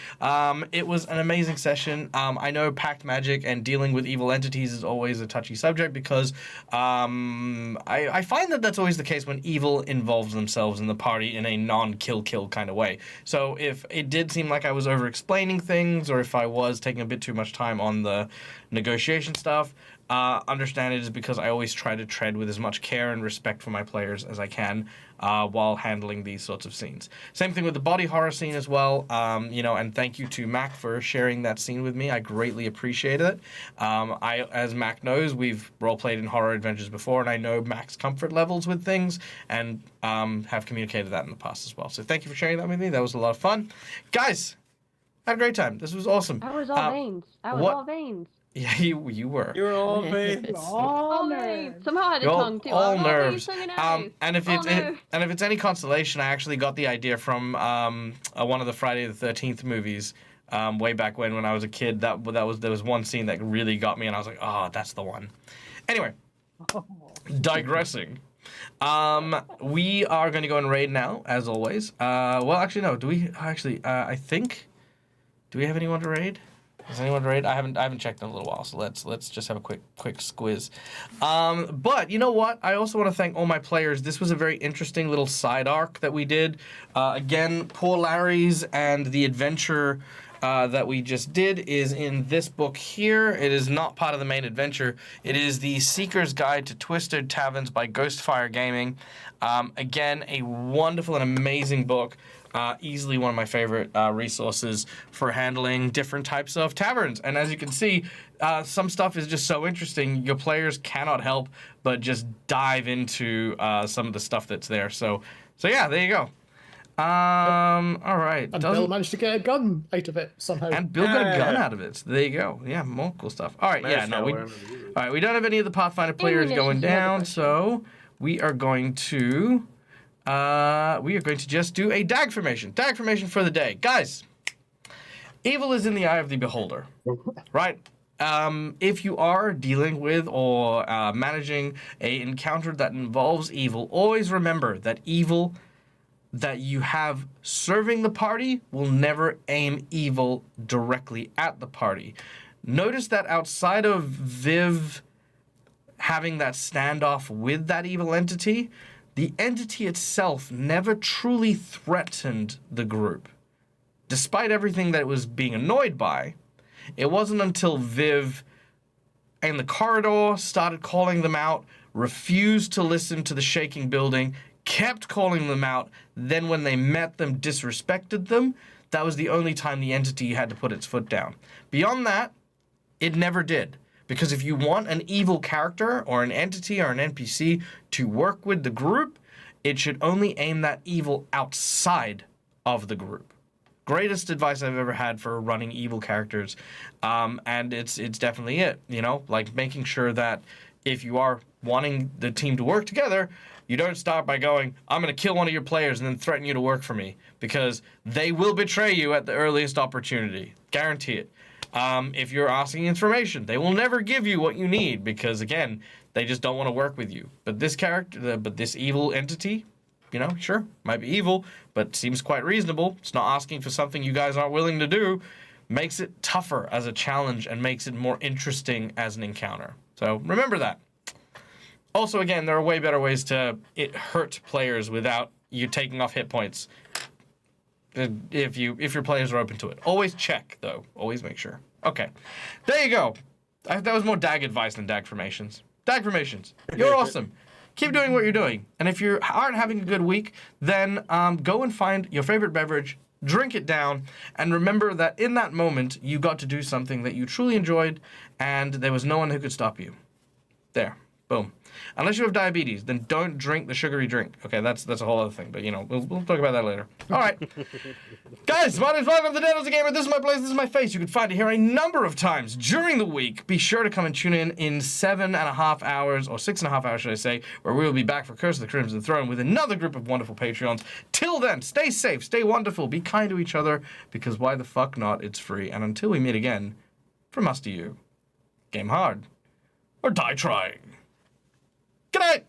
It was an amazing session. I know pact magic and dealing with evil entities is always a touchy subject because I find that that's always the case when evil involves themselves in the party in a non-kill kind of way. So if it did seem like I was over-explaining things or if I was taking a bit too much time on the negotiation stuff, understand it is because I always try to tread with as much care and respect for my players as I can while handling these sorts of scenes. Same thing with the body horror scene as well, and thank you to Mac for sharing that scene with me. I greatly appreciate it. As Mac knows, we've role-played in horror adventures before, and I know Mac's comfort levels with things, and have communicated that in the past as well. So thank you for sharing that with me. That was a lot of fun. Guys, had a great time. This was awesome. I was all veins. I was what- all veins. Yeah, you were. You're all veins. All veins. nerds. Somehow I had a You're tongue too. all All nerves. veins, tongue, and eyes. And if All it's nerves. and if it's any consolation, I actually got the idea from one of the Friday the 13th movies way back when I was a kid. There was one scene that really got me, and I was like, oh, that's the one. Anyway, digressing. We are going to go and raid now, as always. Well, actually, no. Do we actually? I think. Do we have anyone to raid? Is anyone to raid? I haven't checked in a little while, so let's just have a quick squiz. But you know what? I also want to thank all my players. This was a very interesting little side arc that we did. Again, poor Larry's and the adventure that we just did is in this book here. It is not part of the main adventure. It is the Seeker's Guide to Twisted Taverns by Ghostfire Gaming. Again, a wonderful and amazing book. Easily one of my favorite resources for handling different types of taverns. And as you can see, some stuff is just so interesting. Your players cannot help but just dive into some of the stuff that's there. So yeah, there you go. All right. And Bill managed to get a gun out of it somehow. And Bill got a gun Yeah. out of it. So there you go. Yeah, more cool stuff. All right. Nice, Yeah. No. yeah, All right. We don't have any of the Pathfinder players going Ammunition's another down, question. so we are going to just do a dag formation. Dag formation for the day, guys. Evil is in the eye of the beholder, right? If you are dealing with or managing a encounter that involves evil, always remember that evil that you have serving the party will never aim evil directly at the party. Notice that outside of Viv having that standoff with that evil entity, the entity itself never truly threatened the group. Despite everything that it was being annoyed by, it wasn't until Viv in the corridor started calling them out, refused to listen to the shaking building, kept calling them out, then when they met them, disrespected them. That was the only time the entity had to put its foot down. Beyond that, it never did. Because if you want an evil character or an entity or an NPC to work with the group, it should only aim that evil outside of the group. Greatest advice I've ever had for running evil characters, and it's definitely it. Like making sure that if you are wanting the team to work together, you don't start by going, I'm going to kill one of your players and then threaten you to work for me, because they will betray you at the earliest opportunity. Guarantee it. If you're asking information, they will never give you what you need because, again, they just don't want to work with you. But this character, but this evil entity, sure, might be evil, but seems quite reasonable. It's not asking for something you guys aren't willing to do. Makes it tougher as a challenge and makes it more interesting as an encounter. So remember that. Also, again, there are way better ways to hurt players without you taking off hit points. If your players are open to it. Always check, though. Always make sure. Okay. There you go. That was more dag advice than dag formations. Dag formations. You're awesome. keep doing what you're doing. And if you aren't having a good week, then go and find your favorite beverage, drink it down, and remember that in that moment, you got to do something that you truly enjoyed, and there was no one who could stop you. There. Boom. Unless you have diabetes, then don't drink the sugary drink. Okay, that's a whole other thing, but, you know, we'll talk about that later. All right. Guys, my name's Michael, the Dead Aussie Gamer. This is my place, this is my face. You can find it here a number of times during the week. Be sure to come and tune in 7.5 hours, or 6.5 hours, should I say, where we will be back for Curse of the Crimson Throne with another group of wonderful Patreons. Till then, stay safe, stay wonderful, be kind to each other, because why the fuck not? It's free. And until we meet again, from us to you, game hard, or die trying.